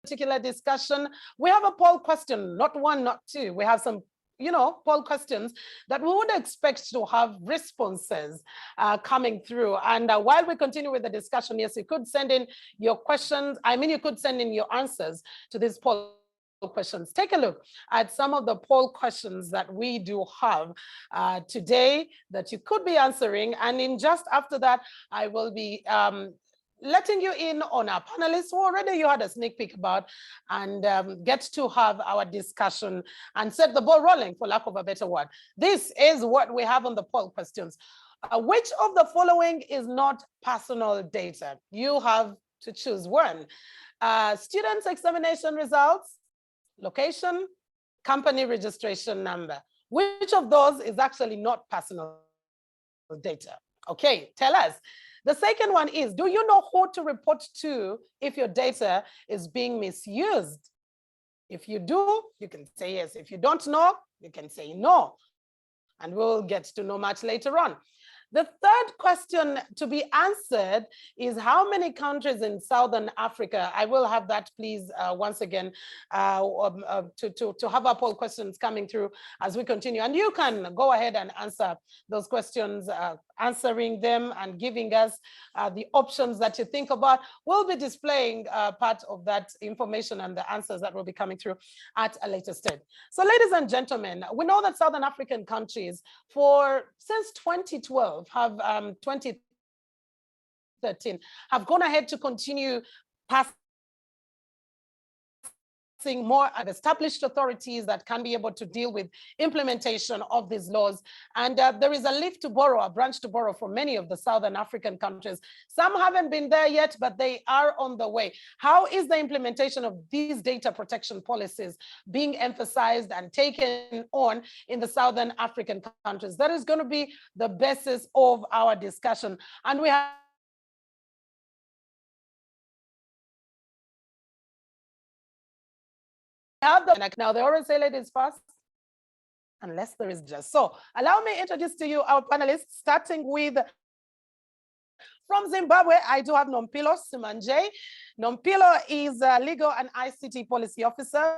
particular discussion. We have a poll question, not one, not two. We have some poll questions that we would expect to have responses coming through. And while we continue with the discussion, yes, you could send in your questions. You could send in your answers to these poll questions. Take a look at some of the poll questions that we do have today that you could be answering. And in just after that, I will be letting you in on our panelists who already you had a sneak peek about, and get to have our discussion and set the ball rolling, for lack of a better word. This is what we have on the poll questions. Which of the following is not personal data? You have to choose one. Students' examination results, location, company registration number. Which of those is actually not personal data? Okay, tell us. The second one is, do you know who to report to if your data is being misused? If you do, you can say yes. If you don't know, you can say no. And we'll get to know much later on. The third question to be answered is how many countries in Southern Africa? I will have that, please, once again, to have our poll questions coming through as we continue. And you can go ahead and answer those questions, answering them and giving us the options that you think about. We'll be displaying part of that information and the answers that will be coming through at a later stage. So ladies and gentlemen, we know that Southern African countries since 2012 have 2013 have gone ahead to continue passing more established authorities that can be able to deal with implementation of these laws. And there is a leaf to borrow, a branch to borrow for many of the Southern African countries. Some haven't been there yet, but they are on the way. How is the implementation of these data protection policies being emphasized and taken on in the Southern African countries? That is going to be the basis of our discussion. And we have now they always say ladies first, unless there is just. So allow me to introduce to you our panelists, starting with from Zimbabwe. I do have Nompilo Simanje. Nompilo is a legal and ICT policy officer,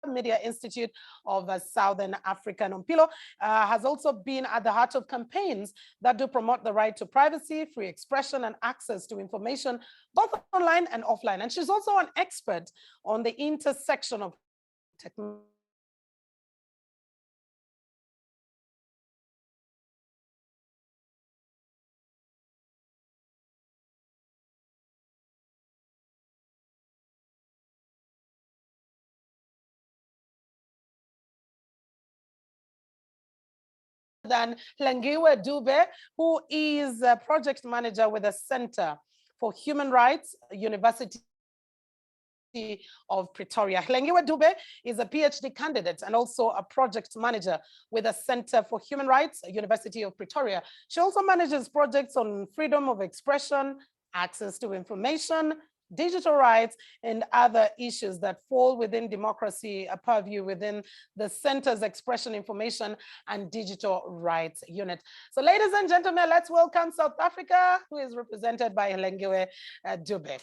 Media Institute of Southern Africa. Nompilo has also been at the heart of campaigns that do promote the right to privacy, free expression, and access to information, both online and offline. And she's also an expert on the intersection of technology than Hlengiwe Dube, who is a project manager with the Center for Human Rights, University of Pretoria. Hlengiwe Dube is a PhD candidate and also a project manager with the Center for Human Rights, University of Pretoria. She also manages projects on freedom of expression, access to information, digital rights, and other issues that fall within democracy purview within the Center's Expression, Information, and Digital Rights Unit. So ladies and gentlemen, let's welcome South Africa, who is represented by Hlengiwe Dube.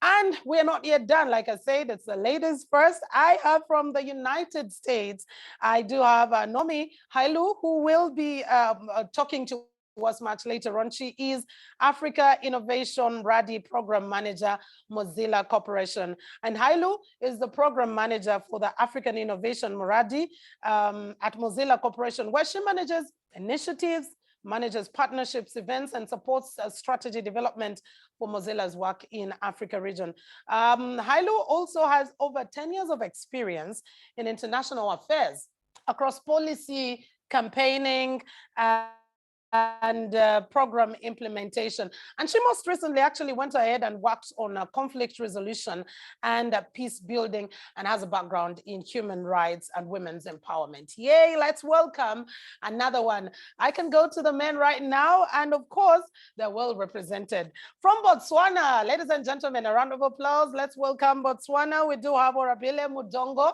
And we're not yet done. Like I said, it's the ladies first. I have from the United States, I do have Nomi Hailu, who will be talking to us much later on. She is Africa Innovation Radi Program Manager, Mozilla Corporation. And Hailu is the program manager for the African Innovation Muradi at Mozilla Corporation, where she manages initiatives, manages partnerships, events, and supports strategy development for Mozilla's work in Africa region. Hailu also has over 10 years of experience in international affairs across policy, campaigning, and program implementation. And she most recently actually went ahead and worked on conflict resolution and peace building, and has a background in human rights and women's empowerment. Yay, let's welcome another one. I can go to the men right now, and of course, they're well represented. From Botswana, ladies and gentlemen, a round of applause. Let's welcome Botswana. We do have Orabile Mudongo.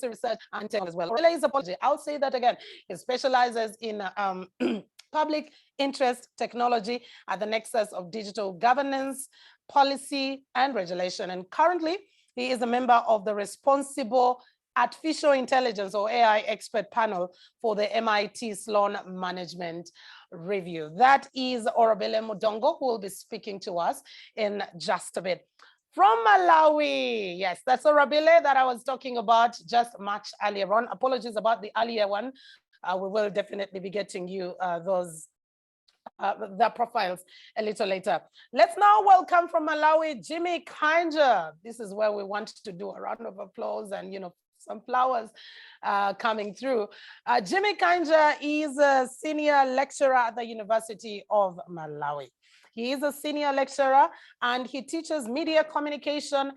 Research and tech as well. Is apology. I'll say that again. He specializes in public interest technology at the nexus of digital governance, policy, and regulation. And currently, he is a member of the Responsible Artificial Intelligence or AI expert panel for the MIT Sloan Management Review. That is Orabile Mudongo, who will be speaking to us in just a bit. From Malawi, yes, that's Orabile that I was talking about just much earlier on. Apologies about the earlier one. We will definitely be getting you their profiles a little later. Let's now welcome from Malawi, Jimmy Kanja. This is where we want to do a round of applause and, some flowers coming through. Jimmy Kanja is a senior lecturer at the University of Malawi. He is a senior lecturer and he teaches media communication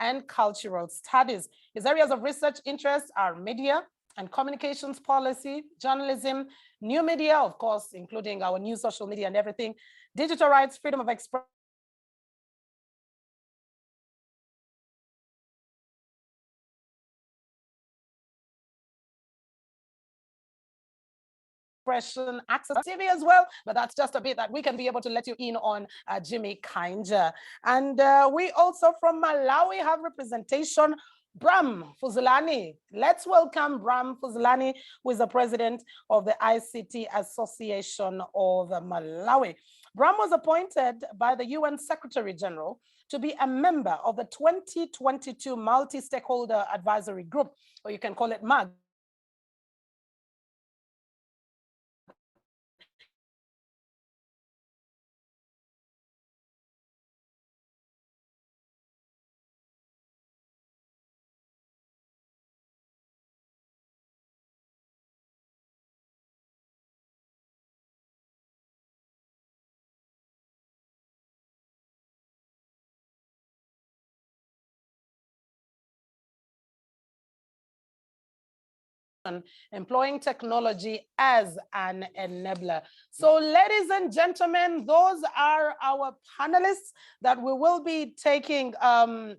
and cultural studies. His areas of research interest are media and communications policy, journalism, new media, of course, including our new social media and everything, digital rights, freedom of expression, access TV as well, but that's just a bit that we can be able to let you in on Jimmy Kanja. And we also from Malawi have representation, Bram Fuzulani. Let's welcome Bram Fuzulani, who is the president of the ICT Association of Malawi. Bram was appointed by the UN Secretary General to be a member of the 2022 Multi-Stakeholder Advisory Group, or you can call it MAG, employing technology as an enabler. So ladies and gentlemen, those are our panelists that we will be taking a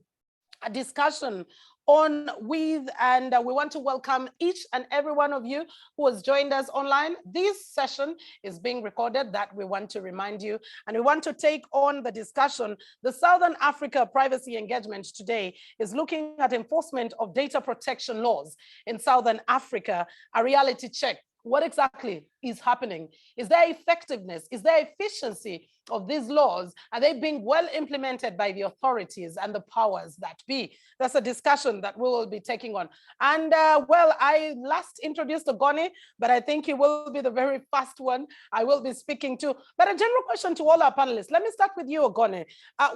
discussion on with, and we want to welcome each and every one of you who has joined us online. This session is being recorded, that we want to remind you, and we want to take on the discussion. The Southern Africa Privacy Engagement today is looking at enforcement of data protection laws in Southern Africa, a reality check. What exactly is happening? Is there effectiveness? Is there efficiency of these laws? Are they being well implemented by the authorities and the powers that be? That's a discussion that we will be taking on. And well, I last introduced Ogoni, but I think he will be the very first one I will be speaking to. But a general question to all our panelists. Let me start with you, Ogoni.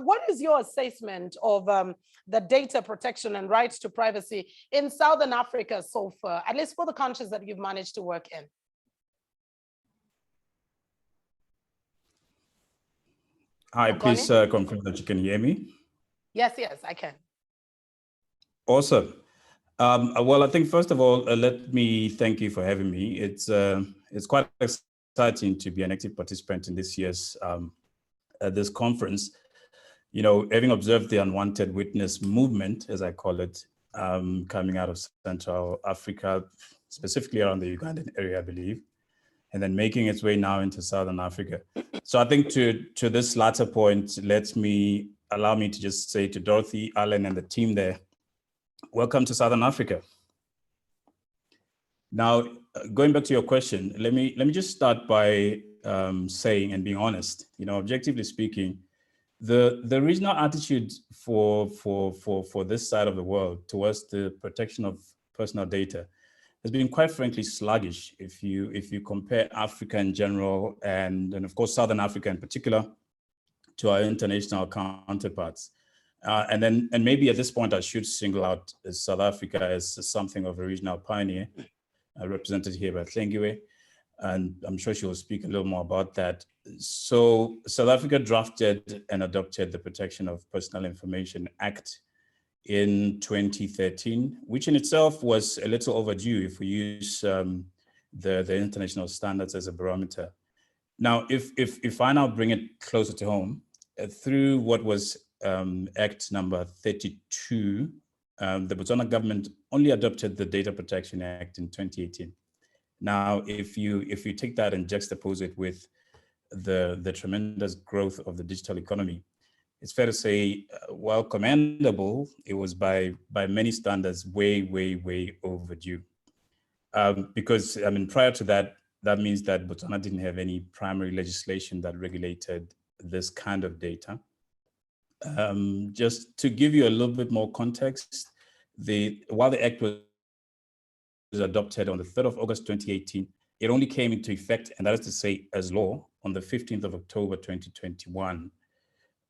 What is your assessment of the data protection and rights to privacy in Southern Africa so far, at least for the countries that you've managed to work in? Hi, please confirm that you can hear me. Yes, I can. Awesome. Well, I think first of all, let me thank you for having me. It's quite exciting to be an active participant in this year's this conference. Having observed the Unwanted Witness movement, as I call it, coming out of Central Africa, specifically around the Ugandan area, I believe, and then making its way now into Southern Africa. So I think to this latter point, allow me to just say to Dorothy, Alan, and the team there, welcome to Southern Africa. Now, going back to your question, let me just start by saying and being honest. Objectively speaking, the regional attitude for this side of the world towards the protection of personal data has been quite frankly sluggish if you compare Africa in general and of course Southern Africa in particular to our international counterparts. And maybe at this point I should single out South Africa as something of a regional pioneer, represented here by Tlengiwe, and I'm sure she will speak a little more about that. So South Africa drafted and adopted the Protection of Personal Information Act in 2013, which in itself was a little overdue if we use the international standards as a barometer. Now, if I now bring it closer to home, through what was Act number 32, the Botswana government only adopted the Data Protection Act in 2018. Now, if you take that and juxtapose it with the tremendous growth of the digital economy, it's fair to say, while commendable, it was by many standards way overdue. Because I mean, prior to that, that means that Botswana didn't have any primary legislation that regulated this kind of data. Just to give you a little bit more context, while the Act was adopted on the 3rd of August 2018, it only came into effect, and that is to say as law, on the 15th of October 2021.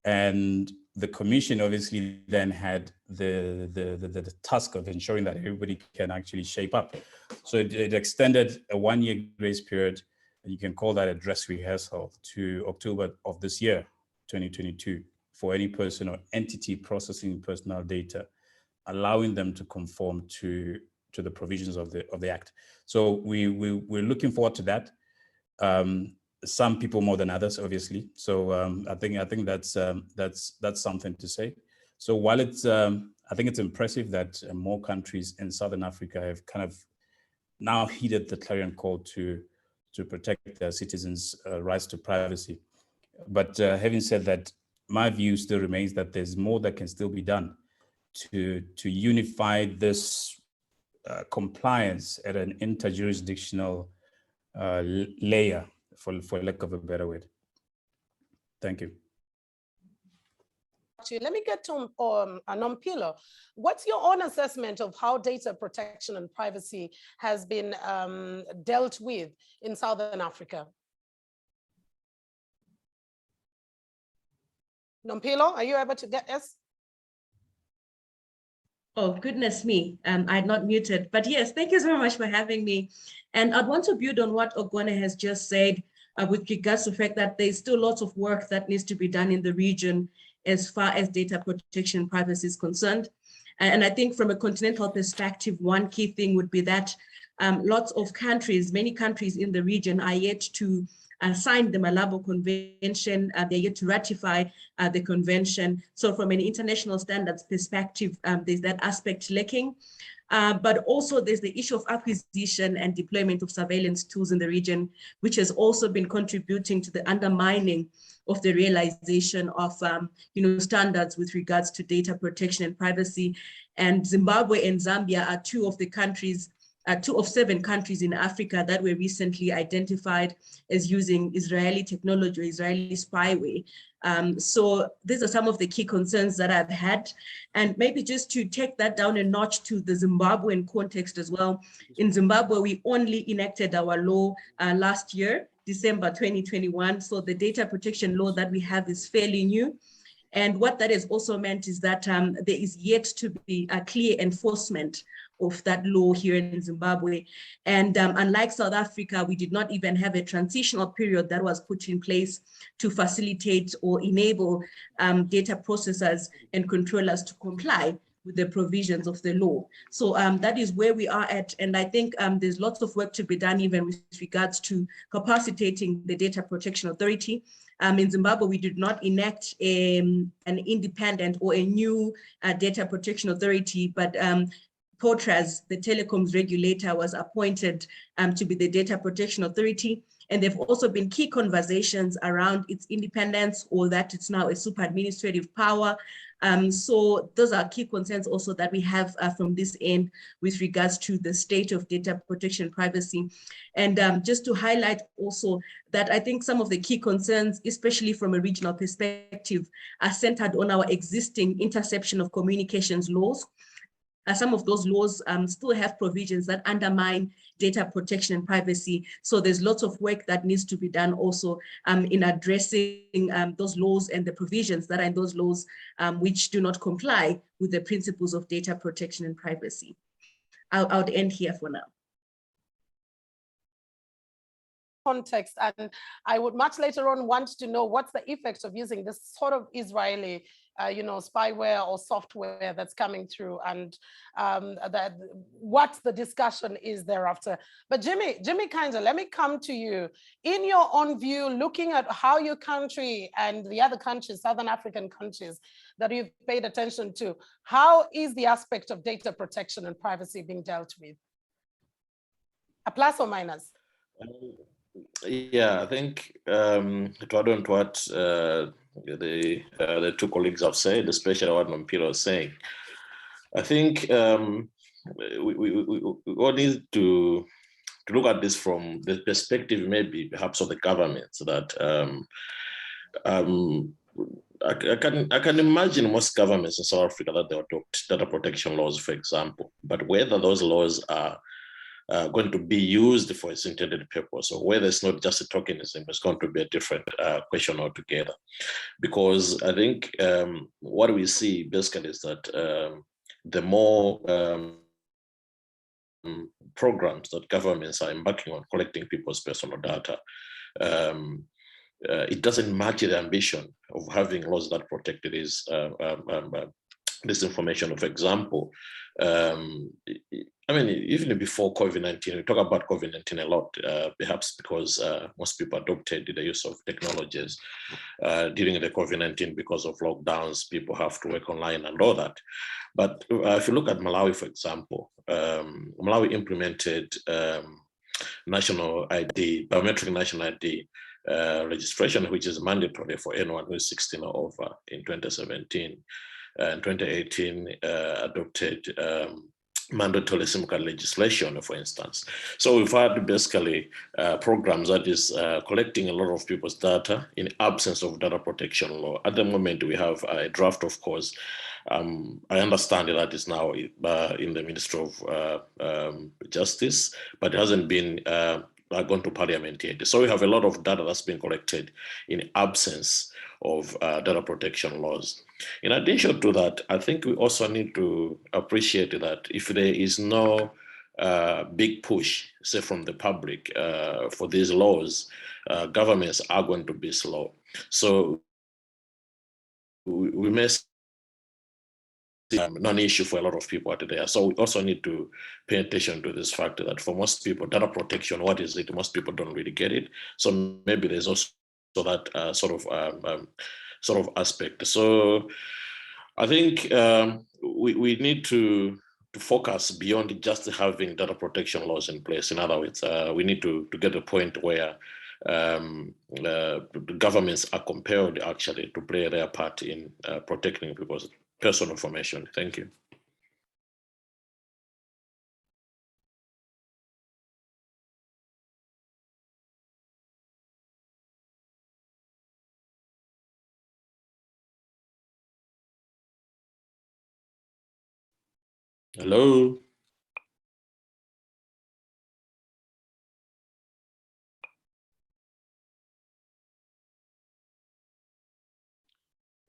And the commission obviously then had the task of ensuring that everybody can actually shape up. So it extended a 1-year grace period, and you can call that a dress rehearsal, to October of this year, 2022, for any person or entity processing personal data, allowing them to conform to the provisions of the Act. So we're looking forward to that. Some people more than others, obviously. So I think that's something to say. So while it's I think it's impressive that more countries in Southern Africa have kind of now heeded the clarion call to protect their citizens' rights to privacy. But having said that, my view still remains that there's more that can still be done to unify this compliance at an interjurisdictional layer, for lack of a better word. Thank you. Let me get to Nompilo. What's your own assessment of how data protection and privacy has been dealt with in Southern Africa? Nompilo, are you able to get us? Oh, goodness me. I had not muted, but yes, thank you so much for having me. And I'd want to build on what Ogone has just said with regards to the fact that there's still lots of work that needs to be done in the region as far as data protection and privacy is concerned. And I think from a continental perspective, one key thing would be that lots of countries, many countries in the region are yet to sign the Malabo Convention. They're yet to ratify the convention. So from an international standards perspective, there's that aspect lacking. But also there's the issue of acquisition and deployment of surveillance tools in the region, which has also been contributing to the undermining of the realization of standards with regards to data protection and privacy. And Zimbabwe and Zambia are two of 7 countries in Africa that were recently identified as using Israeli technology or Israeli spyware. So these are some of the key concerns that I've had. And maybe just to take that down a notch to the Zimbabwean context as well. In Zimbabwe, we only enacted our law last year, December 2021. So the data protection law that we have is fairly new. And what that has also meant is that there is yet to be a clear enforcement of that law here in Zimbabwe. And unlike South Africa, we did not even have a transitional period that was put in place to facilitate or enable data processors and controllers to comply with the provisions of the law. So that is where we are at. And I think there's lots of work to be done even with regards to capacitating the Data Protection Authority. In Zimbabwe, we did not enact an independent or a new Data Protection Authority, but POTRAS, the telecoms regulator, was appointed to be the Data Protection Authority. And there've also been key conversations around its independence, or that it's now a super administrative power. So those are key concerns also that we have from this end with regards to the state of data protection and privacy. And just to highlight also that I think some of the key concerns, especially from a regional perspective, are centered on our existing interception of communications laws. Some of those laws still have provisions that undermine data protection and privacy. So there's lots of work that needs to be done also in addressing those laws and the provisions that are in those laws which do not comply with the principles of data protection and privacy. I'll end here for now. Context, and I would much later on want to know what's the effect of using this sort of Israeli spyware or software that's coming through, and what the discussion is thereafter. But Jimmy Kinda, let me come to you. In your own view, looking at how your country and the other countries, Southern African countries that you've paid attention to, how is the aspect of data protection and privacy being dealt with? A plus or minus? Yeah, I think to add on to what the two colleagues have said, especially what Mampilo was saying, I think we all need to look at this from the perspective, maybe perhaps of the government, so that I can imagine most governments in South Africa that they adopt data protection laws, for example, but whether those laws are going to be used for its intended purpose, or whether it's not just a tokenism, it's going to be a different question altogether. Because I think what we see basically is that the more programs that governments are embarking on collecting people's personal data, it doesn't match the ambition of having laws that protect this information. For example, I mean, even before COVID-19, we talk about COVID-19 a lot, perhaps because most people adopted the use of technologies during the COVID-19 because of lockdowns. People have to work online and all that. But if you look at Malawi, for example, Malawi implemented national ID, biometric national ID registration, which is mandatory for anyone who is 16 or over in 2017. In 2018, adopted mandatory SIM card legislation, for instance. So we've had basically programs that is collecting a lot of people's data in absence of data protection law. At the moment, we have a draft, of course. I understand that is now in the Ministry of Justice, but it hasn't been gone to Parliament yet. So we have a lot of data that's been collected in absence of data protection laws. In addition to that, I think we also need to appreciate that if there is no big push, say from the public for these laws, governments are going to be slow. So we may non-issue for a lot of people out there. So we also need to pay attention to this fact that for most people, data protection, what is it? Most people don't really get it. So maybe there's also that sort of aspect. So I think we need to focus beyond just having data protection laws in place. In other words, we need to get to a point where the governments are compelled actually to play their part in protecting people's personal information. Thank you. Hello.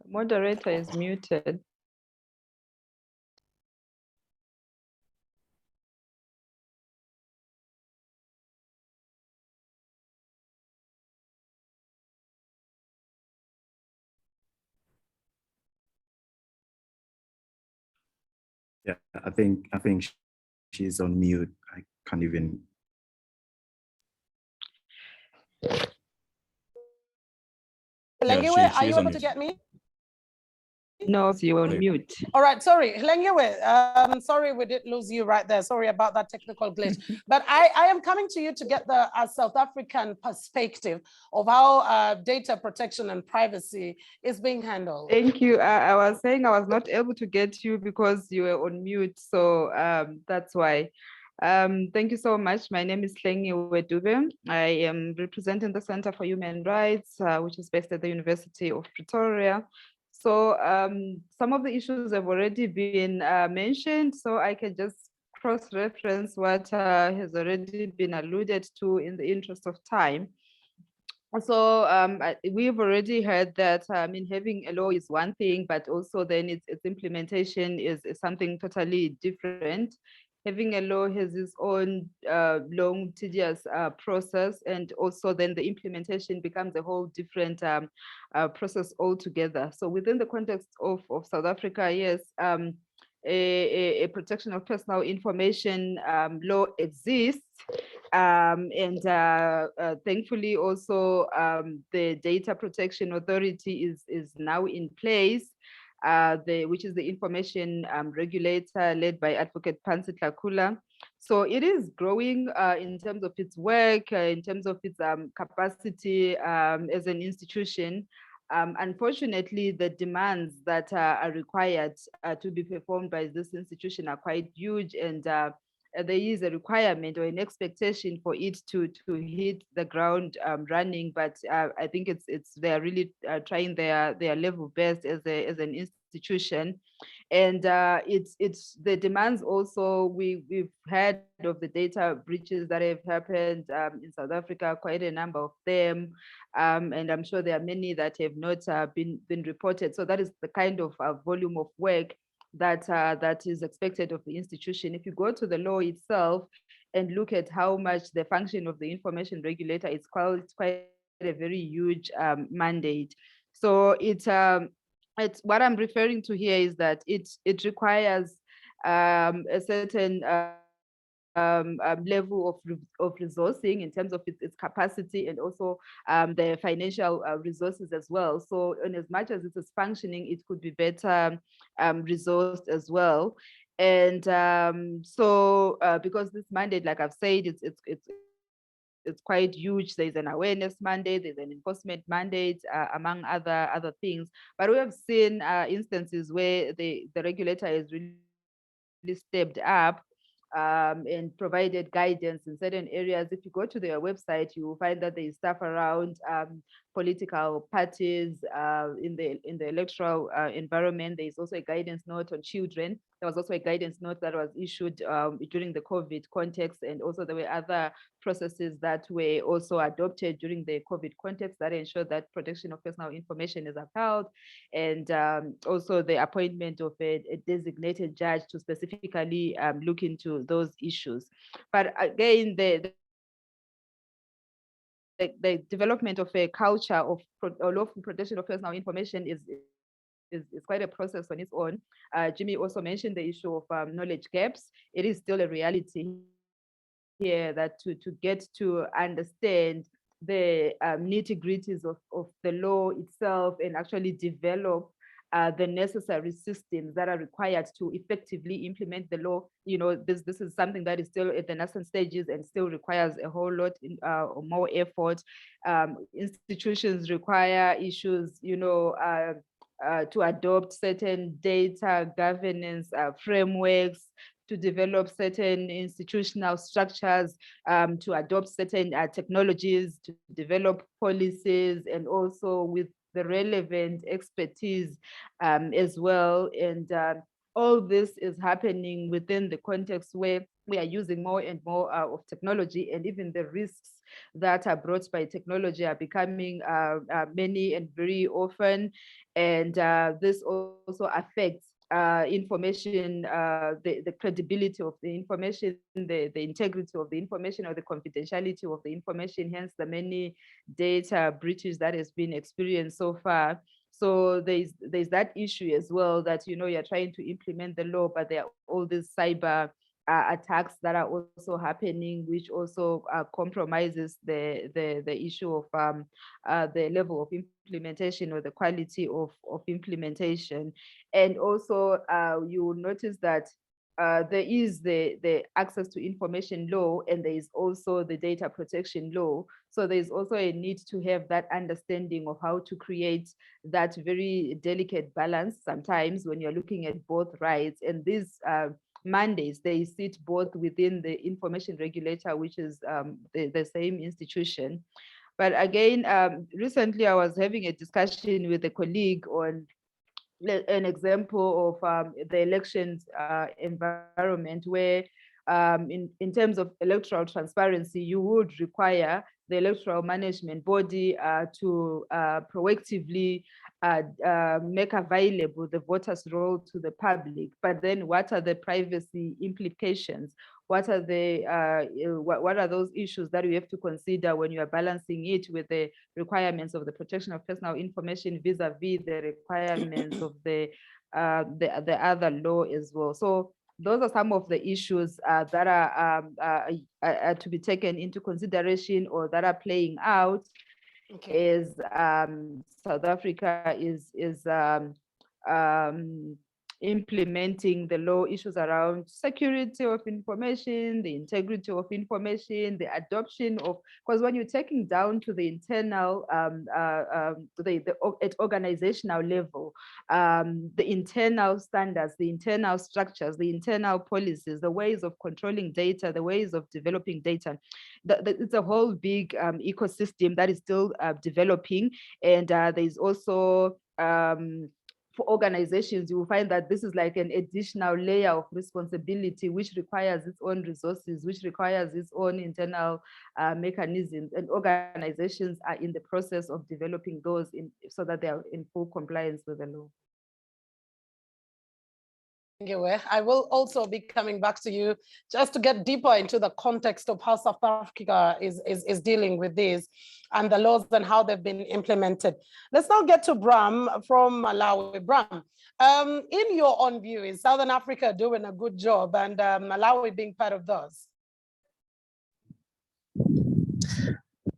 The moderator is muted. Yeah, I think she's on mute. I can't even. Lengiwe, are you able to get me? No, you're on mute. All right, sorry, Lengiwe, sorry we did lose you right there. Sorry about that technical glitch. But I am coming to you to get the South African perspective of how data protection and privacy is being handled. Thank you. I was saying I was not able to get you because you were on mute, so that's why. Thank you so much. My name is Hlengiwe Dube. I am representing the Center for Human Rights, which is based at the University of Pretoria. So some of the issues have already been mentioned, so I can just cross-reference what has already been alluded to in the interest of time. So we've already heard that having a law is one thing, but also then its implementation is something totally different. Having a law has its own long, tedious process, and also then the implementation becomes a whole different process altogether. So within the context of South Africa, yes, a protection of personal information law exists. And thankfully also the Data Protection Authority is now in place, which is the information regulator led by Advocate Phansi Tlakula. So it is growing in terms of its work, in terms of its capacity as an institution. Unfortunately, the demands that are required to be performed by this institution are quite huge, and there is a requirement or an expectation for it to hit the ground running. But I think they are really trying their level best as an institution. And it's the demands also. We've heard of the data breaches that have happened in South Africa, quite a number of them, and I'm sure there are many that have not been reported. So that is the kind of volume of work that is expected of the institution. If you go to the law itself and look at how much the function of the information regulator, it's quite a very huge mandate. So it's what I'm referring to here is that it requires a certain level of resourcing in terms of its capacity, and also the financial resources as well. So in as much as it is functioning, it could be better resourced as well. And so because this mandate, like I've said, it's quite huge. There's an awareness mandate, there's an enforcement mandate, among other things. But we have seen instances where the regulator has really stepped up and provided guidance in certain areas. If you go to their website, you will find that there is stuff around political parties in the electoral environment. There is also a guidance note on children. There was also a guidance note that was issued during the COVID context, and also there were other processes that were also adopted during the COVID context that ensure that protection of personal information is upheld, and also the appointment of a designated judge to specifically look into those issues. But again, the development of a culture of lawful protection of personal information is quite a process on its own. Jimmy also mentioned the issue of knowledge gaps. It is still a reality here that to get to understand the nitty-gritties of the law itself and actually develop the necessary systems that are required to effectively implement the law. You know, this is something that is still at the nascent stages and still requires a whole lot more effort. Institutions require issues, you know, to adopt certain data governance frameworks, to develop certain institutional structures, to adopt certain technologies, to develop policies, and also with the relevant expertise as well. And all this is happening within the context where we are using more and more of technology, and even the risks that are brought by technology are becoming many and very often. And this also affects information, the credibility of the information, the integrity of the information, or the confidentiality of the information, hence the many data breaches that has been experienced so far. So there's that issue as well, that, you know, you're trying to implement the law, but there are all these cyber attacks that are also happening, which also compromises the issue of the level of implementation or the quality of implementation. And also you will notice that there is the access to information law, and there is also the data protection law. So there's also a need to have that understanding of how to create that very delicate balance sometimes when you're looking at both rights. And these mandates, they sit both within the information regulator, which is the same institution. But again, recently I was having a discussion with a colleague on an example of the elections environment, where in terms of electoral transparency, you would require the electoral management body to proactively make available the voters' roll to the public. But then what are the privacy implications? What are what are those issues that you have to consider when you are balancing it with the requirements of the protection of personal information vis-a-vis the requirements of the other law as well? So those are some of the issues that are to be taken into consideration, or that are playing out as South Africa is implementing the law, issues around security of information, the integrity of information, the adoption of, because when you're taking down to the internal, at organizational level, the internal standards, the internal structures, the internal policies, the ways of controlling data, the ways of developing data, it's a whole big ecosystem that is still developing. And there's also, for organizations, you will find that this is like an additional layer of responsibility, which requires its own resources, which requires its own internal mechanisms. And organizations are in the process of developing those so that they are in full compliance with the law. I will also be coming back to you just to get deeper into the context of how South Africa is dealing with this and the laws and how they've been implemented. Let's now get to Bram from Malawi. Bram, in your own view, is Southern Africa doing a good job, and Malawi being part of those?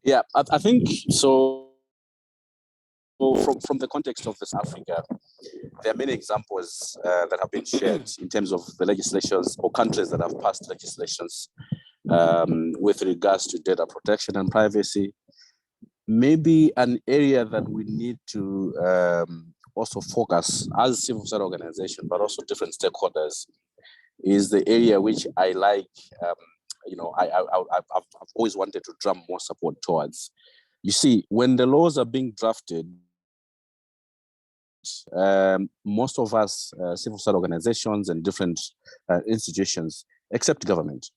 Yeah, I think so. From the context of West Africa, there are many examples that have been shared in terms of the legislations or countries that have passed legislations with regards to data protection and privacy. Maybe an area that we need to also focus as civil society organization, but also different stakeholders, is the area which I like. I've always wanted to drum more support towards. You see, when the laws are being drafted, most of us civil society organizations and different institutions, except government,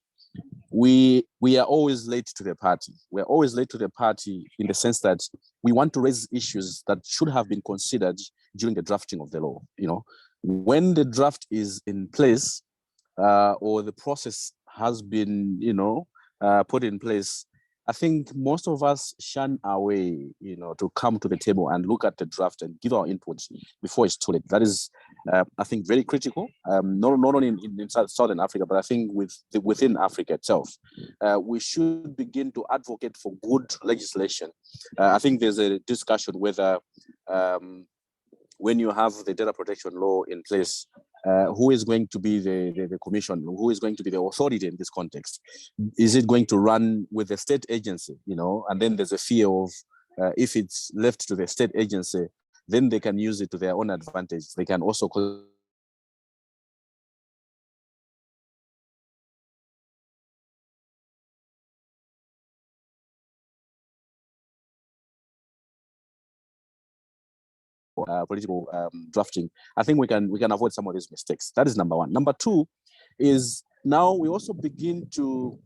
we are always late to the party. We're always late to the party in the sense that we want to raise issues that should have been considered during the drafting of the law. You know, when the draft is in place or the process has been, put in place, I think most of us shun our way, to come to the table and look at the draft and give our input before it's too late. That is, I think, very critical, not only in Southern Africa, but I think within Africa itself. We should begin to advocate for good legislation. I think there's a discussion whether when you have the data protection law in place, who is going to be the commission? Who is going to be the authority in this context? Is it going to run with the state agency? And then there's a fear of if it's left to the state agency, then they can use it to their own advantage. They can also political drafting. I think we can avoid some of these mistakes. That is number one. Number two is now we also begin to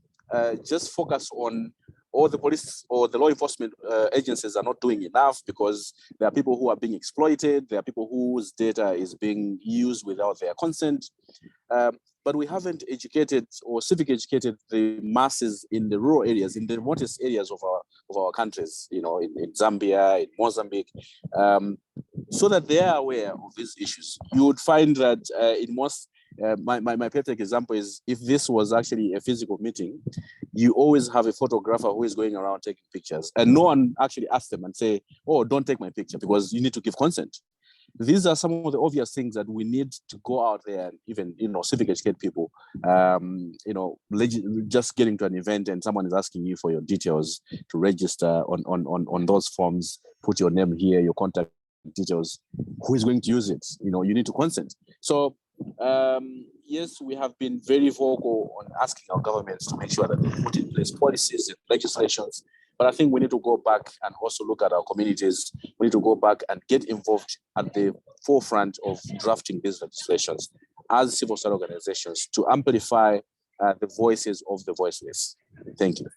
just focus on all the police or the law enforcement agencies are not doing enough because there are people who are being exploited. There are people whose data is being used without their consent. But we haven't educated or civic educated the masses in the rural areas, in the remotest areas of our countries, in Zambia, in Mozambique, so that they are aware of these issues. You would find that in most, my perfect example is if this was actually a physical meeting, you always have a photographer who is going around taking pictures, and no one actually asks them and say, "Oh, don't take my picture," because you need to give consent. These are some of the obvious things that we need to go out there and even, civic educate people. Just getting to an event and someone is asking you for your details to register on those forms, put your name here, your contact details. Who is going to use it? You need to consent. So yes, we have been very vocal on asking our governments to make sure that they put in place policies and legislations. But I think we need to go back and also look at our communities. We need to go back and get involved at the forefront of drafting these legislations as civil society organizations to amplify the voices of the voiceless. Thank you.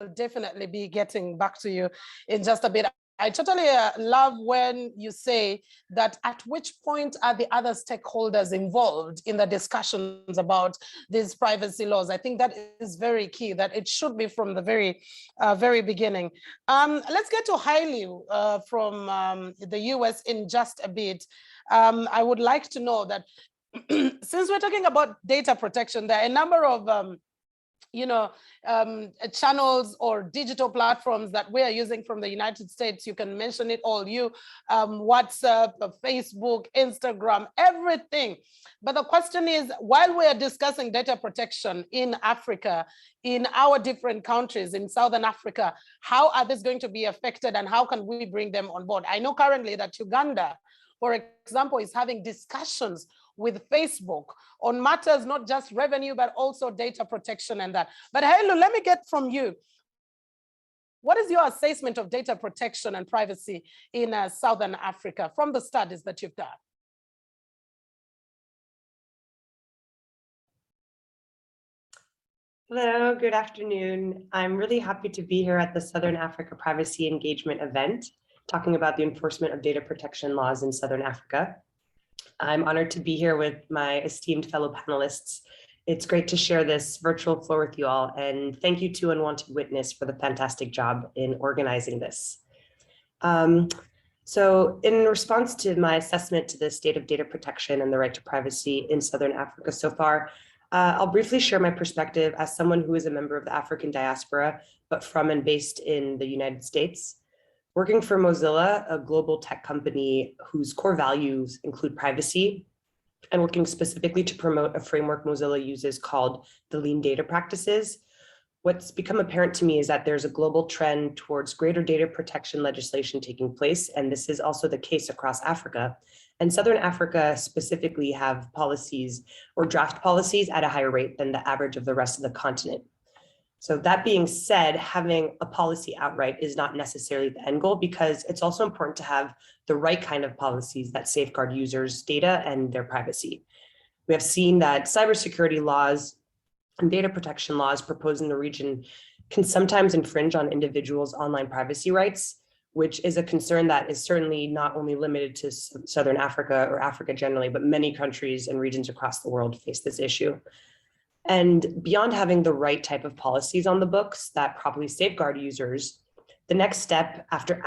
I'll definitely be getting back to you in just a bit. I totally love when you say that at which point are the other stakeholders involved in the discussions about these privacy laws. I think that is very key, that it should be from the very beginning. Let's get to Hailey from the US in just a bit. I would like to know that since we're talking about data protection, there are a number of channels or digital platforms that we are using from the United States. You can mention it all, WhatsApp, Facebook, Instagram, everything. But the question is, while we are discussing data protection in Africa, in our different countries, in Southern Africa, how are these going to be affected and how can we bring them on board? I know currently that Uganda, for example, is having discussions with Facebook on matters, not just revenue, but also data protection and that. But Hailu, let me get from you. What is your assessment of data protection and privacy in Southern Africa from the studies that you've done? Hello, good afternoon. I'm really happy to be here at the Southern Africa Privacy Engagement event, talking about the enforcement of data protection laws in Southern Africa. I'm honored to be here with my esteemed fellow panelists. It's great to share this virtual floor with you all, and thank you to Unwanted Witness for the fantastic job in organizing this. So in response to my assessment to the state of data protection and the right to privacy in Southern Africa so far, I'll briefly share my perspective as someone who is a member of the African diaspora, but from and based in the United States. Working for Mozilla, a global tech company whose core values include privacy, and working specifically to promote a framework Mozilla uses called the Lean Data Practices, what's become apparent to me is that there's a global trend towards greater data protection legislation taking place, and this is also the case across Africa. And Southern Africa specifically have policies or draft policies at a higher rate than the average of the rest of the continent. So that being said, having a policy outright is not necessarily the end goal, because it's also important to have the right kind of policies that safeguard users' data and their privacy. We have seen that cybersecurity laws and data protection laws proposed in the region can sometimes infringe on individuals' online privacy rights, which is a concern that is certainly not only limited to Southern Africa or Africa generally, but many countries and regions across the world face this issue. And beyond having the right type of policies on the books that properly safeguard users, the next step after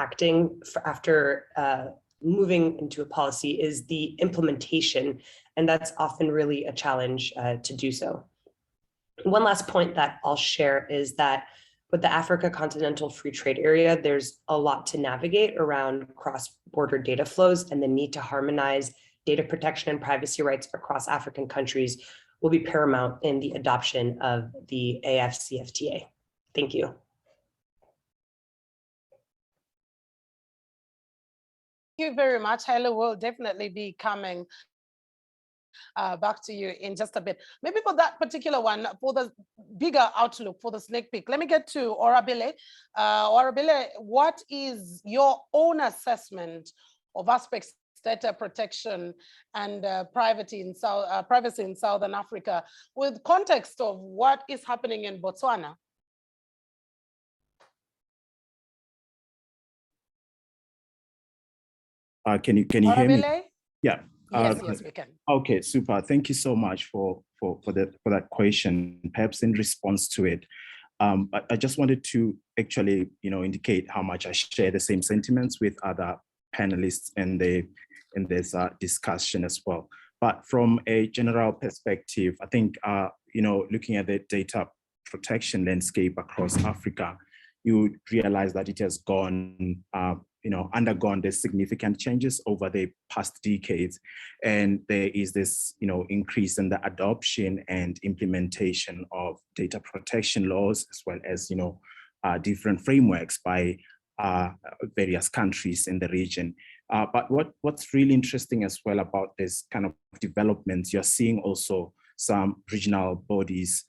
moving into a policy is the implementation, and that's often really a challenge to do so. One last point that I'll share is that with the Africa Continental Free Trade Area, there's a lot to navigate around cross-border data flows, and the need to harmonize data protection and privacy rights across African countries will be paramount in the adoption of the AFCFTA. Thank you. Thank you very much. Hailu will definitely be coming back to you in just a bit. Maybe for that particular one, for the bigger outlook, for the sneak peek, let me get to Orabile. Orabile, what is your own assessment of aspects data protection and privacy in Southern Africa, with context of what is happening in Botswana? Can you hear me? Yeah. Yes, we can. Okay, super. Thank you so much for that question. Perhaps in response to it, I just wanted to actually, indicate how much I share the same sentiments with other panelists in this discussion as well. But from a general perspective, I think, looking at the data protection landscape across Africa, you realize that it has undergone the significant changes over the past decades. And there is this, increase in the adoption and implementation of data protection laws, as well as, different frameworks by various countries in the region. But what's really interesting as well about this kind of developments, you're seeing also some regional bodies,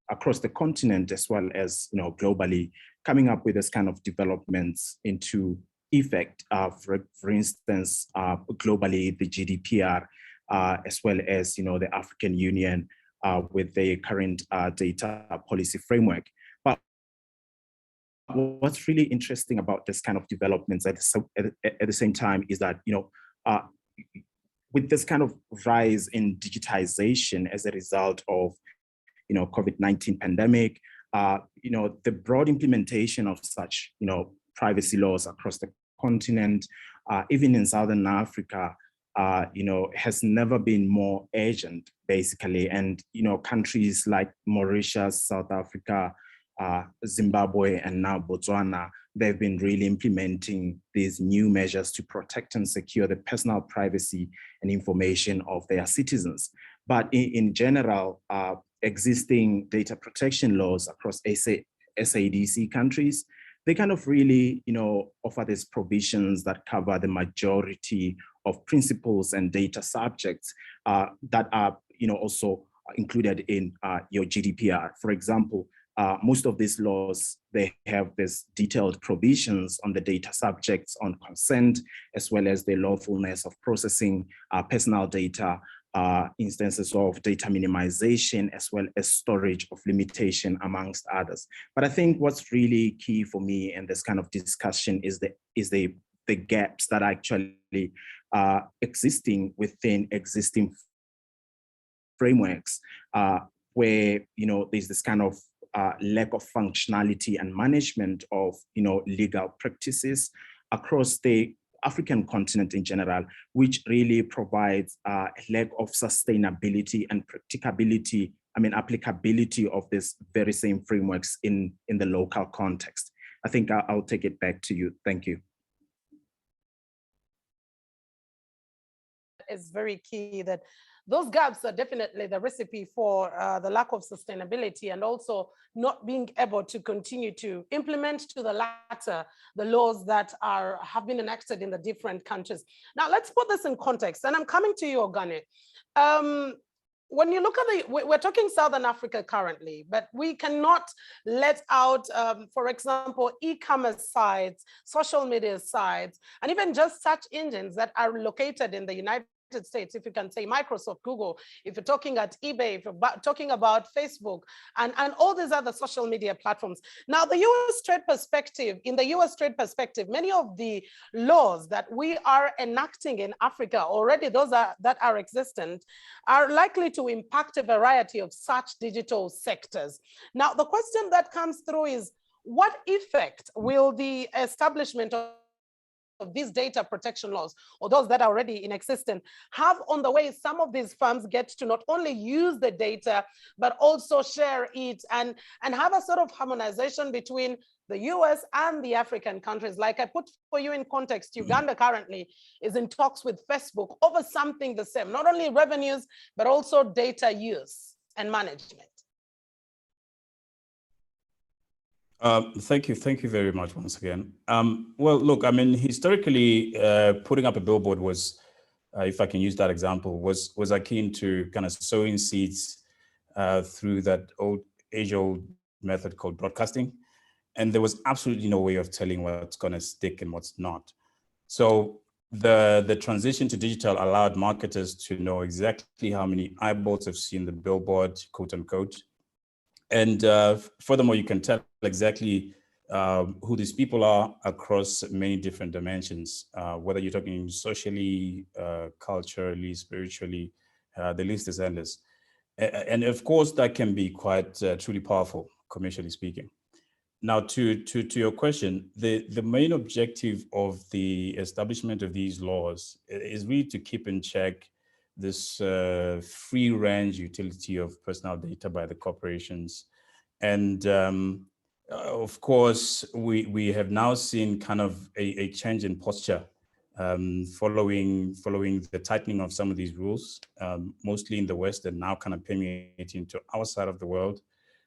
across the continent, as well as, globally, coming up with this kind of developments into effect. For instance, globally, the GDPR, as well as, the African Union with the current data policy framework. But what's really interesting about this kind of developments at the same time is that, with this kind of rise in digitization as a result of, COVID-19 pandemic, the broad implementation of such, privacy laws across the continent, even in Southern Africa, has never been more urgent, basically. And, countries like Mauritius, South Africa, Zimbabwe, and now Botswana, they've been really implementing these new measures to protect and secure the personal privacy and information of their citizens. But in general, existing data protection laws across SADC countries, they kind of really, offer these provisions that cover the majority of principles and data subjects that are, also included in your GDPR. For example, most of these laws, they have this detailed provisions on the data subjects, on consent, as well as the lawfulness of processing personal data, instances of data minimization, as well as storage of limitation, amongst others. But I think what's really key for me in this kind of discussion is the gaps that are actually existing within existing frameworks, where there's this kind of lack of functionality and management of legal practices across the African continent in general, which really provides a lack of sustainability and practicability, applicability of this very same frameworks in the local context. I think I'll take it back to you. Thank you. Is very key, that those gaps are definitely the recipe for the lack of sustainability, and also not being able to continue to implement to the latter the laws that have been enacted in the different countries. Now, let's put this in context, and I'm coming to you, Ogane. When you look at we're talking Southern Africa currently, but we cannot let out, for example, e-commerce sites, social media sites, and even just search engines that are located in the United States. If you can say Microsoft, Google, if you're talking at eBay, if you're talking about Facebook, and all these other social media platforms. Now, the US trade perspective, in the US trade perspective, many of the laws that we are enacting in Africa already, those that are existent, are likely to impact a variety of such digital sectors. Now, the question that comes through is, what effect will the establishment of these data protection laws, or those that are already in existence, have on the way some of these firms get to not only use the data, but also share it and have a sort of harmonization between the US and the African countries? Like I put for you in context, Uganda currently is in talks with Facebook over something the same, not only revenues, but also data use and management. Thank you very much once again. Well, look, historically, putting up a billboard was, if I can use that example, was akin to kind of sowing seeds through that age-old method called broadcasting, and there was absolutely no way of telling what's going to stick and what's not. So the transition to digital allowed marketers to know exactly how many eyeballs have seen the billboard, quote unquote. And furthermore, you can tell exactly who these people are across many different dimensions, whether you're talking socially, culturally, spiritually, the list is endless. And of course, that can be quite truly powerful, commercially speaking. Now, to your question, the main objective of the establishment of these laws is really to keep in check this free range utility of personal data by the corporations. And of course, we have now seen kind of a change in posture following the tightening of some of these rules, mostly in the West, and now kind of permeating to our side of the world.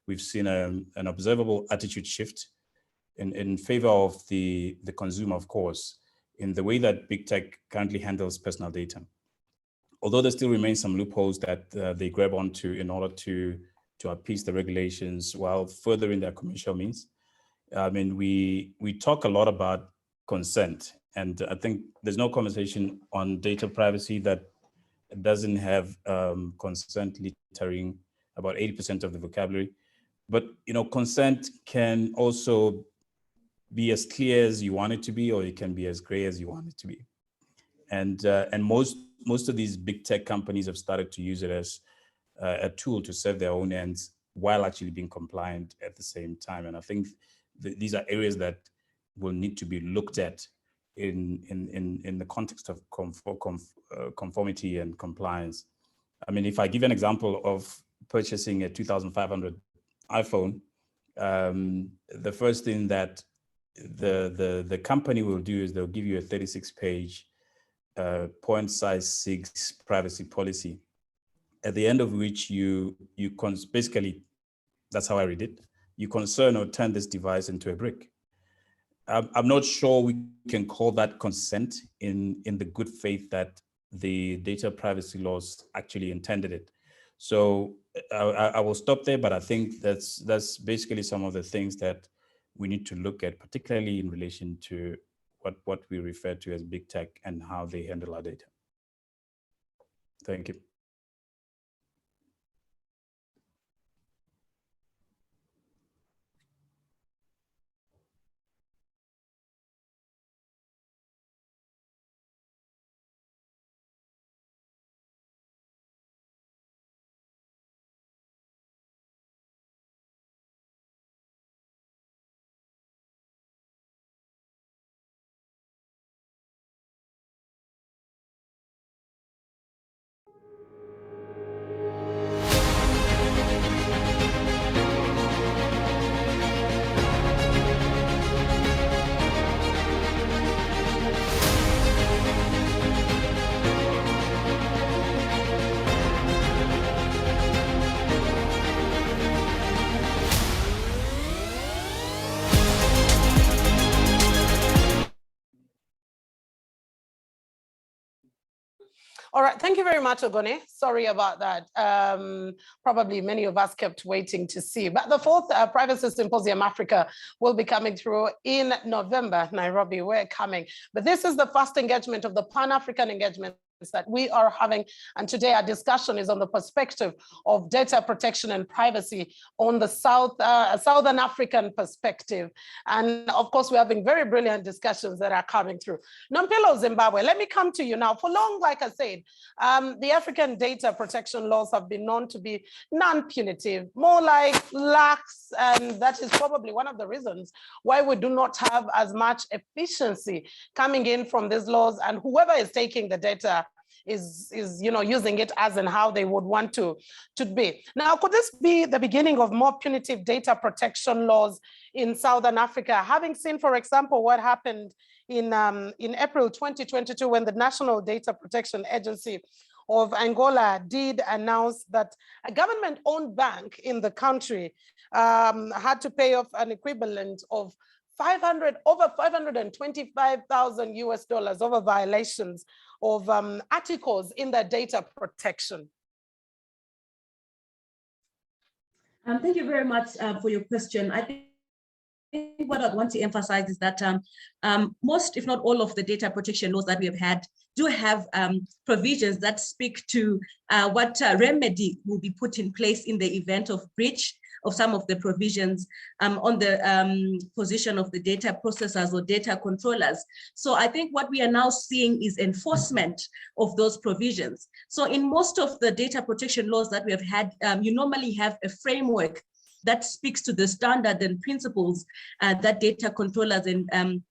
We've seen an observable attitude shift in favor of the consumer, of course, in the way that big tech currently handles personal data. Although there still remains some loopholes that they grab onto in order to appease the regulations while furthering their commercial means. We talk a lot about consent, and I think there's no conversation on data privacy that doesn't have consent littering about 80% of the vocabulary. But consent can also be as clear as you want it to be, or it can be as gray as you want it to be. And most of these big tech companies have started to use it as a tool to serve their own ends while actually being compliant at the same time. And I think these are areas that will need to be looked at in the context of conformity and compliance. I mean, if I give an example of purchasing a 2,500 iPhone, the first thing that the company will do is they'll give you a 36-page point size 6 privacy policy, at the end of which you basically, that's how I read it, you concern or turn this device into a brick. I'm not sure we can call that consent in the good faith that the data privacy laws actually intended it. So I will stop there, but I think that's basically some of the things that we need to look at, particularly in relation to what we refer to as big tech and how they handle our data. Thank you. All right, thank you very much, Ogone. Sorry about that. Probably many of us kept waiting to see. But the 4th Privacy Symposium Africa will be coming through in November. Nairobi, we're coming. But this is the first engagement of the Pan-African engagement that we are having. And today our discussion is on the perspective of data protection and privacy on the Southern African perspective. And of course, we're having very brilliant discussions that are coming through. Nompilo Zimbabwe, let me come to you now. For long, like I said, the African data protection laws have been known to be non-punitive, more like lax, and that is probably one of the reasons why we do not have as much efficiency coming in from these laws, and whoever is taking the data is using it as and how they would want to be. Now, could this be the beginning of more punitive data protection laws in Southern Africa? Having seen, for example, what happened in April 2022 when the National Data Protection Agency of Angola did announce that a government-owned bank in the country had to pay off an equivalent of over 525,000 US dollars over violations of articles in their data protection. Thank you very much for your question. I think what I want to emphasize is that most, if not all, of the data protection laws that we have had do have provisions that speak to what remedy will be put in place in the event of breach of some of the provisions on the position of the data processors or data controllers. So I think what we are now seeing is enforcement of those provisions. So in most of the data protection laws that we have had, you normally have a framework that speaks to the standard and principles that data controllers and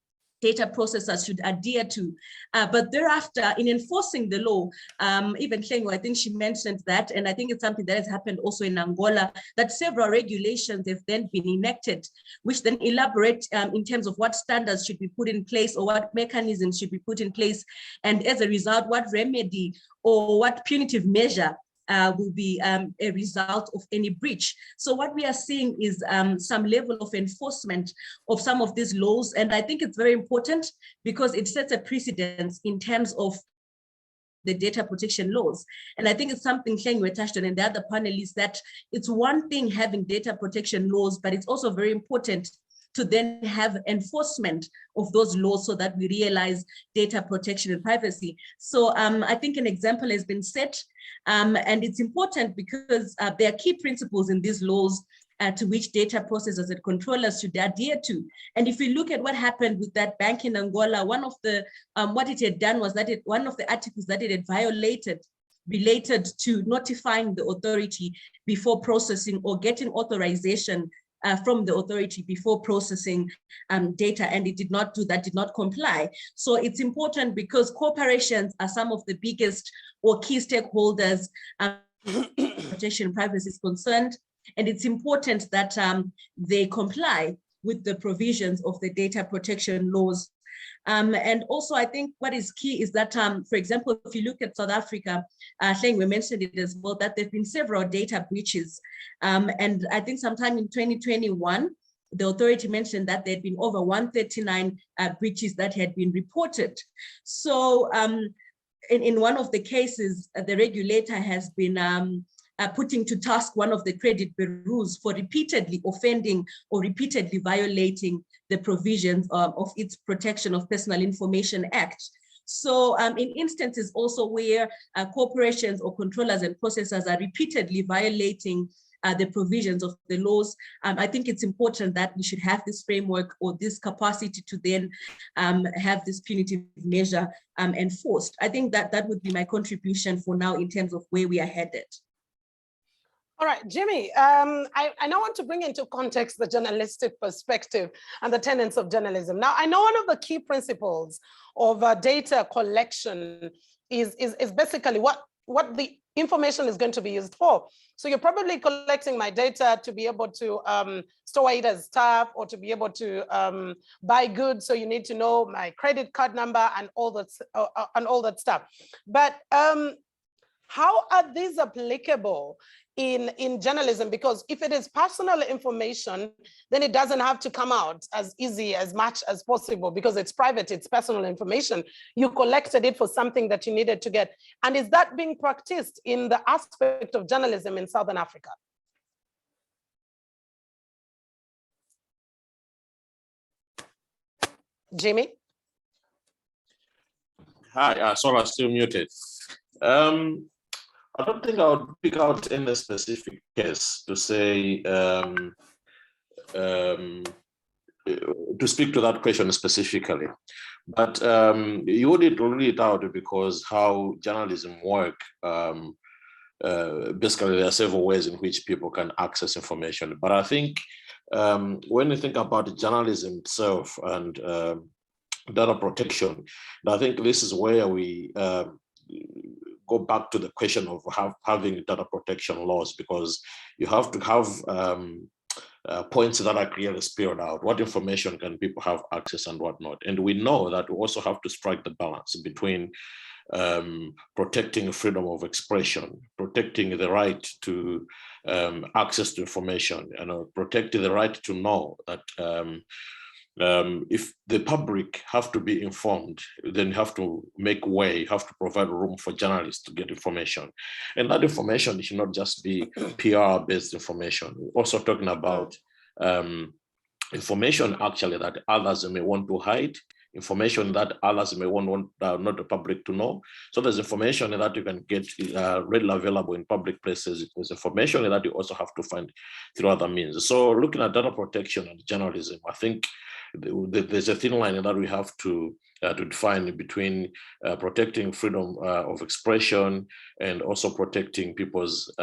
data processors should adhere to. But thereafter, in enforcing the law, even Hlengo, I think she mentioned that, and I think it's something that has happened also in Angola, that several regulations have then been enacted, which then elaborate in terms of what standards should be put in place or what mechanisms should be put in place. And as a result, what remedy or what punitive measure will be a result of any breach. So what we are seeing is some level of enforcement of some of these laws. And I think it's very important because it sets a precedence in terms of the data protection laws. And I think it's something Hlengo touched on and the other panelists, that it's one thing having data protection laws, but it's also very important to then have enforcement of those laws so that we realize data protection and privacy. So I think an example has been set, and it's important because there are key principles in these laws to which data processors and controllers should adhere to. And if we look at what happened with that bank in Angola, one of the, what it had done was that one of the articles that it had violated related to notifying the authority before processing or getting authorization from the authority before processing data, and it did not do that, did not comply. So it's important because corporations are some of the biggest or key stakeholders protection privacy is concerned, and it's important that they comply with the provisions of the data protection laws. And also, I think what is key is that, for example, if you look at South Africa, I think we mentioned it as well, that there have been several data breaches. And I think sometime in 2021, the authority mentioned that there had been over 139 breaches that had been reported. So in one of the cases, the regulator has been putting to task one of the credit bureaus for repeatedly offending or repeatedly violating the provisions of its Protection of Personal Information Act. So in instances also where corporations or controllers and processors are repeatedly violating the provisions of the laws, I think it's important that we should have this framework or this capacity to then have this punitive measure enforced. I think that would be my contribution for now in terms of where we are headed. All right, Jimmy, I now want to bring into context the journalistic perspective and the tenets of journalism. Now, I know one of the key principles of data collection is basically what the information is going to be used for. So you're probably collecting my data to be able to store it as staff or to be able to buy goods. So you need to know my credit card number and all that stuff. But how are these applicable in journalism? Because if it is personal information, then it doesn't have to come out as easy as much as possible because it's private, it's personal information. You collected it for something that you needed to get. And is that being practiced in the aspect of journalism in Southern Africa? Jimmy? Hi, sorry, I'm still muted. I don't think I would pick out any specific case to say, to speak to that question specifically. But you would rule it out because how journalism work, basically there are several ways in which people can access information. But I think when you think about journalism itself and data protection, I think this is where we go back to the question of having data protection laws, because you have to have points that are clearly spelled out. What information can people have access and whatnot? And we know that we also have to strike the balance between protecting freedom of expression, protecting the right to access to information, protecting the right to know that if the public have to be informed, then you have to make way, you have to provide room for journalists to get information. And that information should not just be PR-based information. We're also talking about information actually that others may want to hide, information that others may want not the public to know. So there's information that you can get readily available in public places. There's information that you also have to find through other means. So looking at data protection and journalism, I think there's a thin line that we have to define between protecting freedom of expression and also protecting people's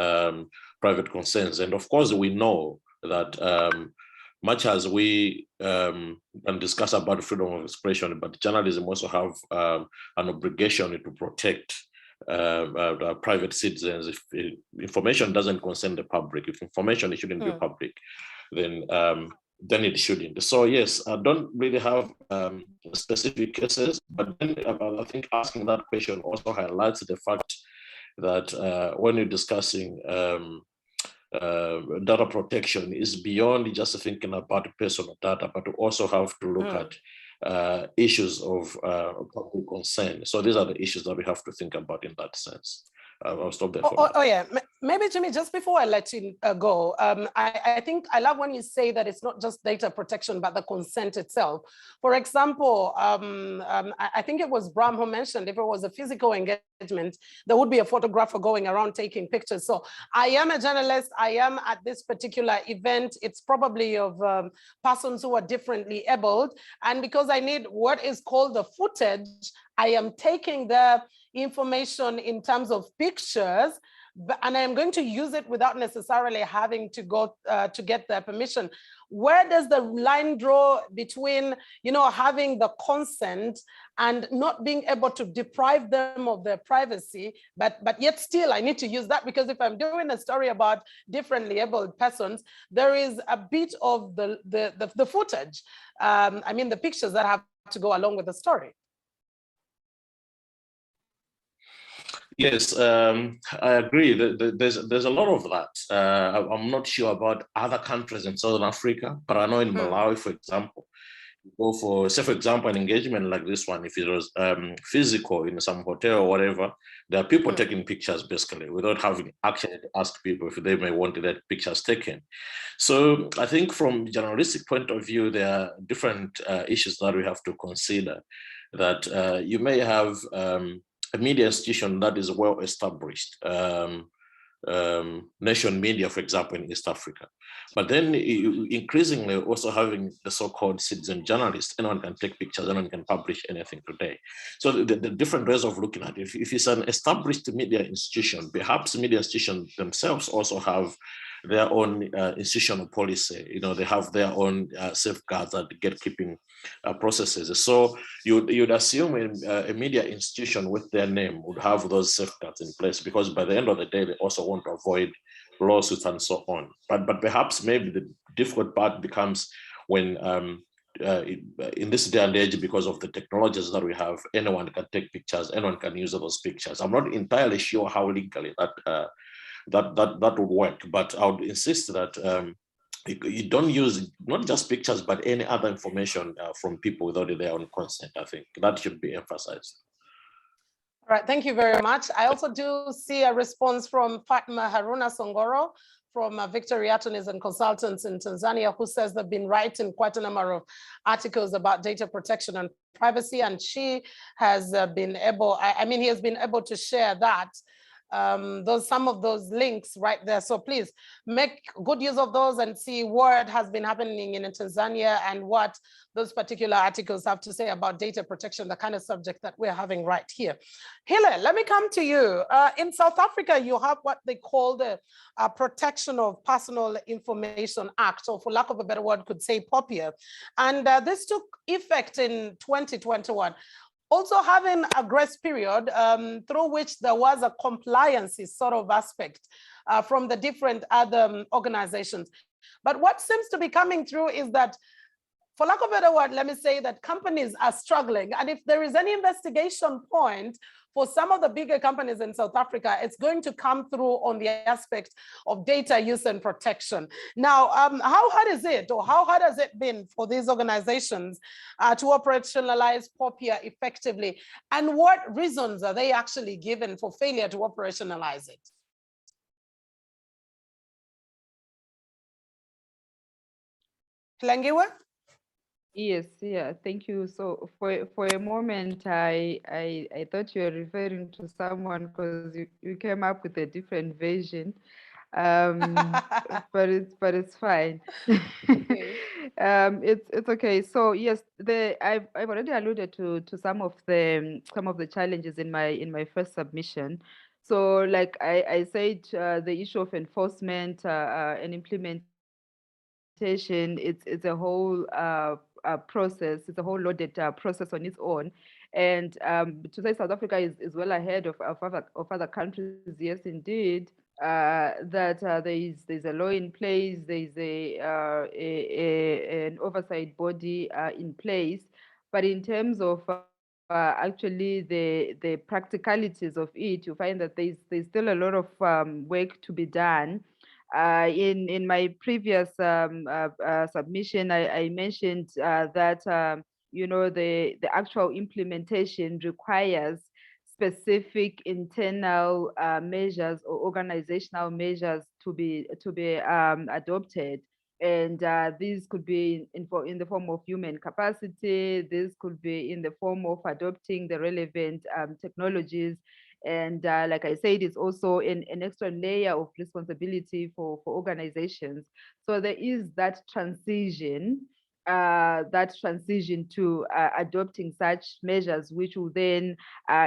private concerns. And of course, we know that much as we can discuss about freedom of expression, but journalism also have an obligation to protect private citizens. If information doesn't concern the public, if information shouldn't be public, then it shouldn't. So yes, I don't really have specific cases, but then I think asking that question also highlights the fact that when you're discussing data protection is beyond just thinking about personal data, but you also have to look at issues of public concern. So these are the issues that we have to think about in that sense. I'll stop there. Yeah, maybe Jimmy, just before I let you go, I think I love when you say that it's not just data protection, but the consent itself. For example, I think it was Bram who mentioned if it was a physical engagement, there would be a photographer going around taking pictures. So I am a journalist, I am at this particular event. It's probably of persons who are differently abled. And because I need what is called the footage, I am taking the information in terms of pictures, and I'm going to use it without necessarily having to go to get their permission. Where does the line draw between, having the consent and not being able to deprive them of their privacy, but yet still I need to use that? Because if I'm doing a story about differently abled persons, there is a bit of the footage, I mean the pictures that have to go along with the story. Yes, I agree. There's a lot of that. I'm not sure about other countries in Southern Africa, but I know in Malawi, for example, go for, say, for example, an engagement like this one, if it was physical in some hotel or whatever, there are people taking pictures basically without having actually to ask people if they may want their pictures taken. So I think from journalistic point of view, there are different issues that we have to consider. That you may have a media institution that is well established, nation media, for example, in East Africa. But then increasingly also having the so-called citizen journalists, anyone can take pictures, anyone can publish anything today. So the different ways of looking at it, if it's an established media institution, perhaps media institutions themselves also have their own institutional policy. They have their own safeguards and gatekeeping processes. So you'd assume a media institution with their name would have those safeguards in place, because by the end of the day, they also want to avoid lawsuits and so on. But perhaps maybe the difficult part becomes when in this day and age, because of the technologies that we have, anyone can take pictures, anyone can use those pictures. I'm not entirely sure how legally that would work, but I would insist that you don't use not just pictures, but any other information from people without their own consent. I think that should be emphasized. All right, thank you very much. I also do see a response from Fatma Haruna Songoro from Victory Attorneys and Consultants in Tanzania, who says they've been writing quite a number of articles about data protection and privacy, and she has been able, he has been able to share that some of those links right there. So please make good use of those and see what has been happening in Tanzania and what those particular articles have to say about data protection, the kind of subject that we're having right here. Hile, let me come to you. In South Africa, you have what they call the Protection of Personal Information Act, or for lack of a better word, could say POPIA. And this took effect in 2021. Also having a grace period through which there was a compliance sort of aspect from the different other organizations. But what seems to be coming through is that, for lack of a better word, let me say that companies are struggling. And if there is any investigation point for some of the bigger companies in South Africa, it's going to come through on the aspect of data use and protection. Now, how hard is it, or how hard has it been for these organizations to operationalize POPIA effectively? And what reasons are they actually given for failure to operationalize it? Hlengiwe? Yes, yeah, thank you. So for a moment, I thought you were referring to someone because you came up with a different version, but it's fine. Okay. It's okay. So yes, I've already alluded to some of the challenges in my first submission. So like I said, the issue of enforcement and implementation, it's a whole process. It's a whole loaded process on its own. And to say South Africa is well ahead of other countries, yes, indeed. That there's a law in place, there's an oversight body in place, but in terms of actually the practicalities of it, you find that there's still a lot of work to be done. In my previous submission, I mentioned that the actual implementation requires specific internal measures or organizational measures to be adopted. And these could be in the form of human capacity. This could be in the form of adopting the relevant technologies. And like I said, it's also an extra layer of responsibility for organizations. So there is that transition that transition to adopting such measures, which will then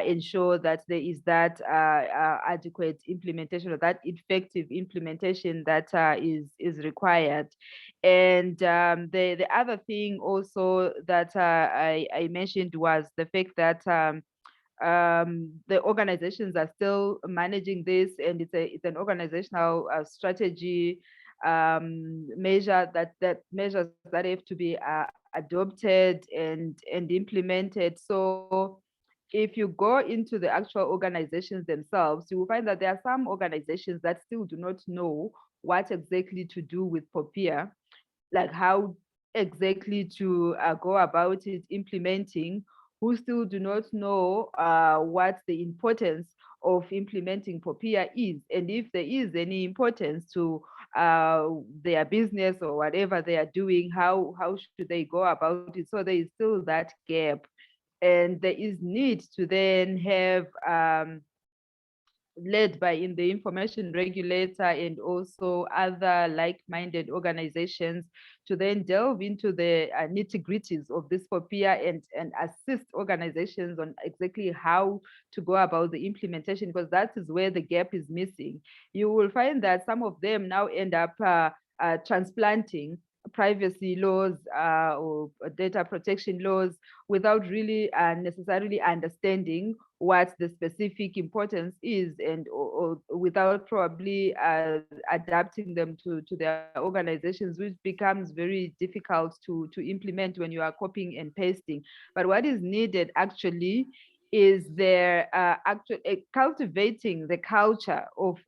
ensure that there is that adequate implementation, or that effective implementation that is required. And the other thing also that I mentioned was the fact that the organizations are still managing this, and it's an organizational strategy measure that measures that have to be adopted and implemented. So if you go into the actual organizations themselves, you will find that there are some organizations that still do not know what exactly to do with POPIA, like how exactly to go about it implementing, who still do not know what the importance of implementing POPIA is, and if there is any importance to their business or whatever they are doing, how should they go about it? So there is still that gap, and there is need to then have led by in the information regulator and also other like-minded organizations to then delve into the nitty-gritties of this POPIA and assist organizations on exactly how to go about the implementation, because that is where the gap is missing. You will find that some of them now end up transplanting privacy laws or data protection laws without really necessarily understanding what the specific importance is, and or without probably adapting them to their organizations, which becomes very difficult to implement when you are copying and pasting. But what is needed actually is their cultivating the culture of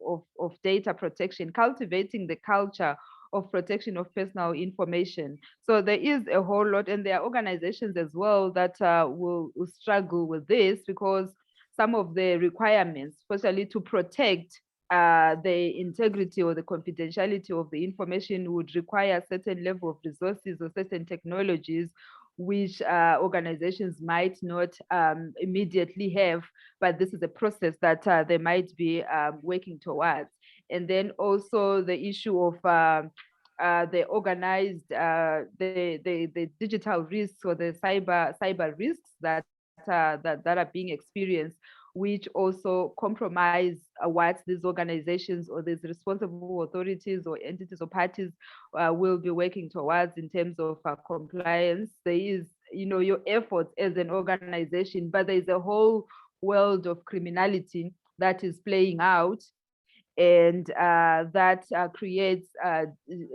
data protection, cultivating the culture of protection of personal information. So there is a whole lot, and there are organizations as well that will struggle with this, because some of the requirements, especially to protect the integrity or the confidentiality of the information, would require a certain level of resources or certain technologies which organizations might not immediately have, but this is a process that they might be working towards. And then also the issue of the organized, the digital risks or the cyber risks that are being experienced, which also compromise what these organizations or these responsible authorities or entities or parties will be working towards in terms of compliance. There is, your efforts as an organization, but there is a whole world of criminality that is playing out, and that creates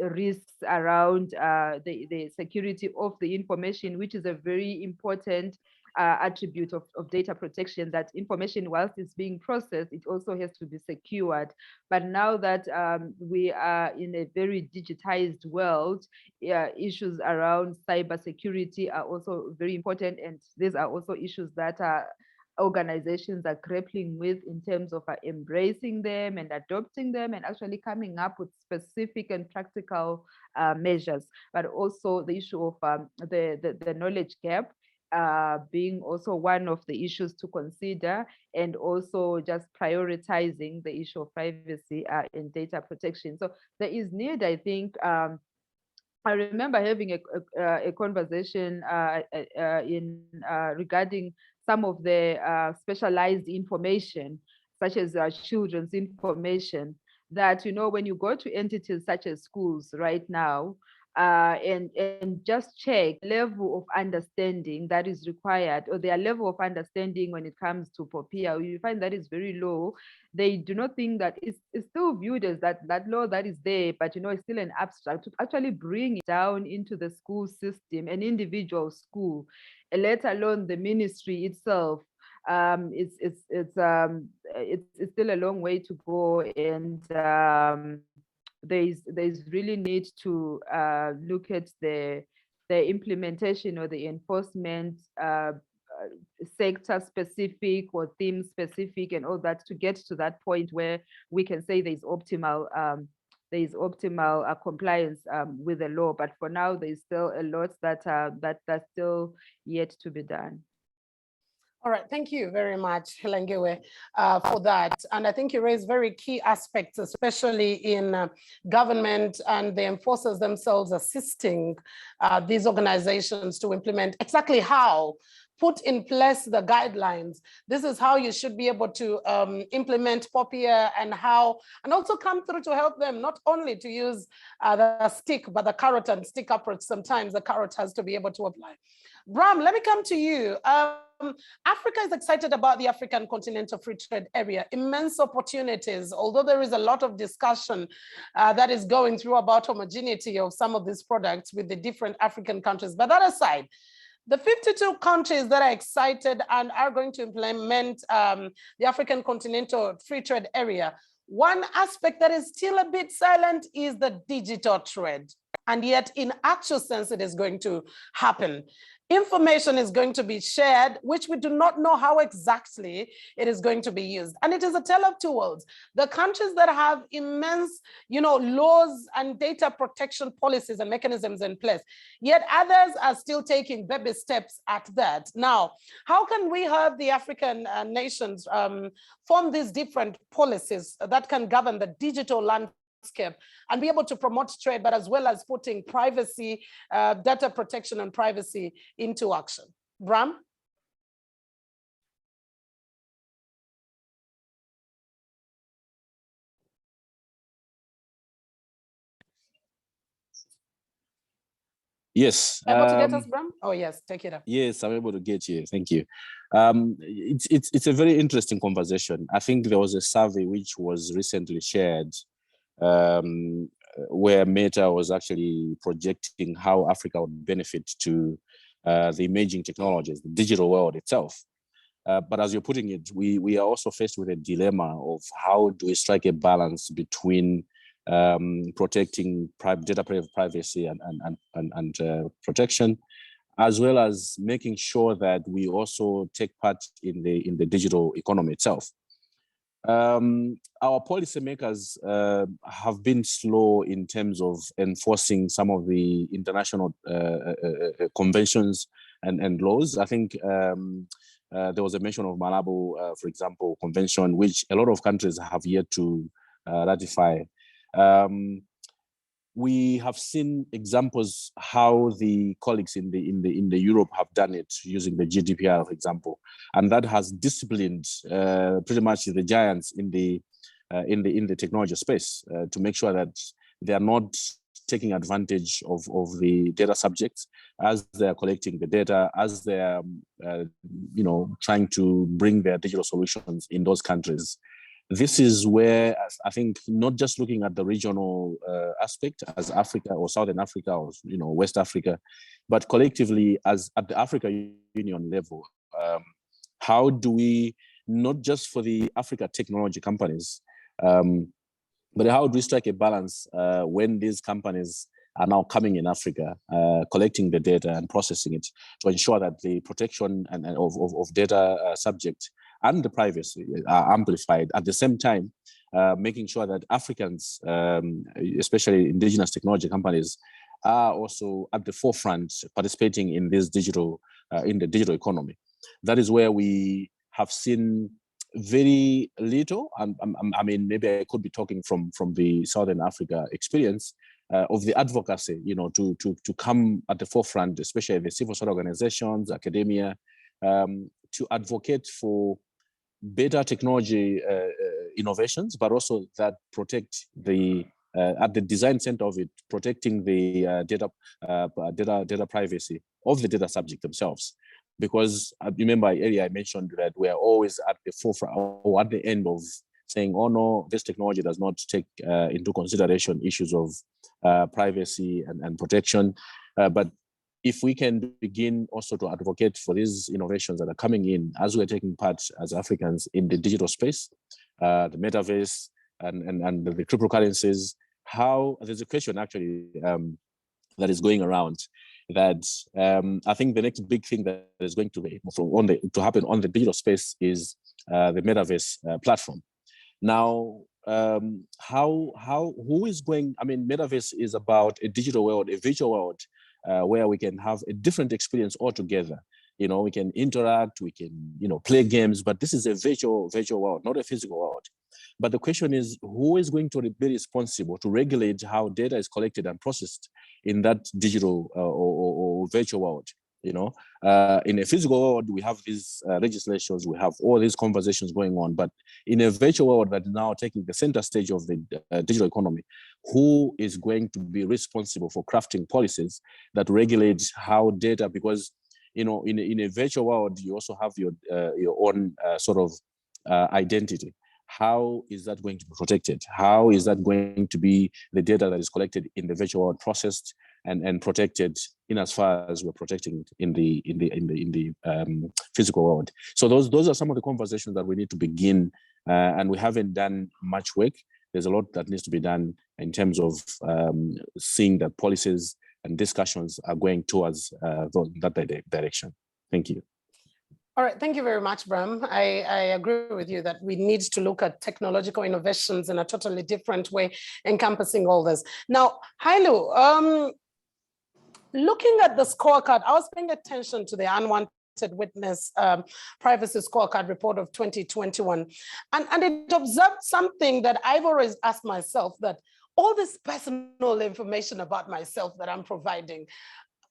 risks around the security of the information, which is a very important attribute of data protection, that information, whilst it's being processed, it also has to be secured. But now that we are in a very digitized world, issues around cybersecurity are also very important, and these are also issues that organizations are grappling with in terms of embracing them and adopting them and actually coming up with specific and practical measures. But also the issue of the knowledge gap being also one of the issues to consider, and also just prioritizing the issue of privacy and data protection. So there is need, I think. I remember having a conversation regarding some of the specialized information, such as children's information, that, when you go to entities such as schools right now, and just check level of understanding that is required, or their level of understanding when it comes to POPIA, you find that is very low. They do not think that it's still viewed as that law that is there, but it's still an abstract. To actually bring it down into the school system, an individual school, let alone the ministry itself, it's still a long way to go, and there's really need to look at the implementation or the enforcement sector specific or theme specific and all that, to get to that point where we can say there's optimal compliance with the law. But for now, there's still a lot that's still yet to be done. All right, thank you very much, Helengewe, for that. And I think you raised very key aspects, especially in government and the enforcers themselves assisting these organizations to implement exactly how, put in place the guidelines. This is how you should be able to implement POPIA and how, and also come through to help them not only to use the stick, but the carrot and stick approach. Sometimes the carrot has to be able to apply. Bram, let me come to you. Africa is excited about the African Continental Free Trade Area, immense opportunities, although there is a lot of discussion that is going through about homogeneity of some of these products with the different African countries. But that aside, the 52 countries that are excited and are going to implement the African Continental Free Trade Area, one aspect that is still a bit silent is the digital trade. And yet, in actual sense, it is going to happen. Information is going to be shared, which we do not know how exactly it is going to be used. And it is a tale of two worlds. The countries that have immense, laws and data protection policies and mechanisms in place, yet others are still taking baby steps at that. Now, how can we have the African nations form these different policies that can govern the digital landscape and be able to promote trade, but as well as putting privacy, data protection and privacy into action? Bram? Yes. Able to get us, Bram? Oh, yes, take it up. Yes, I'm able to get you. Thank you. It's a very interesting conversation. I think there was a survey which was recently shared where Meta was actually projecting how Africa would benefit to the emerging technologies, the digital world itself. But as you're putting it, we are also faced with a dilemma of how do we strike a balance between protecting data privacy and protection, as well as making sure that we also take part in the digital economy itself. Our policymakers have been slow in terms of enforcing some of the international conventions and laws. I think there was a mention of Malabo, for example, convention, which a lot of countries have yet to ratify. We have seen examples how the colleagues in the Europe have done it using the GDPR, for example, and that has disciplined pretty much the giants in the technology space to make sure that they are not taking advantage of the data subjects as they are collecting the data, as they are trying to bring their digital solutions in those countries. This is where I think not just looking at the regional aspect as Africa or Southern Africa or West Africa, but collectively as at the Africa Union level, how do we, not just for the Africa technology companies, but how do we strike a balance when these companies are now coming in Africa, collecting the data and processing it to ensure that the protection of data subject and the privacy are amplified at the same time, making sure that Africans, especially indigenous technology companies, are also at the forefront participating in this digital, in the digital economy. That is where we have seen very little. I mean, maybe I could be talking from the Southern Africa experience of the advocacy, to come at the forefront, especially the civil society organizations, academia, to advocate for better technology innovations, but also that protect the at the design center of it, protecting the data privacy of the data subject themselves. Because remember earlier I mentioned that we are always at the forefront or at the end of saying, oh no, this technology does not take into consideration issues of privacy and protection, but if we can begin also to advocate for these innovations that are coming in as we're taking part as Africans in the digital space, the metaverse and the cryptocurrencies, how there's a question actually that is going around that I think the next big thing that is going to be to happen on the digital space is the metaverse platform. Now, who is going? I mean, metaverse is about a digital world, a virtual world, where we can have a different experience altogether. You know, we can interact, we can, you know, play games, but this is a virtual world, not a physical world. But the question is, who is going to be responsible to regulate how data is collected and processed in that digital or virtual world? You know, in a physical world, we have these legislations, we have all these conversations going on, but in a virtual world that is now taking the center stage of the digital economy, who is going to be responsible for crafting policies that regulate how data, because, you know, in a virtual world, you also have your own sort of identity. How is that going to be protected? How is that going to be the data that is collected in the virtual world processed and protected in as far as we're protecting it in the physical world? So those are some of the conversations that we need to begin, and we haven't done much work. There's a lot that needs to be done in terms of seeing that policies and discussions are going towards that direction. Thank you. All right, thank you very much, Bram. I agree with you that we need to look at technological innovations in a totally different way, encompassing all this. Now, Hailu, looking at the scorecard, I was paying attention to the Unwanted Witness Privacy Scorecard report of 2021, and it observed something that I've always asked myself, that all this personal information about myself that I'm providing,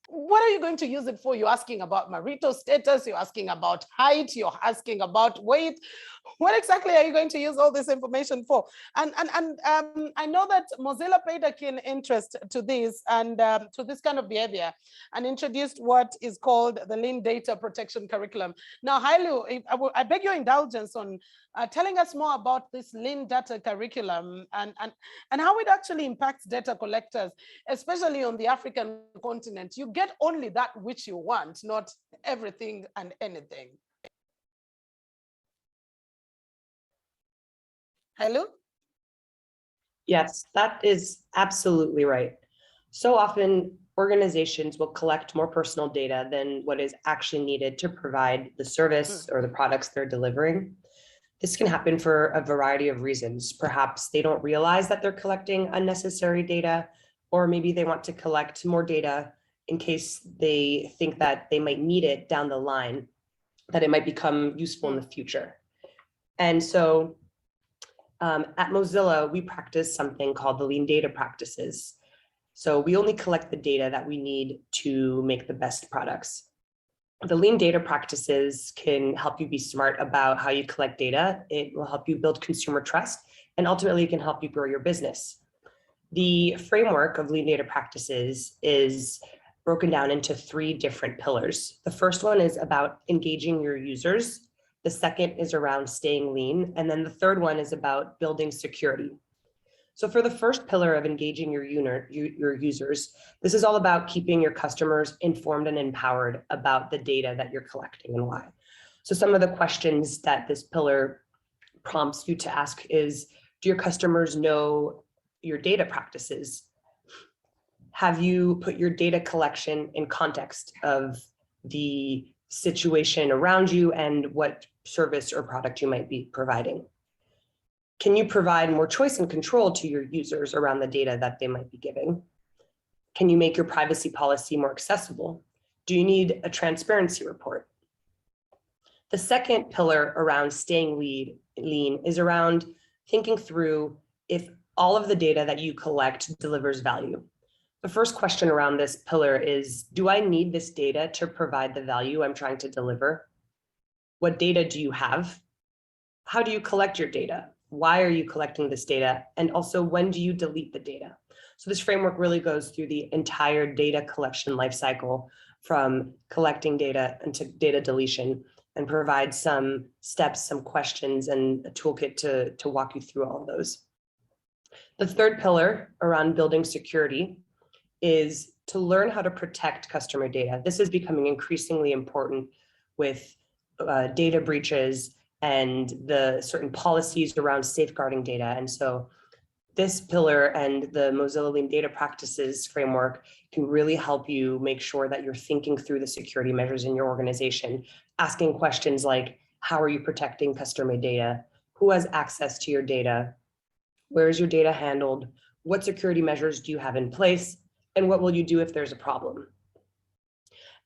what are you going to use it for? You're asking about marital status, you're asking about height, you're asking about weight. What exactly are you going to use all this information for? And I know that Mozilla paid a keen interest to this and to this kind of behavior, and introduced what is called the Lean Data Protection Curriculum. Now, Hailu, I beg your indulgence on telling us more about this Lean Data Curriculum and how it actually impacts data collectors, especially on the African continent. You get only that which you want, not everything and anything. Hello? Yes, that is absolutely right. So often organizations will collect more personal data than what is actually needed to provide the service or the products they're delivering. This can happen for a variety of reasons. Perhaps they don't realize that they're collecting unnecessary data, or maybe they want to collect more data in case they think that they might need it down the line, that it might become useful in the future. And so at Mozilla, we practice something called the Lean Data Practices. So we only collect the data that we need to make the best products. The Lean Data Practices can help you be smart about how you collect data. It will help you build consumer trust, and ultimately it can help you grow your business. The framework of Lean Data Practices is broken down into 3 different pillars. The first one is about engaging your users. The second is around staying lean. And then the third one is about building security. So for the first pillar of engaging your users, this is all about keeping your customers informed and empowered about the data that you're collecting and why. So some of the questions that this pillar prompts you to ask is, do your customers know your data practices? Have you put your data collection in context of the situation around you and what service or product you might be providing? Can you provide more choice and control to your users around the data that they might be giving? Can you make your privacy policy more accessible? Do you need a transparency report? The second pillar around staying lean is around thinking through if all of the data that you collect delivers value. The first question around this pillar is, do I need this data to provide the value I'm trying to deliver? What data do you have? How do you collect your data? Why are you collecting this data? And also, when do you delete the data? So this framework really goes through the entire data collection lifecycle, from collecting data into data deletion, and provides some steps, some questions, and a toolkit to walk you through all of those. The third pillar around building security is to learn how to protect customer data. This is becoming increasingly important with data breaches and the certain policies around safeguarding data. And so this pillar and the Mozilla Lean Data Practices framework can really help you make sure that you're thinking through the security measures in your organization, asking questions like, how are you protecting customer data? Who has access to your data? Where is your data handled? What security measures do you have in place? And what will you do if there's a problem?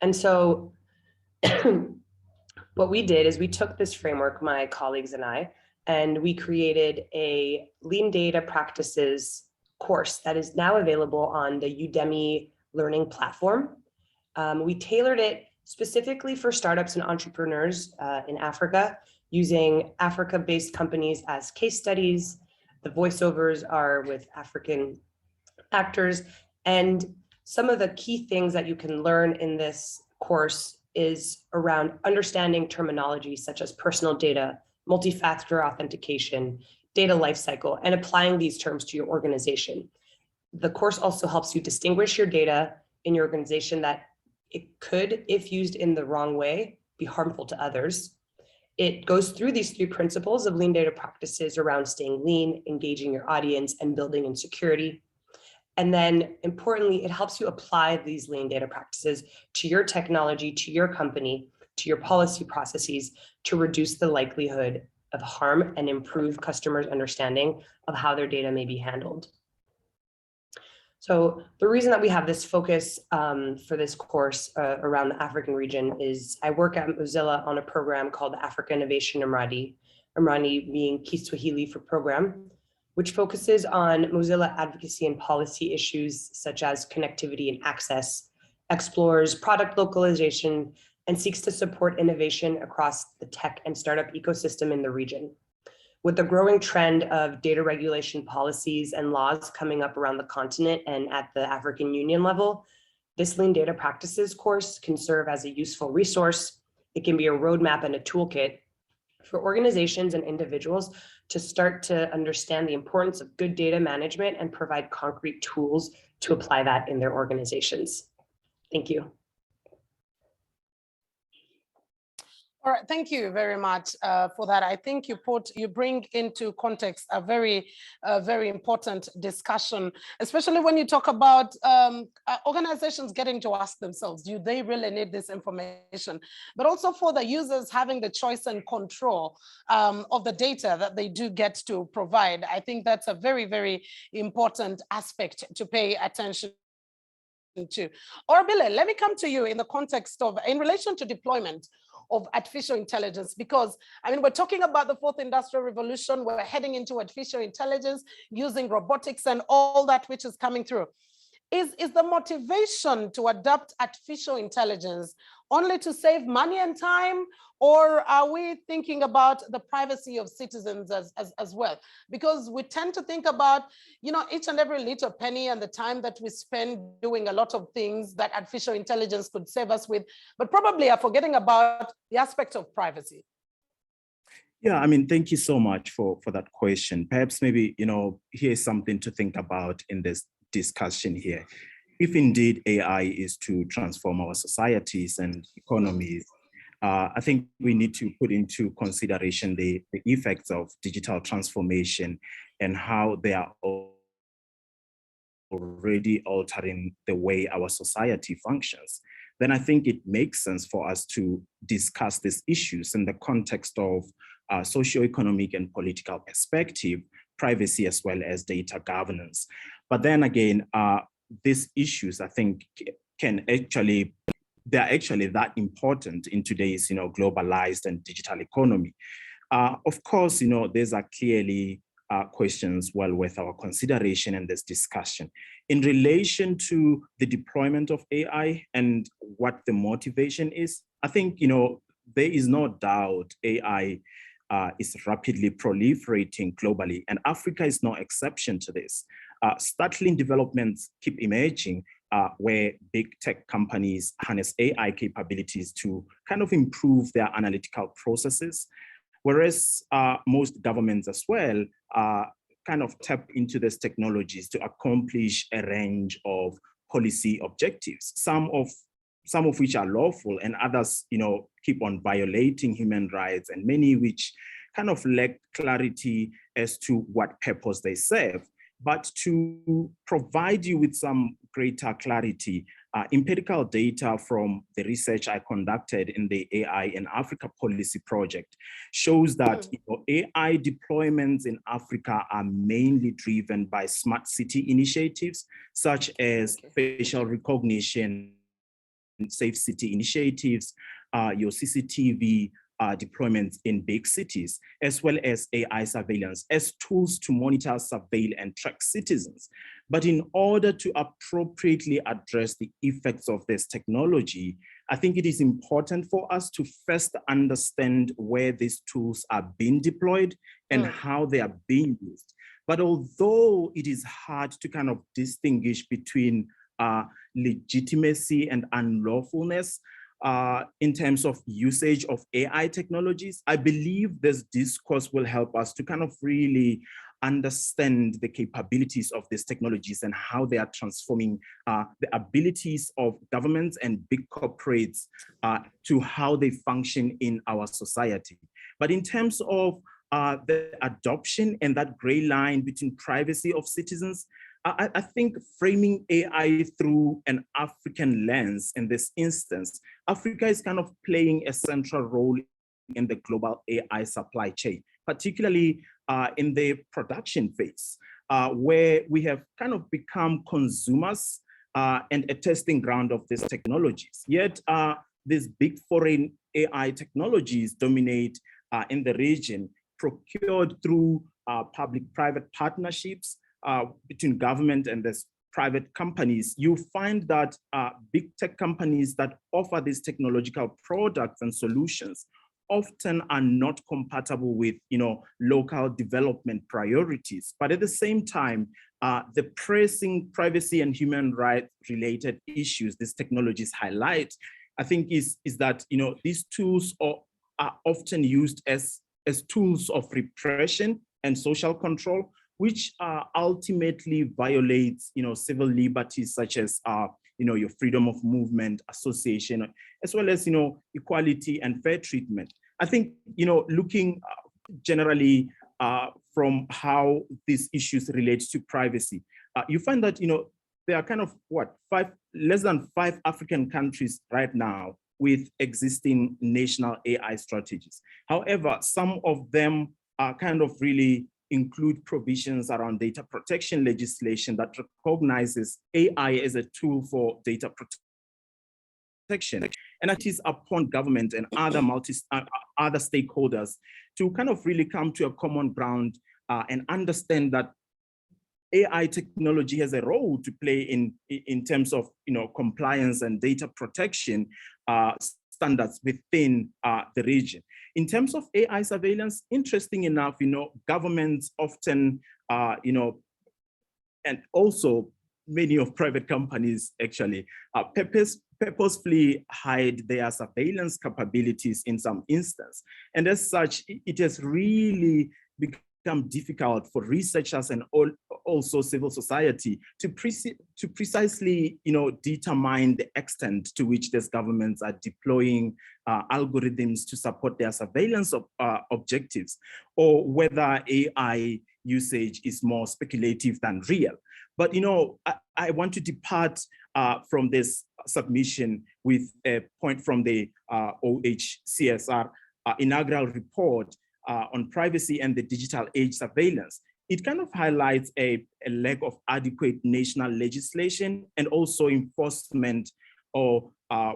And so what we did is we took this framework, my colleagues and I, and we created a lean data practices course that is now available on the Udemy learning platform. We tailored it specifically for startups and entrepreneurs in Africa, using Africa-based companies as case studies. The voiceovers are with African actors. And some of the key things that you can learn in this course is around understanding terminology such as personal data, multi-factor authentication, data lifecycle, and applying these terms to your organization. The course also helps you distinguish your data in your organization that it could, if used in the wrong way, be harmful to others. It goes through these 3 principles of lean data practices around staying lean, engaging your audience, and building in security. And then importantly, it helps you apply these lean data practices to your technology, to your company, to your policy processes to reduce the likelihood of harm and improve customers' understanding of how their data may be handled. So the reason that we have this focus for this course around the African region is I work at Mozilla on a program called the Africa Innovation Mradi, Mradi being Kiswahili for program, which focuses on Mozilla advocacy and policy issues such as connectivity and access, explores product localization, and seeks to support innovation across the tech and startup ecosystem in the region. With the growing trend of data regulation policies and laws coming up around the continent and at the African Union level, this lean data practices course can serve as a useful resource. It can be a roadmap and a toolkit for organizations and individuals to start to understand the importance of good data management and provide concrete tools to apply that in their organizations. Thank you. All right, thank you very much for that. I think you bring into context a very important discussion, especially when you talk about organizations getting to ask themselves, do they really need this information? But also for the users having the choice and control of the data that they do get to provide. I think that's a very important aspect to pay attention to. Orbile, let me come to you in the context of, in relation to deployment of artificial intelligence, because I mean, we're talking about the 4th industrial revolution, we're heading into artificial intelligence, using robotics and all that which is coming through. Is the motivation to adopt artificial intelligence only to save money and time, or are we thinking about the privacy of citizens as well? Because we tend to think about, you know, each and every little penny and the time that we spend doing a lot of things that artificial intelligence could save us with, but probably are forgetting about the aspect of privacy. Yeah, I mean, thank you so much for that question. Perhaps maybe, you know, here's something to think about in this discussion here. If indeed AI is to transform our societies and economies, I think we need to put into consideration the effects of digital transformation and how they are already altering the way our society functions. Then I think it makes sense for us to discuss these issues in the context of socioeconomic and political perspective, privacy, as well as data governance. But then again, these issues, I think, they're actually that important in today's, you know, globalized and digital economy. Of course, you know, these are clearly questions well worth our consideration in this discussion. In relation to the deployment of AI and what the motivation is, I think, you know, there is no doubt AI is rapidly proliferating globally, and Africa is no exception to this. Startling developments keep emerging where big tech companies harness AI capabilities to kind of improve their analytical processes, whereas most governments as well kind of tap into these technologies to accomplish a range of policy objectives, some of which are lawful and others, you know, keep on violating human rights, and many which kind of lack clarity as to what purpose they serve. But to provide you with some greater clarity, empirical data from the research I conducted in the AI in Africa policy project shows that AI deployments in Africa are mainly driven by smart city initiatives, such as facial recognition, safe city initiatives, your CCTV deployments in big cities, as well as AI surveillance as tools to monitor, surveil, and track citizens. But in order to appropriately address the effects of this technology, I think it is important for us to first understand where these tools are being deployed and how they are being used. But although it is hard to kind of distinguish between legitimacy and unlawfulness, in terms of usage of AI technologies, I believe this discourse will help us to kind of really understand the capabilities of these technologies and how they are transforming the abilities of governments and big corporates to how they function in our society. But in terms of the adoption and that gray line between privacy of citizens, I think framing AI through an African lens in this instance, Africa is kind of playing a central role in the global AI supply chain, particularly in the production phase, where we have kind of become consumers and a testing ground of these technologies. Yet these big foreign AI technologies dominate in the region, procured through public-private partnerships, between government and this private companies. You find that big tech companies that offer these technological products and solutions often are not compatible with local development priorities. But at the same time, the pressing privacy and human rights related issues these technologies highlight, I think is that these tools are often used as tools of repression and social control, which ultimately violates, civil liberties such as, your freedom of movement, association, as well as, equality and fair treatment. I think, looking generally from how these issues relate to privacy, you find that, there are kind of less than 5 African countries right now with existing national AI strategies. However, some of them are kind of really include provisions around data protection legislation that recognizes AI as a tool for data protection. And it is upon government and other stakeholders to kind of really come to a common ground and understand that AI technology has a role to play in terms of compliance and data protection standards within the region. In terms of AI surveillance, interesting enough, governments often, and also many of private companies actually purposefully hide their surveillance capabilities in some instance. And as such, it has really become difficult for researchers and also civil society to precisely determine the extent to which these governments are deploying algorithms to support their surveillance objectives, or whether AI usage is more speculative than real. But I want to depart from this submission with a point from the OHCSR inaugural report on privacy and the digital age surveillance. It kind of highlights a lack of adequate national legislation and also enforcement or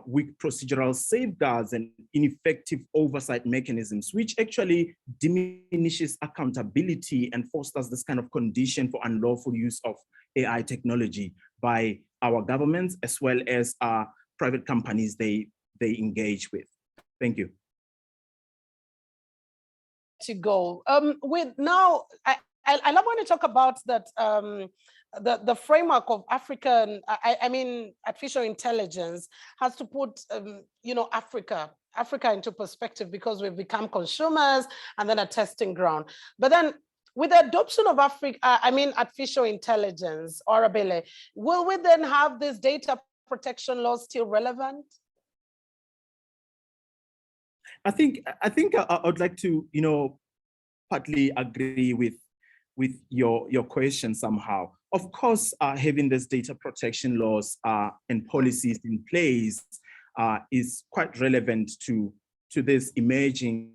weak procedural safeguards and ineffective oversight mechanisms, which actually diminishes accountability and fosters this kind of condition for unlawful use of AI technology by our governments as well as private companies they engage with. Thank you. To go with now, I love when you talk about that the framework of African, I mean, artificial intelligence has to put Africa into perspective, because we've become consumers and then a testing ground. But then with the adoption of artificial intelligence, Orabele, will we then have this data protection laws still relevant? I think I would like to, partly agree with your question somehow. Of course, having these data protection laws and policies in place is quite relevant to this emerging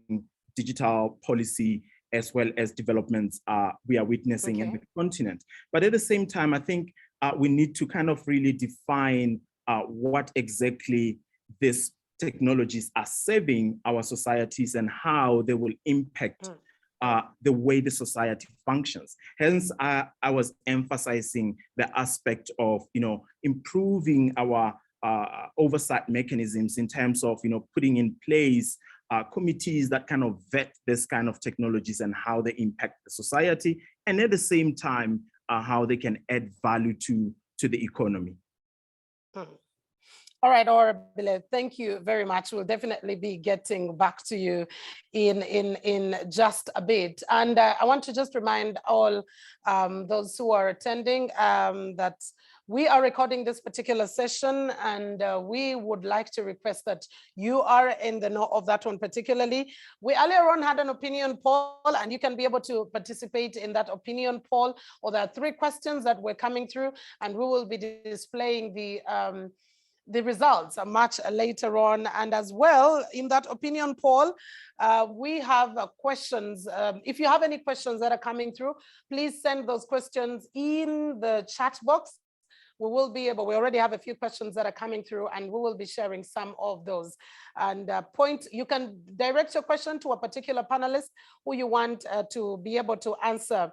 digital policy as well as developments we are witnessing in the continent. But at the same time, I think we need to kind of really define what exactly this technologies are serving our societies and how they will impact the way the society functions. Hence, I was emphasizing the aspect of, improving our oversight mechanisms in terms of, putting in place committees that kind of vet this kind of technologies and how they impact the society, and at the same time, how they can add value to the economy. All right, Orabile, thank you very much. We'll definitely be getting back to you in just a bit. And I want to just remind all those who are attending that we are recording this particular session, and we would like to request that you are in the know of that one particularly. We earlier on had an opinion poll, and you can be able to participate in that opinion poll, or there are 3 questions that were coming through, and we will be displaying the results much later on. And as well, in that opinion poll, we have questions. If you have any questions that are coming through, please send those questions in the chat box. We already have a few questions that are coming through, and we will be sharing some of those. And you can direct your question to a particular panelist who you want to be able to answer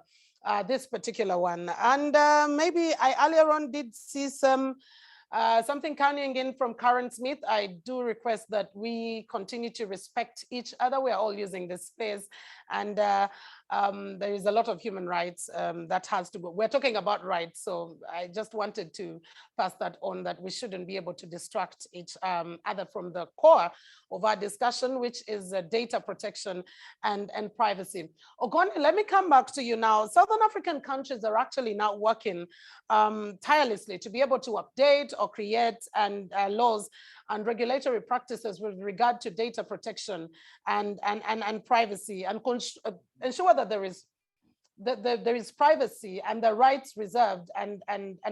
this particular one. And maybe I earlier on did see something coming in from Karen Smith. I do request that we continue to respect each other. We are all using this space, and there is a lot of human rights that has to go. We're talking about rights, so I just wanted to pass that on, that we shouldn't be able to distract each other from the core of our discussion, which is data protection and privacy. Ogoni, let me come back to you now. Southern African countries are actually now working tirelessly to be able to update or create and laws and regulatory practices with regard to data protection and privacy, and ensure that there is privacy and the rights reserved and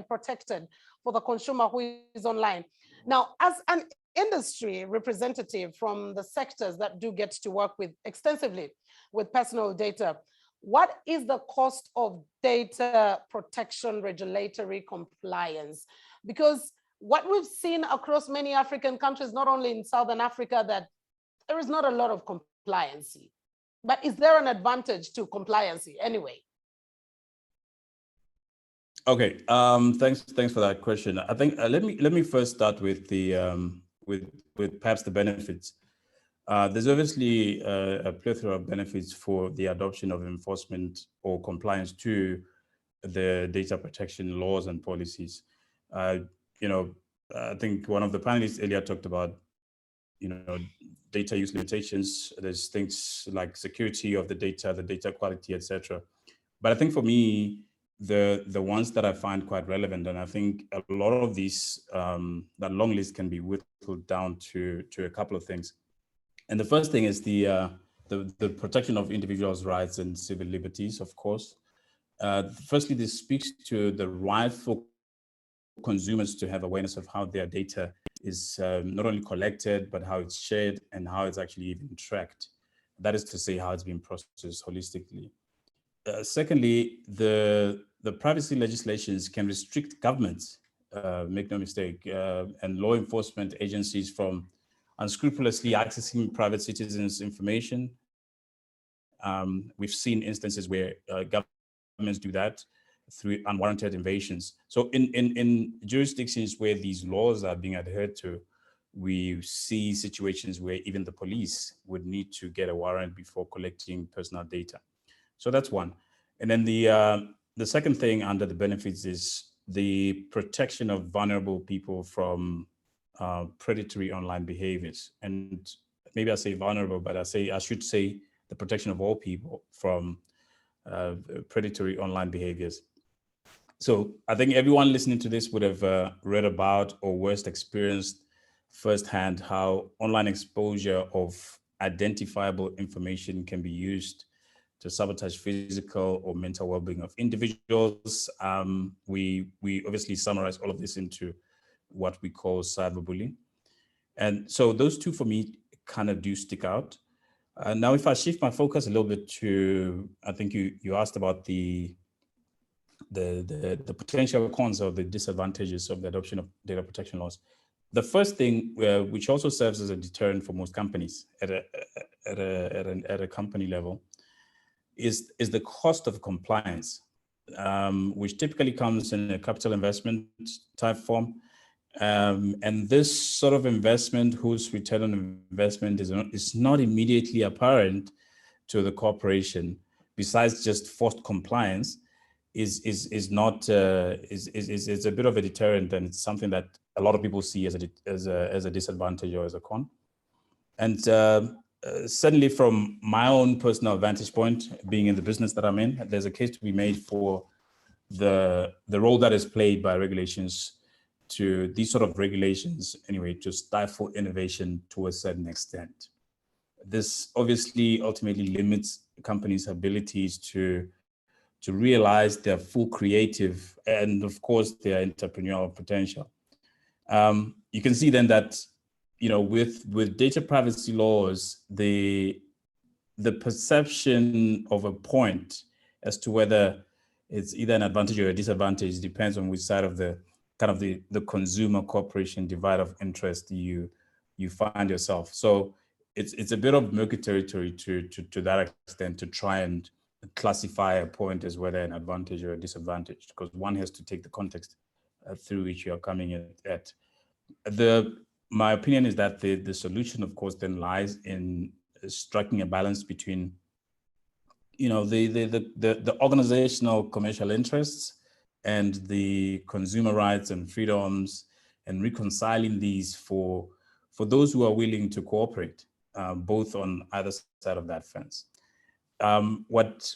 protected for the consumer who is online. Now, as an industry representative from the sectors that do get to work with extensively with personal data, what is the cost of data protection regulatory compliance? Because what we've seen across many African countries, not only in Southern Africa, that there is not a lot of compliance. But is there an advantage to compliance anyway? Okay, thanks for that question. I think let me first start with the with perhaps the benefits. There's obviously a plethora of benefits for the adoption of enforcement or compliance to the data protection laws and policies. I think one of the panelists earlier talked about, data use limitations. There's things like security of the data quality, etc. But I think for me, the ones that I find quite relevant, and I think a lot of these, that long list can be whittled down to a couple of things. And the first thing is the protection of individuals' rights and civil liberties, of course. Firstly, this speaks to the right for consumers to have awareness of how their data is not only collected, but how it's shared and how it's actually even tracked. That is to say, how it's being processed holistically. Secondly, the privacy legislations can restrict governments, make no mistake, and law enforcement agencies from unscrupulously accessing private citizens' information. We've seen instances where governments do that through unwarranted invasions. So in jurisdictions where these laws are being adhered to, we see situations where even the police would need to get a warrant before collecting personal data. So that's one. And then the second thing under the benefits is the protection of vulnerable people from predatory online behaviors. And maybe I say vulnerable, but I should say the protection of all people from predatory online behaviors. So I think everyone listening to this would have read about or worst experienced firsthand how online exposure of identifiable information can be used to sabotage physical or mental well-being of individuals. We obviously summarize all of this into what we call cyberbullying. And so those two for me kind of do stick out. Now, if I shift my focus a little bit to, I think you asked about the potential cons or the disadvantages of the adoption of data protection laws. The first thing, which also serves as a deterrent for most companies at a company level, is the cost of compliance, which typically comes in a capital investment type form. And this sort of investment, whose return on investment is not immediately apparent to the corporation, besides just forced compliance, is a bit of a deterrent, and it's something that a lot of people see as a disadvantage or as a con. And certainly from my own personal vantage point, being in the business that I'm in, there's a case to be made for the role that is played by regulations, to these sort of regulations anyway, to stifle innovation to a certain extent. This obviously ultimately limits companies' abilities to realize their full creative and, of course, their entrepreneurial potential. You can see then that, with data privacy laws, the perception of a point as to whether it's either an advantage or a disadvantage depends on which side of the consumer corporation divide of interest you find yourself. So it's a bit of murky territory to that extent, to try and classify a point as whether an advantage or a disadvantage, because one has to take the context through which you are coming at. My opinion is that the solution, of course, then lies in striking a balance between, the organizational commercial interests and the consumer rights and freedoms, and reconciling these for those who are willing to cooperate, both on either side of that fence. What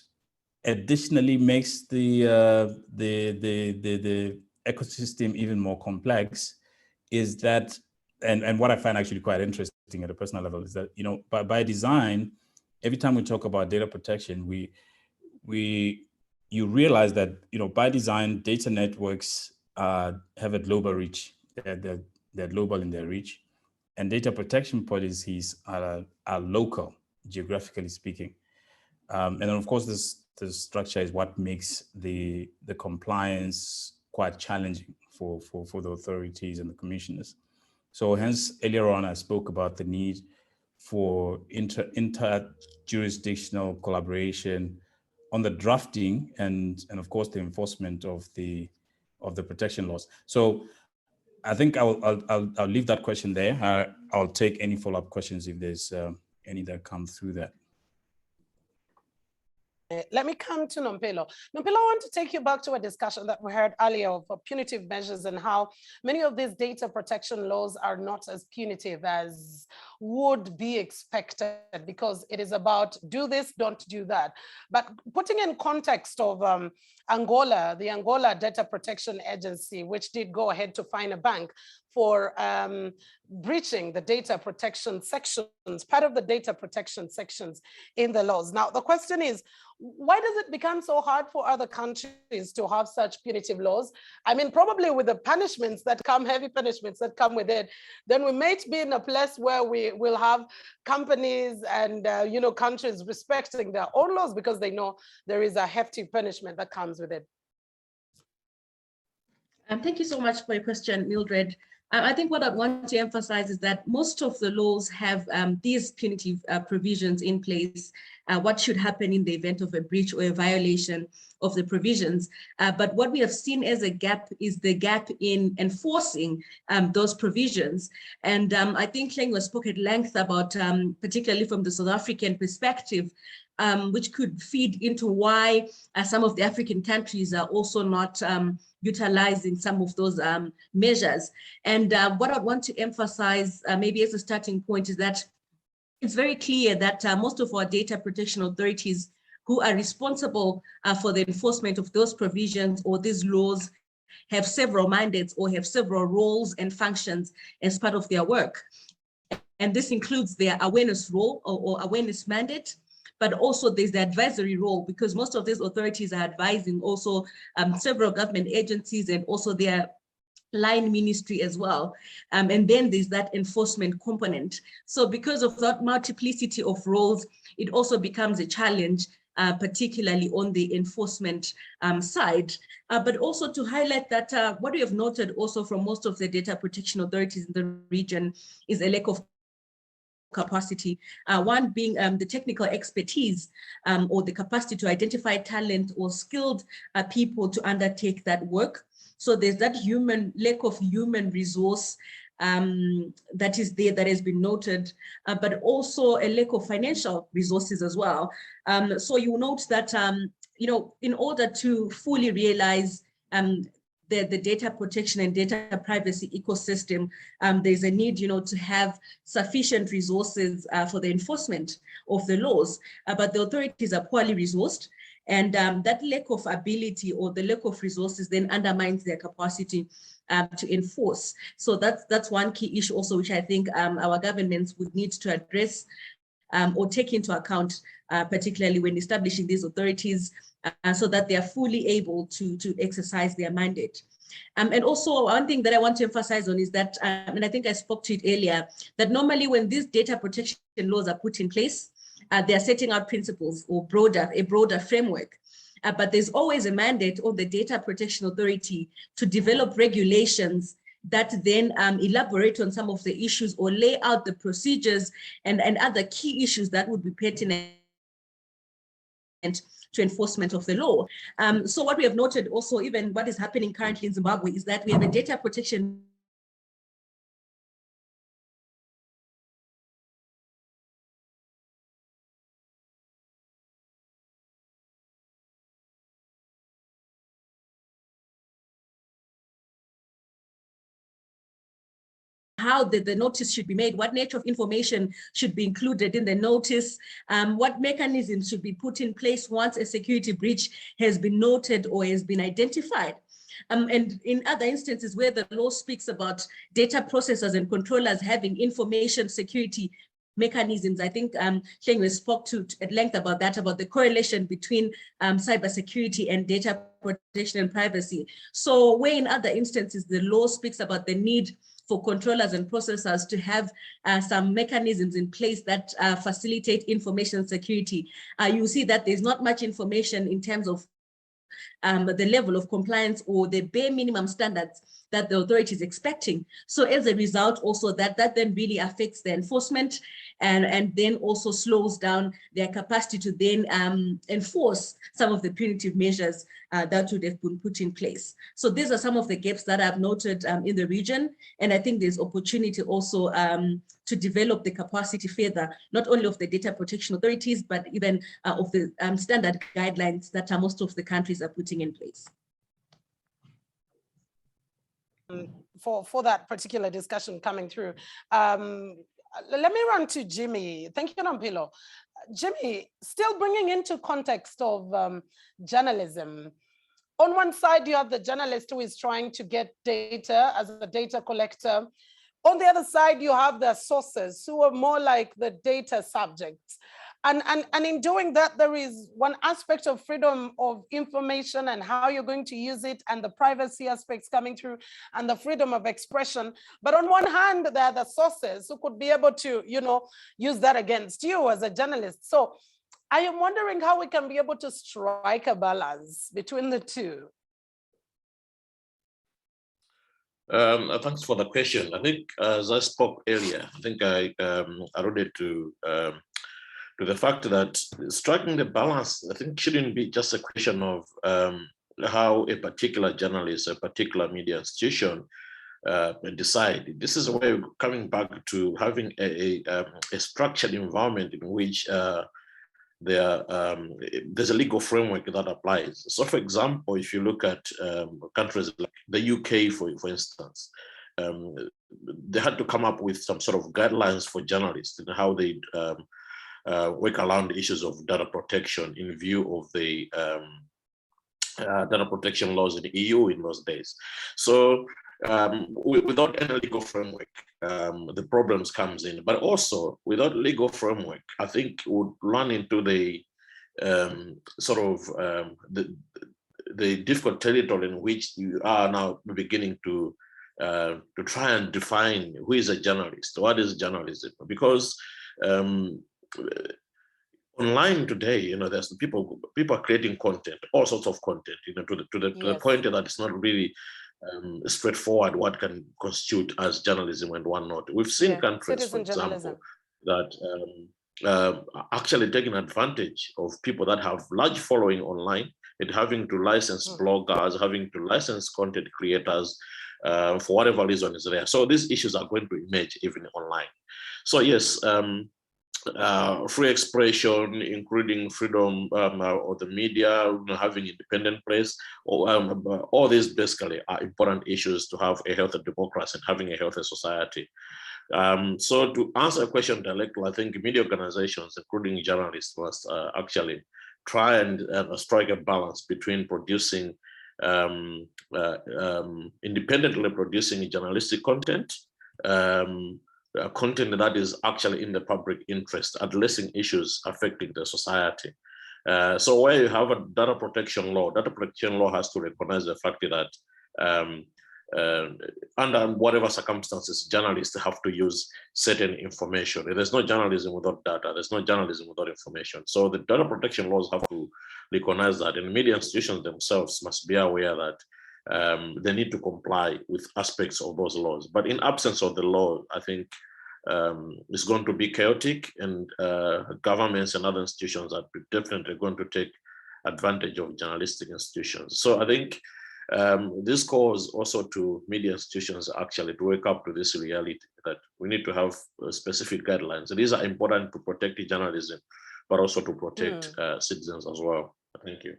additionally makes the ecosystem even more complex is that, and what I find actually quite interesting at a personal level, is that, by design, every time we talk about data protection, you realize that, by design, data networks have a global reach. They're global in their reach, and data protection policies are local, geographically speaking. And then, of course, this structure is what makes the compliance quite challenging for the authorities and the commissioners. So hence, earlier on, I spoke about the need for inter-jurisdictional collaboration on the drafting and of course the enforcement of the protection laws. So I think I'll leave that question there. I'll take any follow-up questions if there's any that come through that. Let me come to Nompelo. Nompelo, I want to take you back to a discussion that we heard earlier of punitive measures and how many of these data protection laws are not as punitive as would be expected, because it is about do this, don't do that. But putting in context of Angola, the Angola Data Protection Agency, which did go ahead to fine a bank for breaching the data protection sections, part of the data protection sections in the laws. Now, the question is, why does it become so hard for other countries to have such punitive laws? I mean, probably with the punishments that come, heavy punishments that come with it, then we might be in a place where we will have companies and countries respecting their own laws because they know there is a hefty punishment that comes with it. Thank you so much for your question, Mildred. I think what I want to emphasize is that most of the laws have these punitive provisions in place, what should happen in the event of a breach or a violation of the provisions. But what we have seen as a gap is the gap in enforcing those provisions. And I think Hlengwa spoke at length about, particularly from the South African perspective, which could feed into why some of the African countries are also not utilizing some of those measures. And what I want to emphasize, maybe as a starting point, is that it's very clear that most of our data protection authorities who are responsible for the enforcement of those provisions or these laws have several mandates or have several roles and functions as part of their work. And this includes their awareness role or awareness mandate, but also there's the advisory role, because most of these authorities are advising also several government agencies and also their line ministry as well. And then there's that enforcement component. So because of that multiplicity of roles, it also becomes a challenge particularly on the enforcement side, but also to highlight that what we have noted also from most of the data protection authorities in the region is a lack of capacity, one being the technical expertise or the capacity to identify talent or skilled people to undertake that work. So there's that lack of human resource that is there, that has been noted, but also a lack of financial resources as well. So you note that, in order to fully realize the data protection and data privacy ecosystem, there's a need, to have sufficient resources for the enforcement of the laws, but the authorities are poorly resourced. And that lack of ability or the lack of resources then undermines their capacity to enforce. So that's one key issue also, which I think our governments would need to address or take into account, particularly when establishing these authorities, so that they are fully able to exercise their mandate. And also one thing that I want to emphasize on is that, and I think I spoke to it earlier, that normally when these data protection laws are put in place, they are setting out principles or a broader framework. But there's always a mandate on the Data Protection Authority to develop regulations that then elaborate on some of the issues or lay out the procedures and other key issues that would be pertinent to enforcement of the law. So what we have noted also, even what is happening currently in Zimbabwe, is that we have a data protection how the notice should be made, what nature of information should be included in the notice, what mechanisms should be put in place once a security breach has been noted or has been identified. And in other instances where the law speaks about data processors and controllers having information security mechanisms, I think Shengwe spoke at length about that, about the correlation between cybersecurity and data protection and privacy. So where in other instances the law speaks about the need for controllers and processors to have some mechanisms in place that facilitate information security, you see that there's not much information in terms of the level of compliance or the bare minimum standards that the authority is expecting. So as a result, also that then really affects the enforcement and then also slows down their capacity to then enforce some of the punitive measures that would have been put in place. So these are some of the gaps that I've noted in the region. And I think there's opportunity also to develop the capacity further, not only of the data protection authorities, but even of the standard guidelines that most of the countries are putting in place. For that particular discussion coming through. Let me run to Jimmy. Thank you, Nampilo. Jimmy, still bringing into context of journalism. On one side, you have the journalist who is trying to get data as a data collector. On the other side, you have the sources who are more like the data subjects. And in doing that, there is one aspect of freedom of information and how you're going to use it, and the privacy aspects coming through, and the freedom of expression. But on one hand, there are the sources who could be able to, use that against you as a journalist. So I am wondering how we can be able to strike a balance between the two. Thanks for the question. I think as I spoke earlier, I think I alluded to the fact that striking the balance, I think, shouldn't be just a question of how a particular journalist, a particular media institution decide. This is where we're coming back to having a structured environment in which there's a legal framework that applies. So, for example, if you look at countries like the UK, for instance, they had to come up with some sort of guidelines for journalists and how they work around issues of data protection in view of the data protection laws in the EU in those days. So without any legal framework, the problems comes in. But also without legal framework, I think we would run into the the difficult territory in which you are now beginning to try and define who is a journalist, what is journalism, because on online today, there's people are creating content, all sorts of content, to the point that it's not really straightforward what can constitute as journalism and what not. We've seen countries, for example, that actually taking advantage of people that have large following online and having to license bloggers, having to license content creators for whatever reason is there. So these issues are going to emerge even online. So yes, free expression, including freedom of the media, having independent press, all these basically are important issues to have a healthy democracy and having a healthy society. So to answer a question directly, I think media organizations, including journalists, must actually try and strike a balance between producing independently producing journalistic content, content that is actually in the public interest, addressing issues affecting the society. So where you have a data protection law has to recognize the fact that under whatever circumstances, journalists have to use certain information. There's no journalism without data. There's no journalism without information. So the data protection laws have to recognize that, and media institutions themselves must be aware that they need to comply with aspects of those laws. But in absence of the law, I think it's going to be chaotic, and governments and other institutions are definitely going to take advantage of journalistic institutions. So I think this calls also to media institutions actually to wake up to this reality that we need to have specific guidelines. These are important to protect journalism, but also to protect citizens as well. Thank you.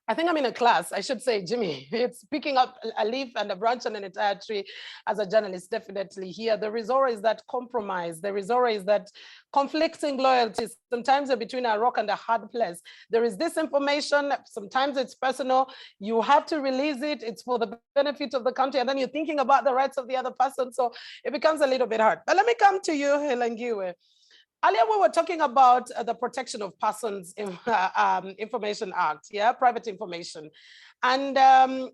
I think I'm in a class. I should say, Jimmy, it's picking up a leaf and a branch and an entire tree as a journalist, definitely here. There is always that compromise. There is always that conflicting loyalties. Sometimes they're between a rock and a hard place. There is this information, sometimes it's personal. You have to release it. It's for the benefit of the country. And then you're thinking about the rights of the other person. So it becomes a little bit hard. But let me come to you, Helengiwe. Earlier, we were talking about the Protection of Persons Information Act, private information. And in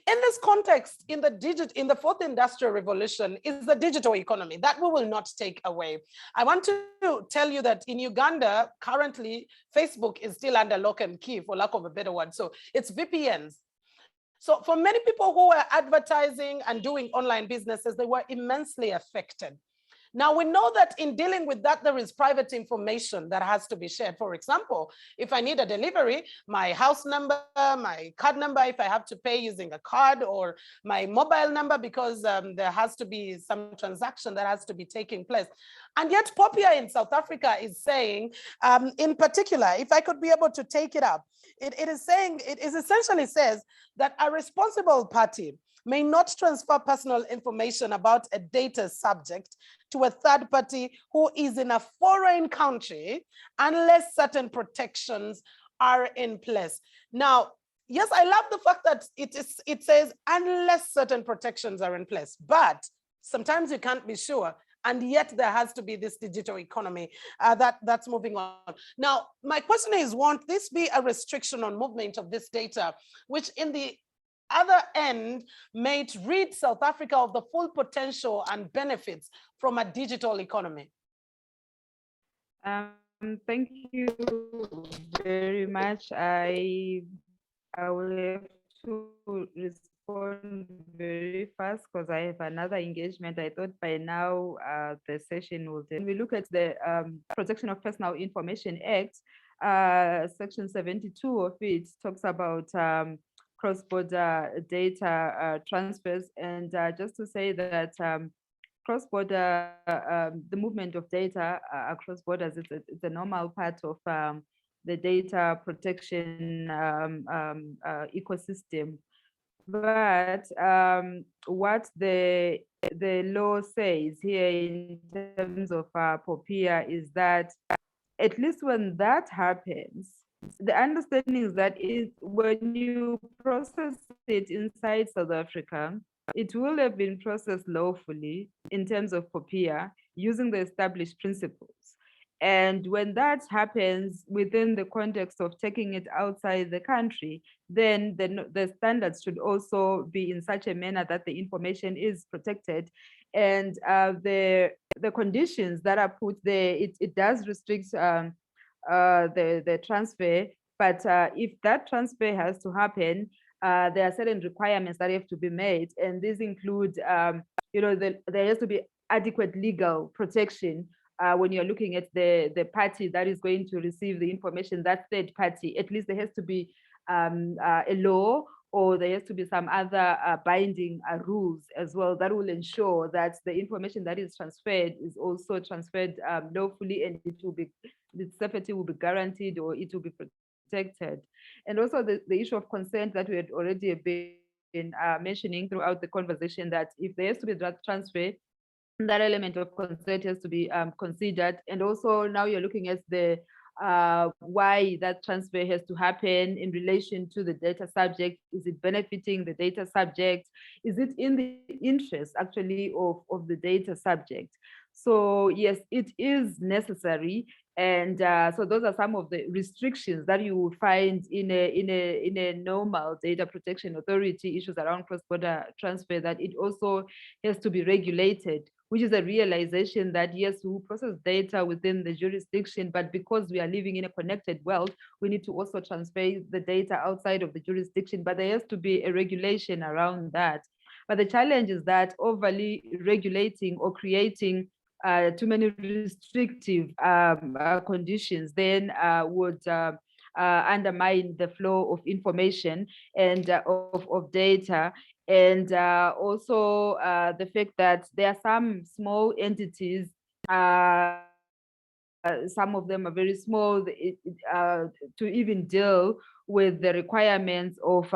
this context, in the fourth industrial revolution is the digital economy that we will not take away. I want to tell you that in Uganda, currently, Facebook is still under lock and key, for lack of a better word. So it's VPNs. So for many people who were advertising and doing online businesses, they were immensely affected. Now, we know that in dealing with that, there is private information that has to be shared. For example, if I need a delivery, my house number, my card number, if I have to pay using a card, or my mobile number, because there has to be some transaction that has to be taking place. And yet Popia in South Africa is saying, in particular, if I could be able to take it up, it essentially says that a responsible party may not transfer personal information about a data subject to a third party who is in a foreign country unless certain protections are in place. Now, yes, I love the fact that it says unless certain protections are in place, but sometimes you can't be sure. And yet there has to be this digital economy that's moving on. Now, my question is, won't this be a restriction on movement of this data, which in the other end may rid South Africa of the full potential and benefits from a digital economy? Thank you very much. I will have to respond very fast because I have another engagement. I thought by now the session will end. We look at the Protection of Personal Information Act, Section 72 of it talks about cross-border data transfers. And just to say that cross-border, the movement of data across borders, it's a normal part of the data protection ecosystem. But what the law says here in terms of Popia is that at least when that happens, the understanding is that when you process it inside South Africa, it will have been processed lawfully in terms of Popia using the established principles. And when that happens within the context of taking it outside the country, then the standards should also be in such a manner that the information is protected And the conditions that are put there, it does restrict the transfer. But if that transfer has to happen, there are certain requirements that have to be made, and these include, there has to be adequate legal protection when you're looking at the party that is going to receive the information, that third party. At least there has to be a law, or there has to be some other binding rules as well that will ensure that the information that is transferred is also transferred lawfully, and the safety will be guaranteed, or it will be protected. And also the issue of consent that we had already been mentioning throughout the conversation, that if there has to be that transfer, that element of consent has to be considered. And also now you're looking at the why that transfer has to happen in relation to the data subject. Is it benefiting the data subject? Is it in the interest actually of the data subject? So yes, it is necessary. And so those are some of the restrictions that you will find in a normal data protection authority issues around cross-border transfer, that it also has to be regulated, which is a realization that yes, we process data within the jurisdiction, but because we are living in a connected world, we need to also transfer the data outside of the jurisdiction, but there has to be a regulation around that. But the challenge is that overly regulating or creating too many restrictive conditions then would undermine the flow of information and of data. And also the fact that there are some small entities, some of them are very small, to even deal with the requirements of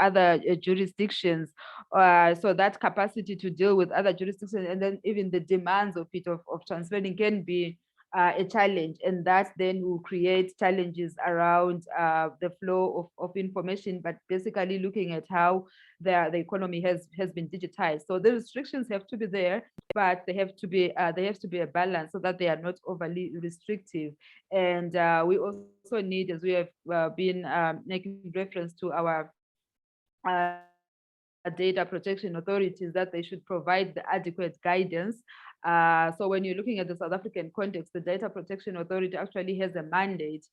other jurisdictions. So that capacity to deal with other jurisdictions, and then even the demands of it, of transferring, can be a challenge, and that then will create challenges around the flow of information, but basically looking at how the economy has been digitized. So the restrictions have to be there, but they have to be a balance so that they are not overly restrictive. And we also need, as we have been making reference to our data protection authorities, that they should provide the adequate guidance. So when you're looking at the South African context, the Data Protection Authority actually has a mandate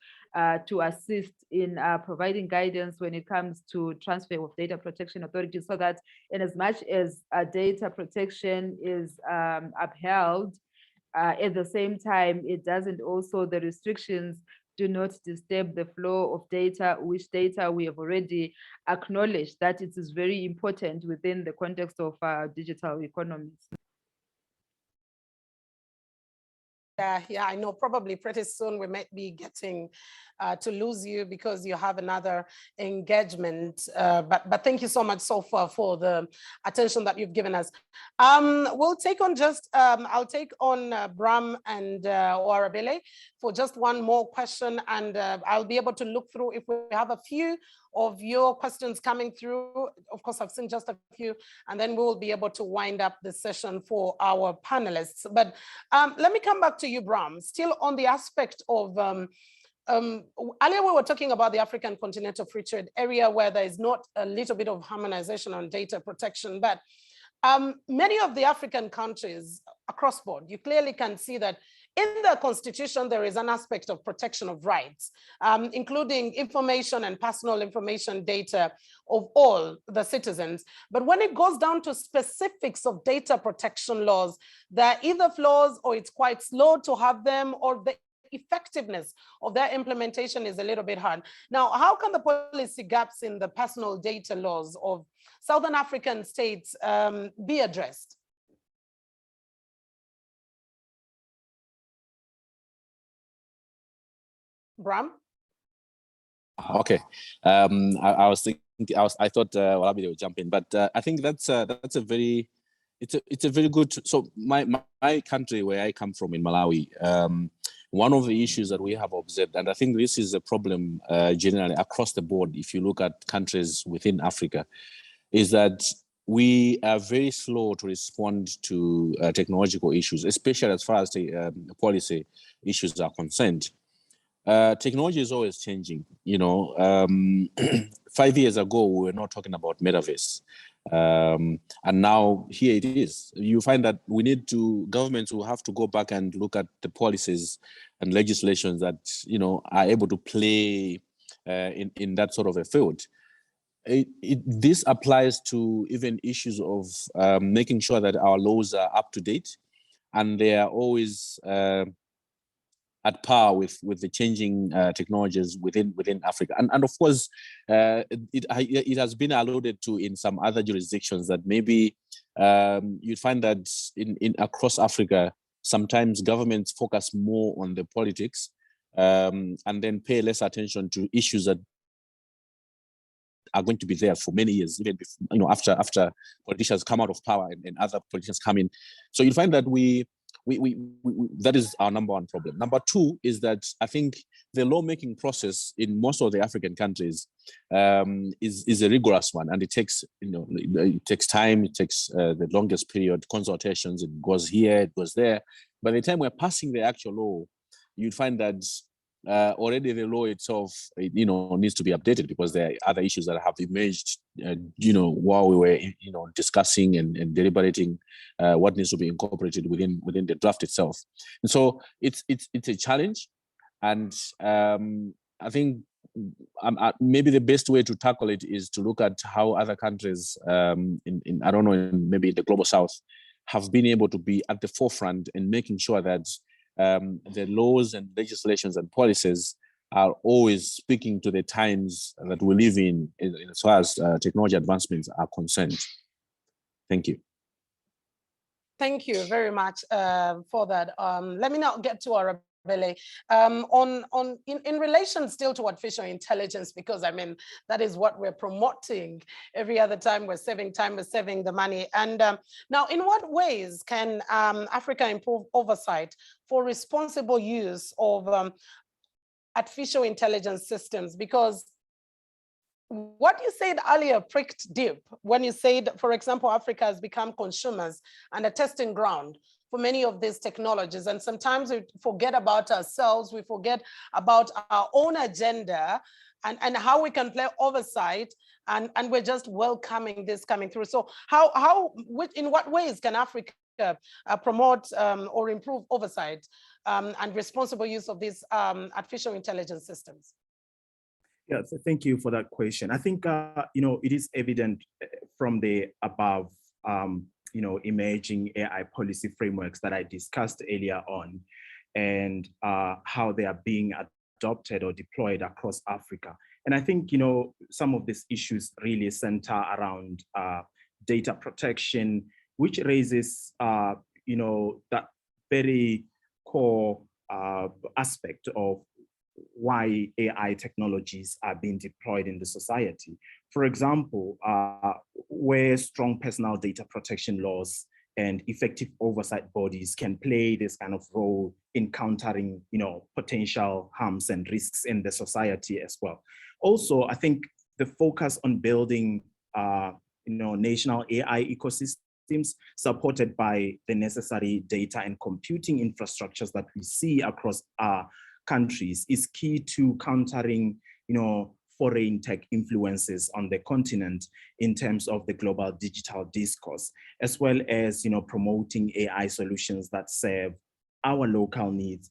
to assist in providing guidance when it comes to transfer of data protection authorities, so that in as much as data protection is upheld, at the same time, it doesn't also, the restrictions do not disturb the flow of data, which data we have already acknowledged that it is very important within the context of digital economies. Yeah, I know probably pretty soon we might be getting to lose you because you have another engagement. But thank you so much so far for the attention that you've given us. We'll take on I'll take on Bram and Warabile for just one more question, and I'll be able to look through if we have a few of your questions coming through. Of course, I've seen just a few, and then we will be able to wind up the session for our panelists. But let me come back to you, Bram, still on the aspect of, earlier we were talking about the African Continental Free Trade Area, where there is not a little bit of harmonization on data protection, but many of the African countries across board, you clearly can see that in the constitution, there is an aspect of protection of rights, including information and personal information data of all the citizens. But when it goes down to specifics of data protection laws, they're either flaws, or it's quite slow to have them, or the effectiveness of their implementation is a little bit hard. Now, how can the policy gaps in the personal data laws of Southern African states be addressed? Bram? Okay, I thought Walabi would jump in, but I think that's a very, it's a very good. So my country, where I come from in Malawi, one of the issues that we have observed, and I think this is a problem generally across the board, if you look at countries within Africa, is that we are very slow to respond to technological issues, especially as far as the policy issues are concerned. Technology is always changing. 5 years ago, we were not talking about metaverse. And now here it is. You find that governments will have to go back and look at the policies and legislations that, are able to play in that sort of a field. This applies to even issues of making sure that our laws are up to date and they are always at par with the changing technologies within Africa. And of course, it has been alluded to in some other jurisdictions that maybe you'd find that in across Africa, sometimes governments focus more on the politics and then pay less attention to issues that are going to be there for many years, even before, after politicians come out of power and other politicians come in. So you find that we that is our number one problem. Number two is that I think the lawmaking process in most of the African countries is a rigorous one, and it takes it takes time, it takes the longest period, consultations. It goes here, it goes there. By the time we're passing the actual law, you'd find that already the law itself, needs to be updated because there are other issues that have emerged, while we were, discussing and deliberating what needs to be incorporated within the draft itself. And so it's a challenge, and I think maybe the best way to tackle it is to look at how other countries, maybe in the global South, have been able to be at the forefront in making sure that the laws and legislations and policies are always speaking to the times that we live in as far as technology advancements are concerned. Thank you. Thank you very much for that. Let me now get to our Arabelle. In relation still to artificial intelligence, because that is what we're promoting every other time we're saving time, we're saving the money. And now, in what ways can Africa improve oversight for responsible use of artificial intelligence systems? Because what you said earlier pricked deep when you said, for example, Africa has become consumers and a testing ground for many of these technologies. And sometimes we forget about ourselves, we forget about our own agenda and how we can play oversight, and we're just welcoming this coming through. So in what ways can Africa promote or improve oversight and responsible use of these artificial intelligence systems? Yes, thank you for that question. I think, it is evident from the above, emerging AI policy frameworks that I discussed earlier on, and how they are being adopted or deployed across Africa. And I think, some of these issues really center around data protection, which raises, that very core aspect of why AI technologies are being deployed in the society. For example, where strong personal data protection laws and effective oversight bodies can play this kind of role in countering, potential harms and risks in the society as well. Also, I think the focus on building, national AI ecosystems supported by the necessary data and computing infrastructures that we see across countries is key to countering, foreign tech influences on the continent in terms of the global digital discourse, as well as, promoting AI solutions that serve our local needs,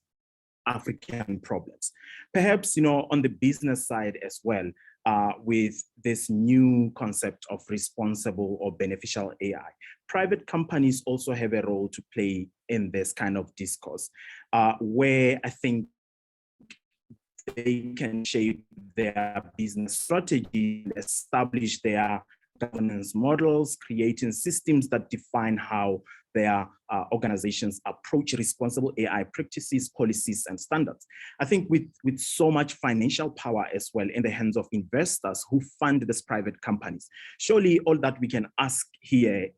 African problems. Perhaps, on the business side as well, with this new concept of responsible or beneficial AI. Private companies also have a role to play in this kind of discourse, where I think they can shape their business strategy, establish their governance models, creating systems that define how their organizations approach responsible AI practices, policies, and standards. I think with so much financial power as well in the hands of investors who fund these private companies, surely all that we can ask here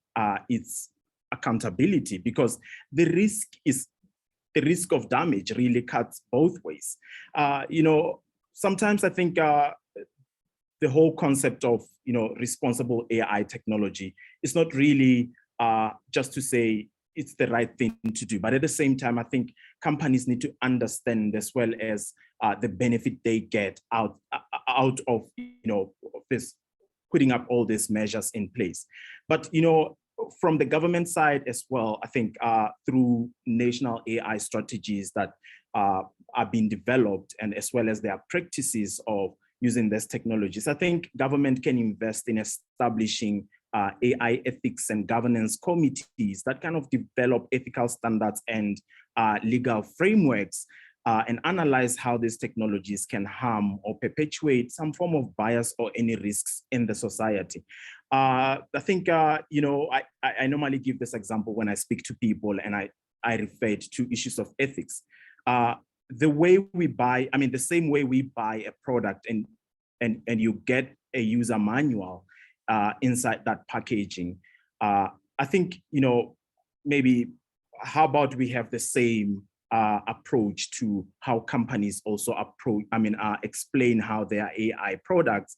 is accountability, because the risk of damage really cuts both ways. Sometimes I think the whole concept of responsible AI technology is not really just to say it's the right thing to do, but at the same time, I think companies need to understand as well as the benefit they get out of this putting up all these measures in place. But, you know, from the government side as well, I think through national AI strategies that are being developed, and as well as their practices of using these technologies, I think government can invest in establishing AI ethics and governance committees that kind of develop ethical standards and legal frameworks and analyze how these technologies can harm or perpetuate some form of bias or any risks in the society. I think, you know, I normally give this example when I speak to people, and I refer to issues of ethics. The way we buy, I mean, the same way we buy a product and you get a user manual inside that packaging. I think, you know, maybe how about we have the same approach to how companies also approach, explain how their AI products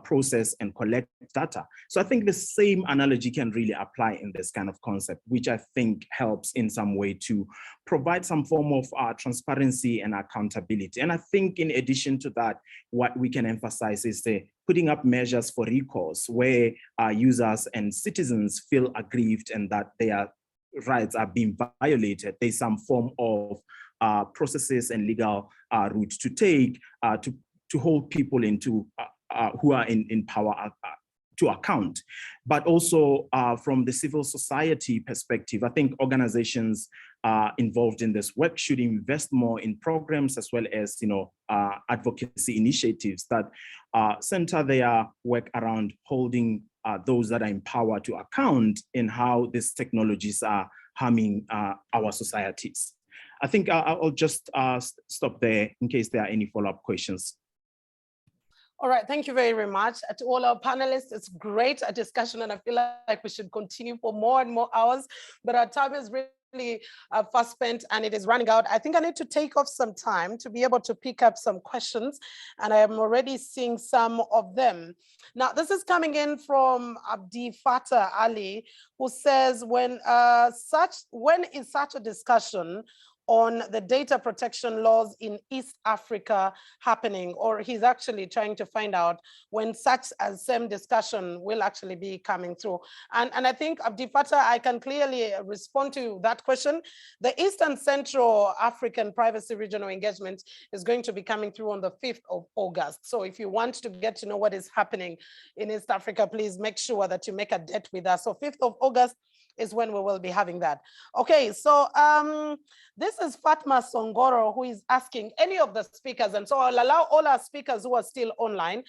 process and collect data. So I think the same analogy can really apply in this kind of concept, which I think helps in some way to provide some form of transparency and accountability. And I think in addition to that, what we can emphasize is the putting up measures for recourse where users and citizens feel aggrieved and that their rights are being violated. There's some form of processes and legal route to take to hold people into who are in power to account. But also from the civil society perspective, I think organizations involved in this work should invest more in programs as well as, you know, advocacy initiatives that center their work around holding those that are in power to account in how these technologies are harming our societies. I think I'll just stop there in case there are any follow-up questions. All right, thank you very much to all our panelists. It's great a discussion, and I feel like we should continue for more and more hours, but our time is really fast spent and it is running out. I think I need to take off some time to be able to pick up some questions, and I am already seeing some of them. Now, this is coming in from Abdi Fatah Ali, who says, when is such a discussion on the data protection laws in East Africa happening? Or he's actually trying to find out when such a same discussion will actually be coming through. And I think, Abdi Fatah, I can clearly respond to that question. The East and Central African Privacy Regional Engagement is going to be coming through on the 5th of August. So if you want to get to know what is happening in East Africa, please make sure that you make a date with us. So 5th of August is when we will be having that. Okay, so this is Fatma Songoro, who is asking any of the speakers, and so I'll allow all our speakers who are still online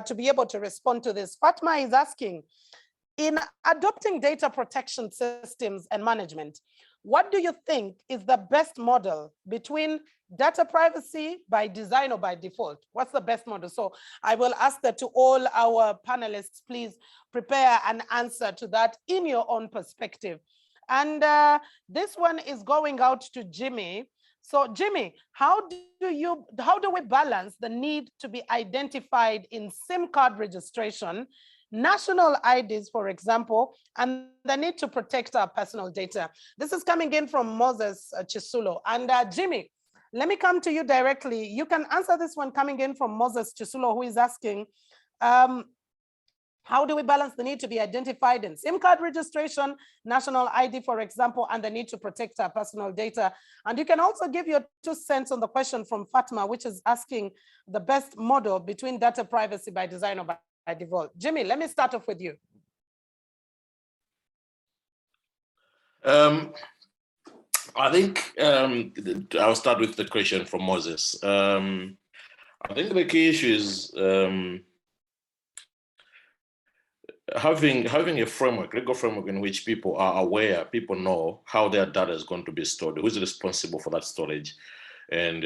to be able to respond to this. Fatma is asking, in adopting data protection systems and management, what do you think is the best model between data privacy by design or by default? What's the best model? So I will ask that to all our panelists, please prepare an answer to that in your own perspective. And this one is going out to Jimmy. So Jimmy, how do we balance the need to be identified in SIM card registration, national IDs, for example, and the need to protect our personal data? This is coming in from Moses Chisulo. And Jimmy, let me come to you directly. You can answer this one coming in from Moses Chisulo, who is asking, how do we balance the need to be identified in SIM card registration, national ID, for example, and the need to protect our personal data? And you can also give your 2 cents on the question from Fatma, which is asking the best model between data privacy by design or by default. Jimmy, let me start off with you. I think I'll start with the question from Moses. I think the key issue is having a framework, legal framework in which people are aware, people know how their data is going to be stored, who's responsible for that storage, and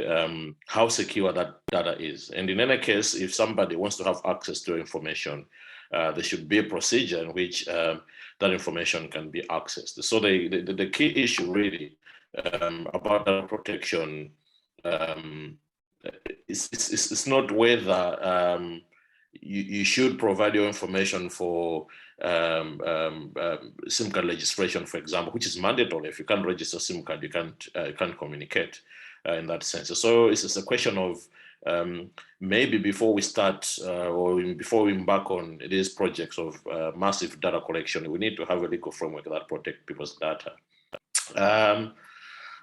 how secure that data is. And in any case, if somebody wants to have access to information, there should be a procedure in which that information can be accessed. So the key issue really about data protection it's not whether you should provide your information for SIM card registration, for example, which is mandatory. If you can't register SIM card, you can't communicate in that sense. So it's a question of maybe before we start or before we embark on these projects of massive data collection, we need to have a legal framework that protect people's data.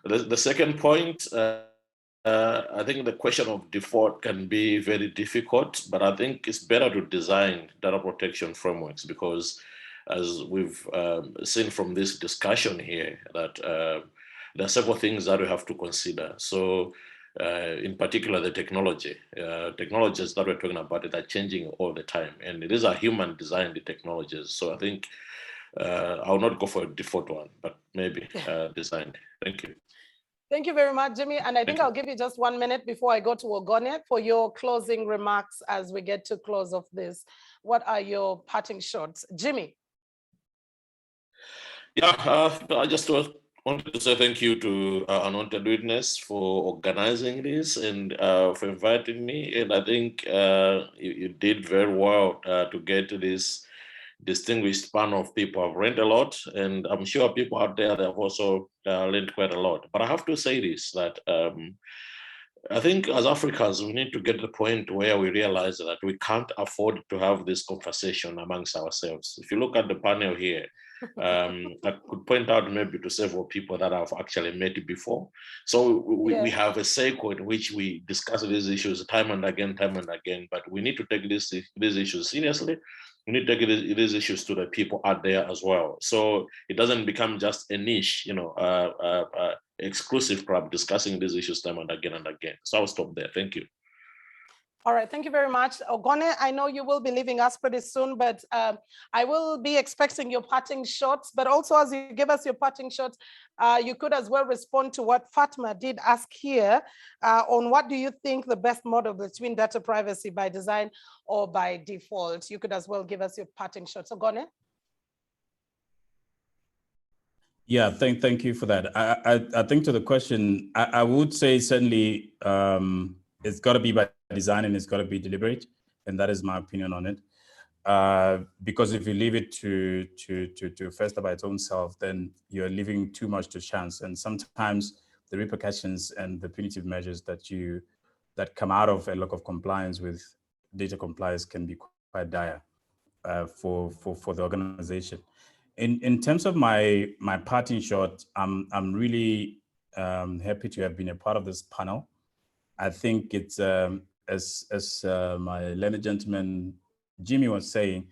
The second point, I think the question of default can be very difficult, but I think it's better to design data protection frameworks because, as we've seen from this discussion here, that there are several things that we have to consider. So, in particular, the technologies that we're talking about that are changing all the time, and these are human-designed technologies. So I think I'll not go for a default one, but maybe designed. Thank you. Thank you very much, Jimmy. And I think I'll give you just 1 minute before I go to Ogone for your closing remarks as we get to close of this. What are your parting shots? Jimmy. Yeah, I just wanted to say thank you to Unwanted Witness for organizing this and for inviting me. And I think you did very well to get to this distinguished panel of people. I've learned a lot, and I'm sure people out there that have also learned quite a lot. But I have to say this, that I think as Africans, we need to get to the point where we realize that we can't afford to have this conversation amongst ourselves. If you look at the panel here, I could point out maybe to several people that I've actually met before. So we have a cycle in which we discuss these issues time and again, but we need to take these issues seriously. We need to take these issues to the people out there as well. So it doesn't become just a niche, exclusive club discussing these issues time and again. So I'll stop there. Thank you. All right, thank you very much. Ogone, I know you will be leaving us pretty soon, but I will be expecting your parting shots, but also as you give us your parting shots, you could as well respond to what Fatma did ask here on what do you think the best model between data privacy by design or by default. You could as well give us your parting shots. Ogone? Yeah, thank you for that. I think to the question, I would say certainly it's got to be by design and it's got to be deliberate, and that is my opinion on it. Because if you leave it to fester by its own self, then you're leaving too much to chance, and sometimes the repercussions and the punitive measures that come out of a lack of compliance with data compliance can be quite dire for the organization. In terms of my parting shot, I'm really happy to have been a part of this panel. I think it's as my learned gentleman Jimmy was saying,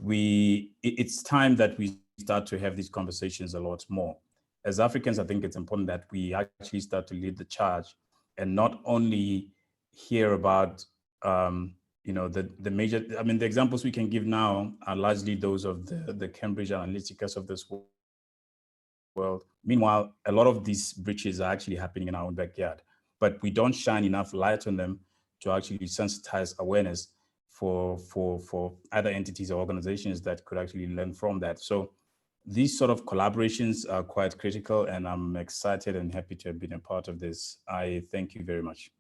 it's time that we start to have these conversations a lot more. As Africans, I think it's important that we actually start to lead the charge and not only hear about the major, the examples we can give now are largely those of the Cambridge Analyticas of this world. Meanwhile, a lot of these breaches are actually happening in our own backyard, but we don't shine enough light on them to actually sensitize awareness for other entities or organizations that could actually learn from that. So these sort of collaborations are quite critical, and I'm excited and happy to have been a part of this. I thank you very much.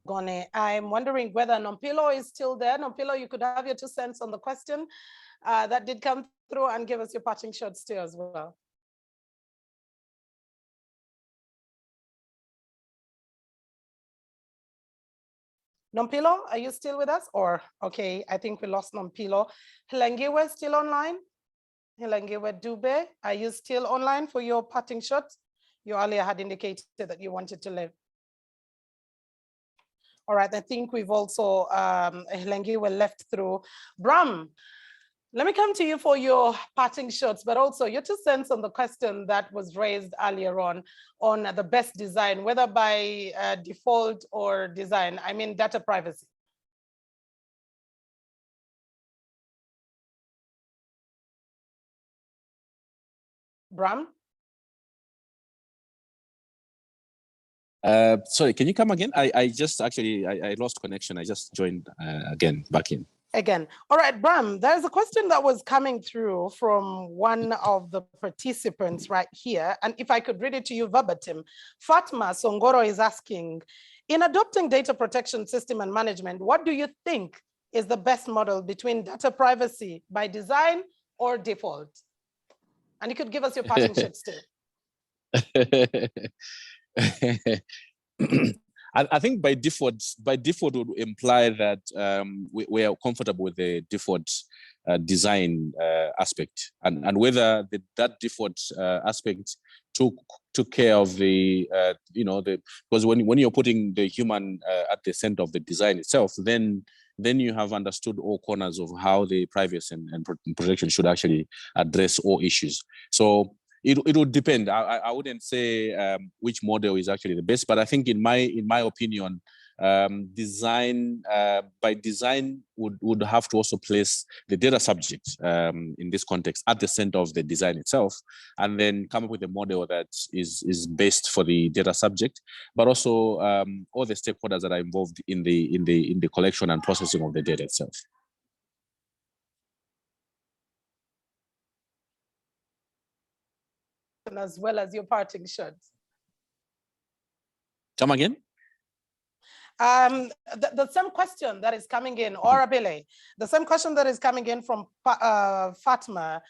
Gone. I'm wondering whether Nompilo is still there. Nompilo, you could have your 2 cents on the question that did come through and give us your parting shots too as well. Nompilo, are you still with us? Or, okay, I think we lost Nompilo. Hilengiwe still online? Hilengiwe Dube, are you still online for your parting shot? You earlier had indicated that you wanted to leave. All right, I think we've also, Hilengiwe left through. Bram, let me come to you for your parting shots, but also your 2 cents on the question that was raised earlier on the best design, whether by default or design, data privacy. Bram? Sorry, can you come again? I just actually, I lost connection. I just joined again, back in. Again. All right, Bram, there's a question that was coming through from one of the participants right here. And if I could read it to you verbatim, Fatma Songoro is asking, in adopting data protection system and management, what do you think is the best model between data privacy by design or default? And you could give us your parting shots too. I think by default would imply that we are comfortable with the default design aspect, and whether that default aspect took care of the because when you're putting the human at the center of the design itself, then you have understood all corners of how the privacy and protection should actually address all issues. So it would depend. I wouldn't say which model is actually the best, but I think in my opinion, design by design would have to also place the data subject in this context at the center of the design itself, and then come up with a model that is best for the data subject, but also all the stakeholders that are involved in the collection and processing of the data itself. As well as your parting shots. Come again? The same question that is coming in, or Abele, the same question that is coming in from Fatma,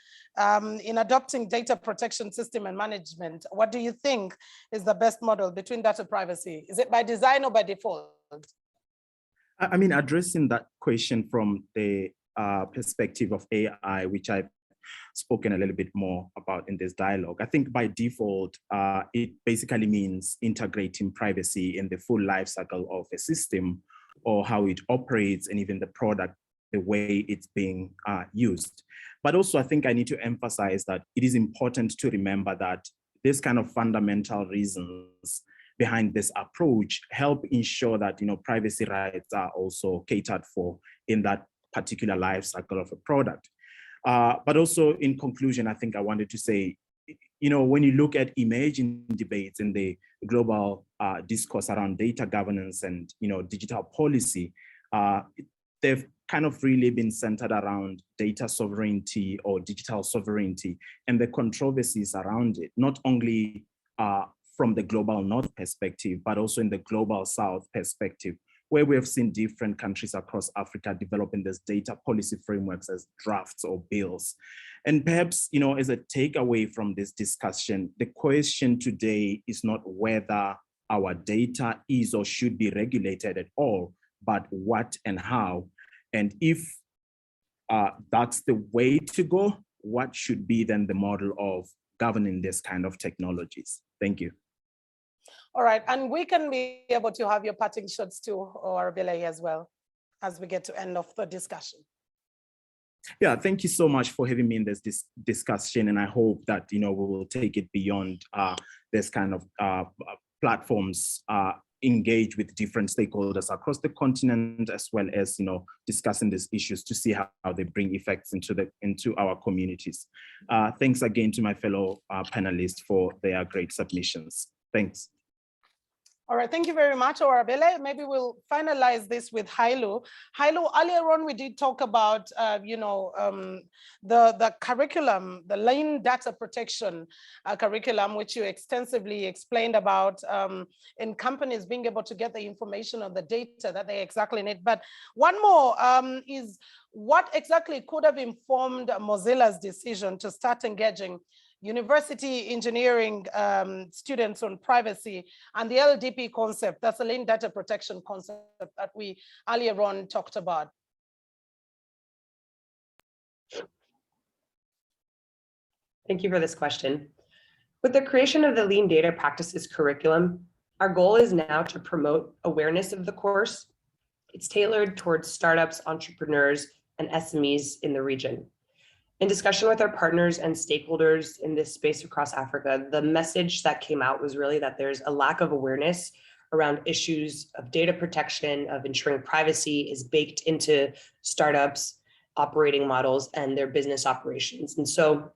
in adopting data protection system and management, what do you think is the best model between data privacy? Is it by design or by default? I mean, addressing that question from the perspective of AI, which I've spoken a little bit more about in this dialogue, I think by default, it basically means integrating privacy in the full life cycle of a system, or how it operates, and even the product, the way it's being used. But also, I think I need to emphasize that it is important to remember that this kind of fundamental reasons behind this approach help ensure that privacy rights are also catered for in that particular life cycle of a product. But also, in conclusion, I think I wanted to say, when you look at emerging debates in the global discourse around data governance and digital policy, they've kind of really been centered around data sovereignty or digital sovereignty and the controversies around it, not only from the global North perspective, but also in the global South perspective, where we have seen different countries across Africa developing this data policy frameworks as drafts or bills. And perhaps, as a takeaway from this discussion, the question today is not whether our data is or should be regulated at all, but what and how. And if that's the way to go, what should be then the model of governing this kind of technologies? Thank you. All right, and we can be able to have your parting shots too, or Belay as well, as we get to end of the discussion. Yeah, thank you so much for having me in this discussion, and I hope that we will take it beyond this kind of platforms, engage with different stakeholders across the continent, as well as discussing these issues to see how they bring effects into our communities. Thanks again to my fellow panelists for their great submissions. Thanks. All right, thank you very much, Orabele. Maybe we'll finalize this with Hailu. Hailu, earlier on we did talk about, the curriculum, the lean data protection curriculum, which you extensively explained about in companies being able to get the information on the data that they exactly need. But one more is what exactly could have informed Mozilla's decision to start engaging university engineering students on privacy and the LDP concept, that's the lean data protection concept that we earlier on talked about. Thank you for this question. With the creation of the lean data practices curriculum, our goal is now to promote awareness of the course. It's tailored towards startups, entrepreneurs, and SMEs in the region. In discussion with our partners and stakeholders in this space across Africa, the message that came out was really that there's a lack of awareness around issues of data protection, of ensuring privacy is baked into startups, operating models, and their business operations. And so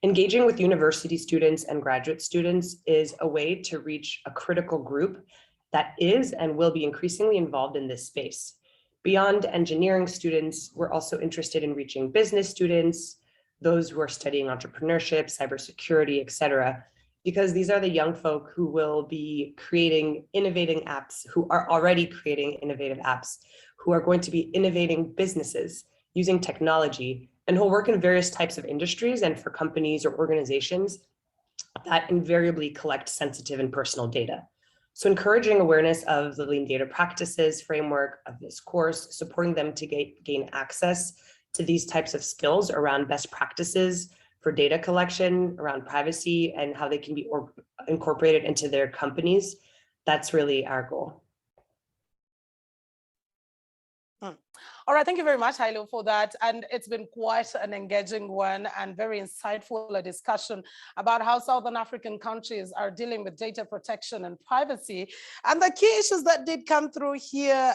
engaging with university students and graduate students is a way to reach a critical group that is and will be increasingly involved in this space. Beyond engineering students, we're also interested in reaching business students, those who are studying entrepreneurship, cybersecurity, et cetera, because these are the young folk who will be creating innovating apps, who are already creating innovative apps, who are going to be innovating businesses using technology, and who'll work in various types of industries and for companies or organizations that invariably collect sensitive and personal data. So encouraging awareness of the lean data practices framework of this course, supporting them to gain access to these types of skills around best practices for data collection, around privacy, and how they can be incorporated into their companies. That's really our goal. All right, thank you very much, Hailo, for that. And it's been quite an engaging one and very insightful a discussion about how Southern African countries are dealing with data protection and privacy. And the key issues that did come through here,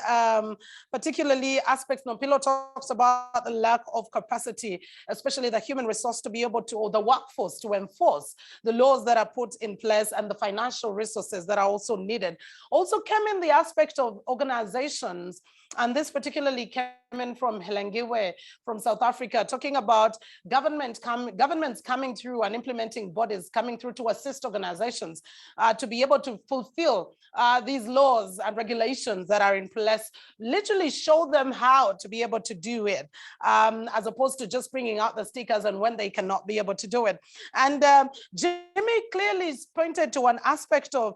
particularly aspects, Nompilo talks about the lack of capacity, especially the human resource to be able to, or the workforce to enforce the laws that are put in place and the financial resources that are also needed. Also came in the aspect of organizations, and this particularly came in from Helengiwe from South Africa, talking about governments coming through and implementing bodies coming through to assist organizations to be able to fulfill these laws and regulations that are in place, literally show them how to be able to do it, as opposed to just bringing out the stickers and when they cannot be able to do it. And Jimmy clearly pointed to an aspect of,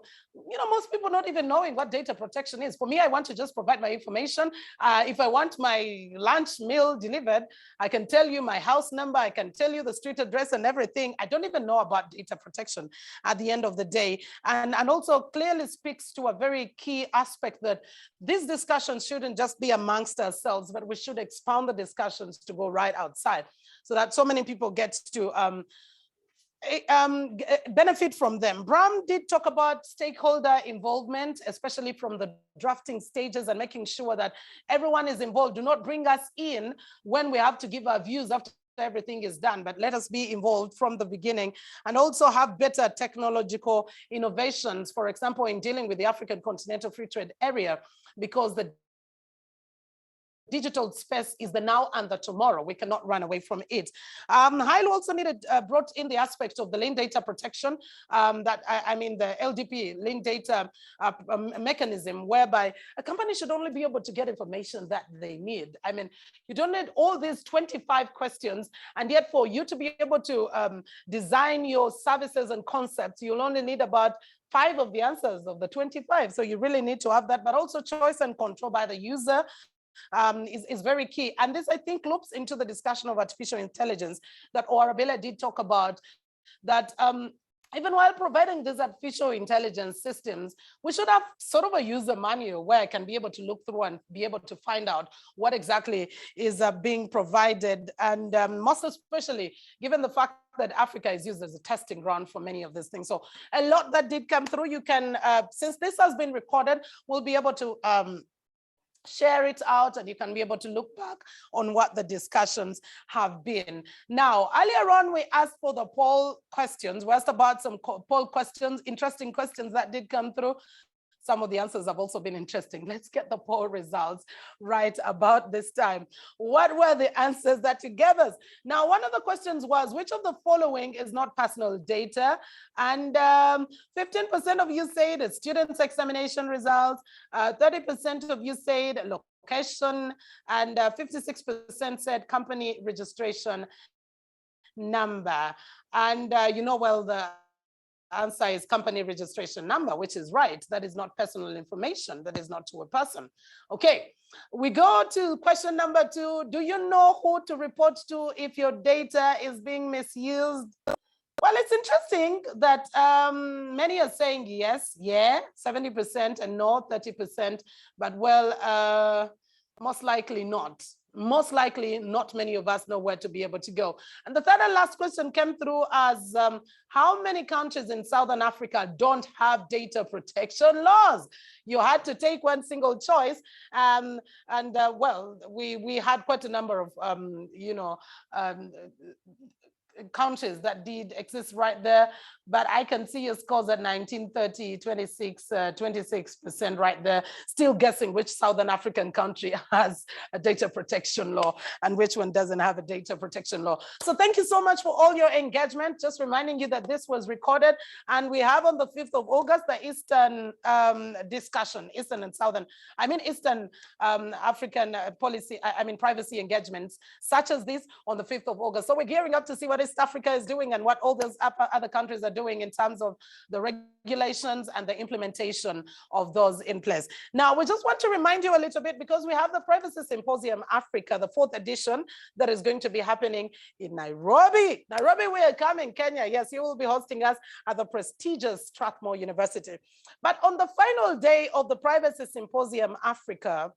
most people not even knowing what data protection is. For me, I want to just provide my information. If I want my lunch meal delivered, I can tell you my house number, I can tell you the street address and everything. I don't even know about data protection at the end of the day. And also clearly speaks to a very key aspect that these discussions shouldn't just be amongst ourselves, but we should expand the discussions to go right outside so that so many people get to benefit from them. Bram did talk about stakeholder involvement, especially from the drafting stages and making sure that everyone is involved. Do not bring us in when we have to give our views after everything is done, but let us be involved from the beginning and also have better technological innovations, for example, in dealing with the African Continental Free Trade Area, because the digital space is the now and the tomorrow. We cannot run away from it. Hailo also brought in the aspect of the lean data protection, the LDP, lean data mechanism, whereby a company should only be able to get information that they need. I mean, you don't need all these 25 questions, and yet for you to be able to design your services and concepts, you'll only need about 5 of the answers of the 25. So you really need to have that, but also choice and control by the user is very key. And this, I think, loops into the discussion of artificial intelligence that Oarabella did talk about, that even while providing these artificial intelligence systems, we should have sort of a user manual where I can be able to look through and be able to find out what exactly is being provided. And most especially, given the fact that Africa is used as a testing ground for many of these things. So a lot that did come through. You can, since this has been recorded, we'll be able to share it out, and you can be able to look back on what the discussions have been. Now, earlier on, we asked for the poll questions. We asked about some poll questions, interesting questions that did come through. Some of the answers have also been interesting. Let's get the poll results right about this time. What were the answers that you gave us? Now, one of the questions was, which of the following is not personal data? And 15% of you said it's students' examination results, 30% of you said location, and 56% said company registration number. And the answer is company registration number, which is right. That is not personal information. That is not to a person. Okay, we go to question number 2. Do you know who to report to if your data is being misused? Well, it's interesting that many are saying yes, 70%, and no, 30%, but well, most likely not. Most likely not many of us know where to be able to go. And the third and last question came through as how many countries in Southern Africa don't have data protection laws? You had to take one single choice. Well, we had quite a number of, countries that did exist right there, but I can see your scores at 19, 30, 26, 26% right there. Still guessing which Southern African country has a data protection law and which one doesn't have a data protection law. So thank you so much for all your engagement. Just reminding you that this was recorded, and we have on the 5th of August, the Eastern discussion, Eastern and Southern, Eastern African policy, privacy engagements such as this on the 5th of August. So we're gearing up to see what is East Africa is doing and what all those other countries are doing in terms of the regulations and the implementation of those in place. Now, we just want to remind you a little bit, because we have the Privacy Symposium Africa, the 4th edition, that is going to be happening in Nairobi. Nairobi, we are coming, Kenya. Yes, you will be hosting us at the prestigious Strathmore University. But on the final day of the Privacy Symposium Africa,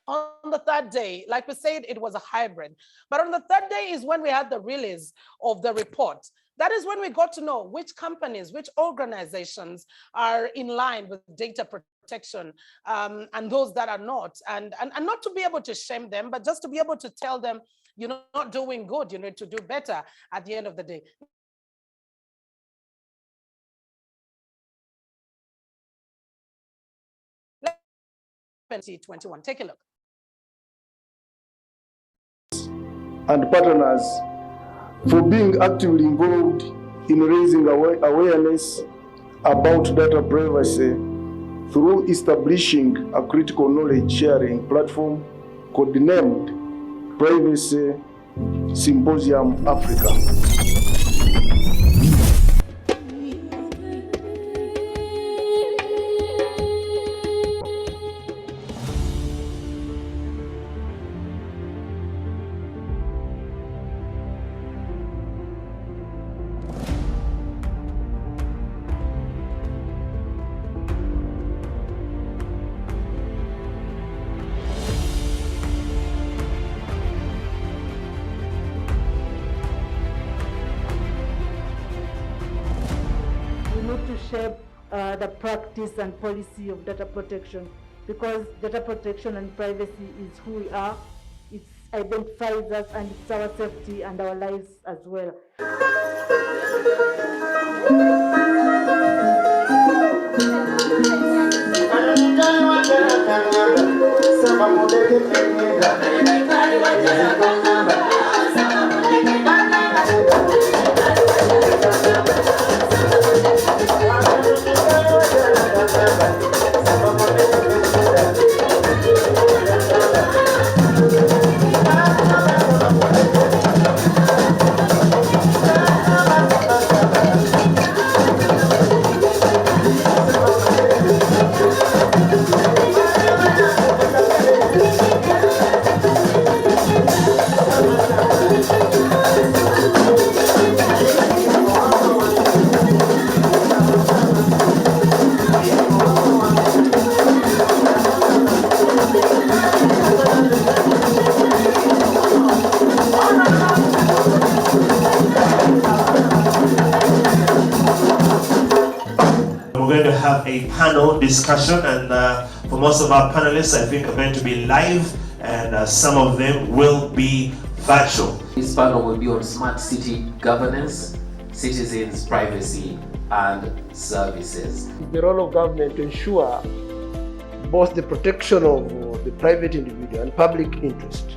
on the 3rd day, like we said, it was a hybrid. But on the 3rd day is when we had the release of the report. That is when we got to know which companies, which organizations are in line with data protection, and those that are not. And not to be able to shame them, but just to be able to tell them, you're not doing good, you need to do better at the end of the day. 2021. Take a look. And partners for being actively involved in raising awareness about data privacy through establishing a critical knowledge sharing platform codenamed Privacy Symposium Africa. To shape the practice and policy of data protection, because data protection and privacy is who we are. It identifies us, and it's our safety and our lives as well. A panel discussion, and for most of our panelists, I think are going to be live, and some of them will be virtual. This panel will be on smart city governance, citizens' privacy, and services. The role of government to ensure both the protection of the private individual and public interest.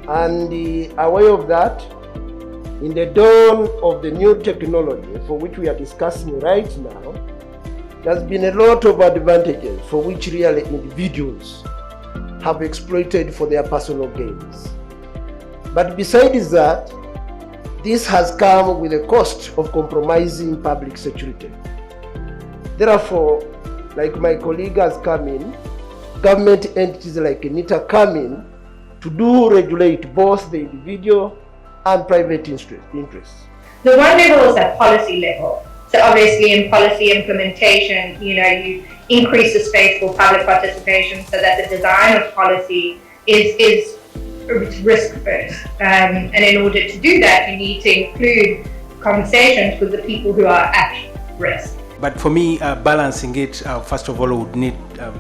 And aware of that, in the dawn of the new technology for which we are discussing right now, there's been a lot of advantages for which really individuals have exploited for their personal gains. But besides that, this has come with a cost of compromising public security. Therefore, like my colleague has come in, government entities like NITA come in to regulate both the individual and private interests. The one level is at policy level. So obviously in policy implementation, you increase the space for public participation so that the design of policy is risk first. And in order to do that, you need to include conversations with the people who are at risk. But for me, balancing it, first of all, would need to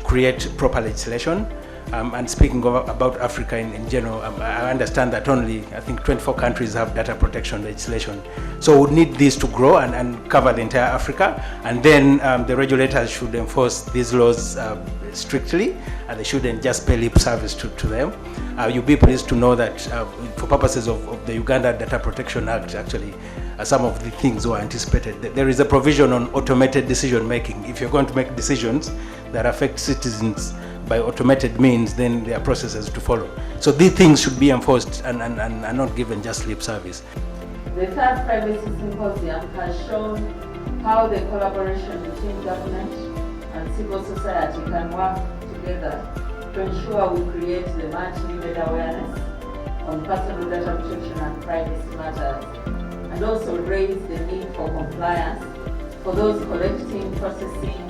create proper legislation. And speaking about Africa in general, I understand that only, I think, 24 countries have data protection legislation. So we need this to grow and cover the entire Africa. And then the regulators should enforce these laws strictly, and they shouldn't just pay lip service to them. You'll be pleased to know that for purposes of the Uganda Data Protection Act, actually, some of the things were anticipated. There is a provision on automated decision making. If you're going to make decisions that affect citizens' by automated means, then there are processes to follow. So these things should be enforced and not given just lip service. The third privacy symposium has shown how the collaboration between government and civil society can work together to ensure we create the much needed awareness on personal data protection and privacy matters, and also raise the need for compliance for those collecting, processing,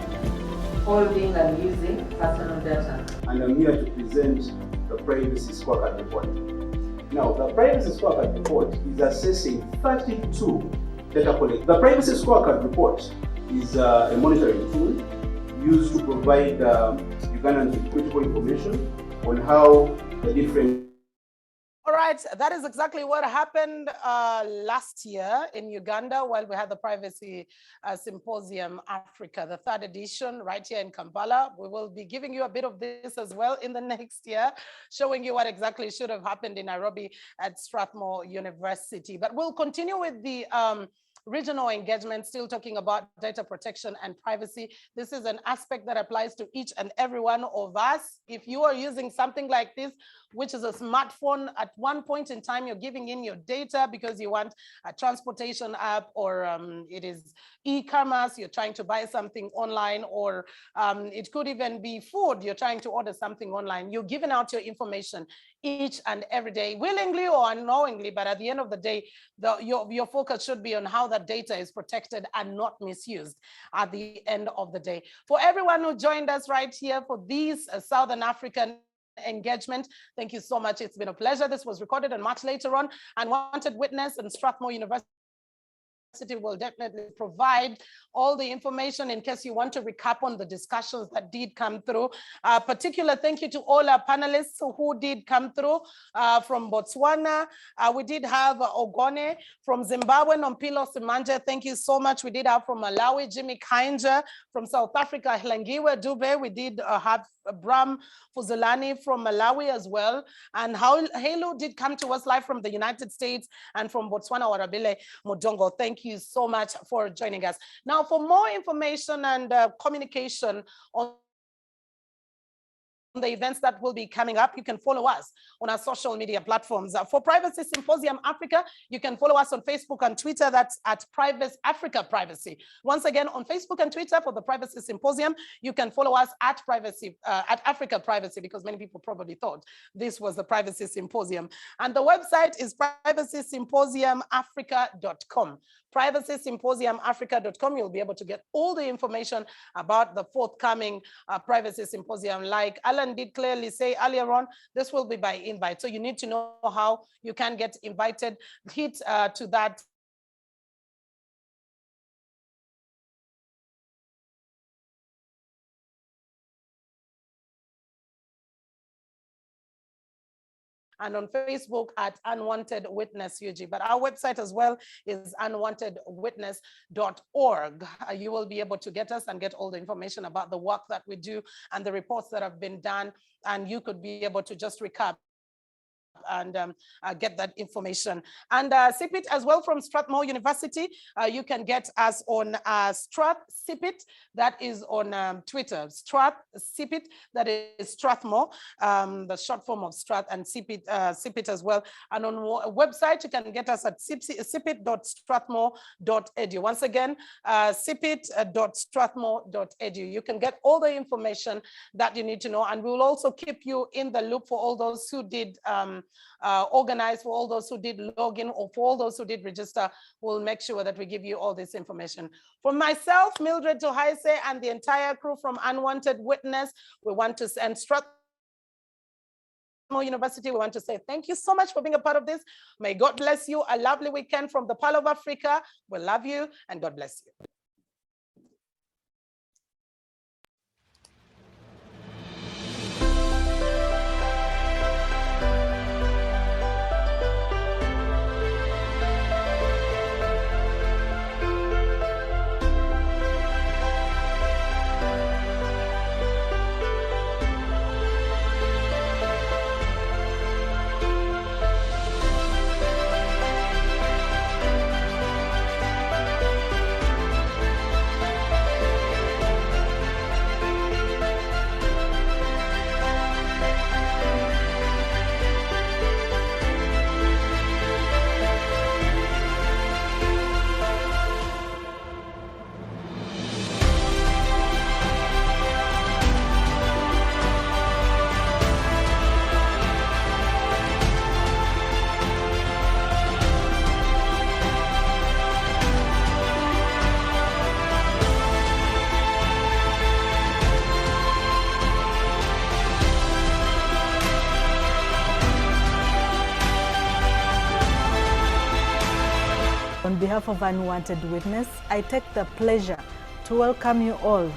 holding and using personal data. And I'm here to present the Privacy Scorecard Report. Now, the Privacy Scorecard Report is assessing 32 data collections. The Privacy Scorecard Report is a monitoring tool used to provide Ugandans with critical information on how the different. All right, that is exactly what happened last year in Uganda while we had the Privacy Symposium Africa, the third edition right here in Kampala. We will be giving you a bit of this as well in the next year, showing you what exactly should have happened in Nairobi at Strathmore University. But we'll continue with the regional engagement, still talking about data protection and privacy. This is an aspect that applies to each and every one of us. If you are using something like this, which is a smartphone, at one point in time, you're giving in your data because you want a transportation app, or it is e-commerce, you're trying to buy something online, or it could even be food, you're trying to order something online. You're giving out your information each and every day, willingly or unknowingly, but at the end of the day, your focus should be on how that data is protected and not misused at the end of the day. For everyone who joined us right here for these Southern African engagement, thank you so much. It's been a pleasure. This was recorded and much later on. Unwanted Witness and Strathmore University will definitely provide all the information in case you want to recap on the discussions that did come through. Particular thank you to all our panelists who did come through from Botswana. We did have Ogone from Zimbabwe, Nompilo Simanje. Thank you so much. We did have from Malawi, Jimmy Kainja. From South Africa, Hlengiwe Dube. We did have Bram Fuzulani from Malawi as well. And Halo did come to us live from the United States, and from Botswana, Warabile Modongo. Thank you so much for joining us. Now, for more information and communication on the events that will be coming up, you can follow us on our social media platforms. For Privacy Symposium Africa, you can follow us on Facebook and Twitter. That's at Africa Privacy. Once again, on Facebook and Twitter for the Privacy Symposium, you can follow us at Africa Privacy, because many people probably thought this was the Privacy Symposium. And the website is privacysymposiumafrica.com. privacysymposiumafrica.com. You'll be able to get all the information about the forthcoming Privacy Symposium. Like Alan did clearly say earlier on, this will be by invite. So you need to know how you can get invited. Hit to that and on Facebook at Unwanted Witness UG. But our website as well is unwantedwitness.org. You will be able to get us and get all the information about the work that we do and the reports that have been done. And you could be able to just recap and get that information. And CPIT as well from Strathmore University. You can get us on Strath CPIT, that is on Twitter. Strath CPIT, that is Strathmore, the short form of Strath, and CPIT as well. And on a website, you can get us at cpit.strathmore.edu. Once again, cpit.strathmore.edu. You can get all the information that you need to know, and we will also keep you in the loop for all those who did organize, for all those who did log in, or for all those who did register. We'll make sure that we give you all this information. For myself, Mildred Tohaise, and the entire crew from Unwanted Witness, we want to send Strathmore University, we want to say thank you so much for being a part of this. May God bless you. A lovely weekend from the Pearl of Africa. We love you, and God bless you. On behalf of Unwanted Witness, I take the pleasure to welcome you all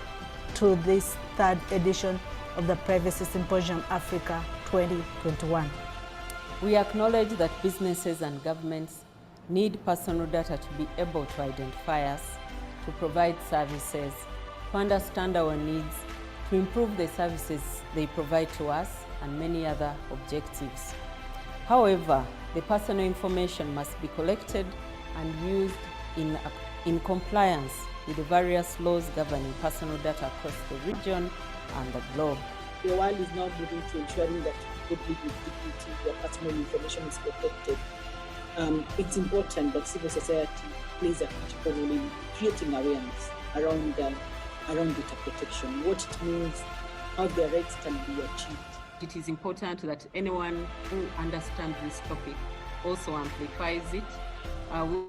to this third edition of the Privacy Symposium Africa 2021. We acknowledge that businesses and governments need personal data to be able to identify us, to provide services, to understand our needs, to improve the services they provide to us, and many other objectives. However, the personal information must be collected and used in compliance with the various laws governing personal data across the region and the globe. The world is now moving to ensuring that people live with dignity, their personal information is protected. It's important that civil society plays a critical role in creating awareness around data protection, what it means, how their rights can be achieved. It is important that anyone who understands this topic also amplifies it.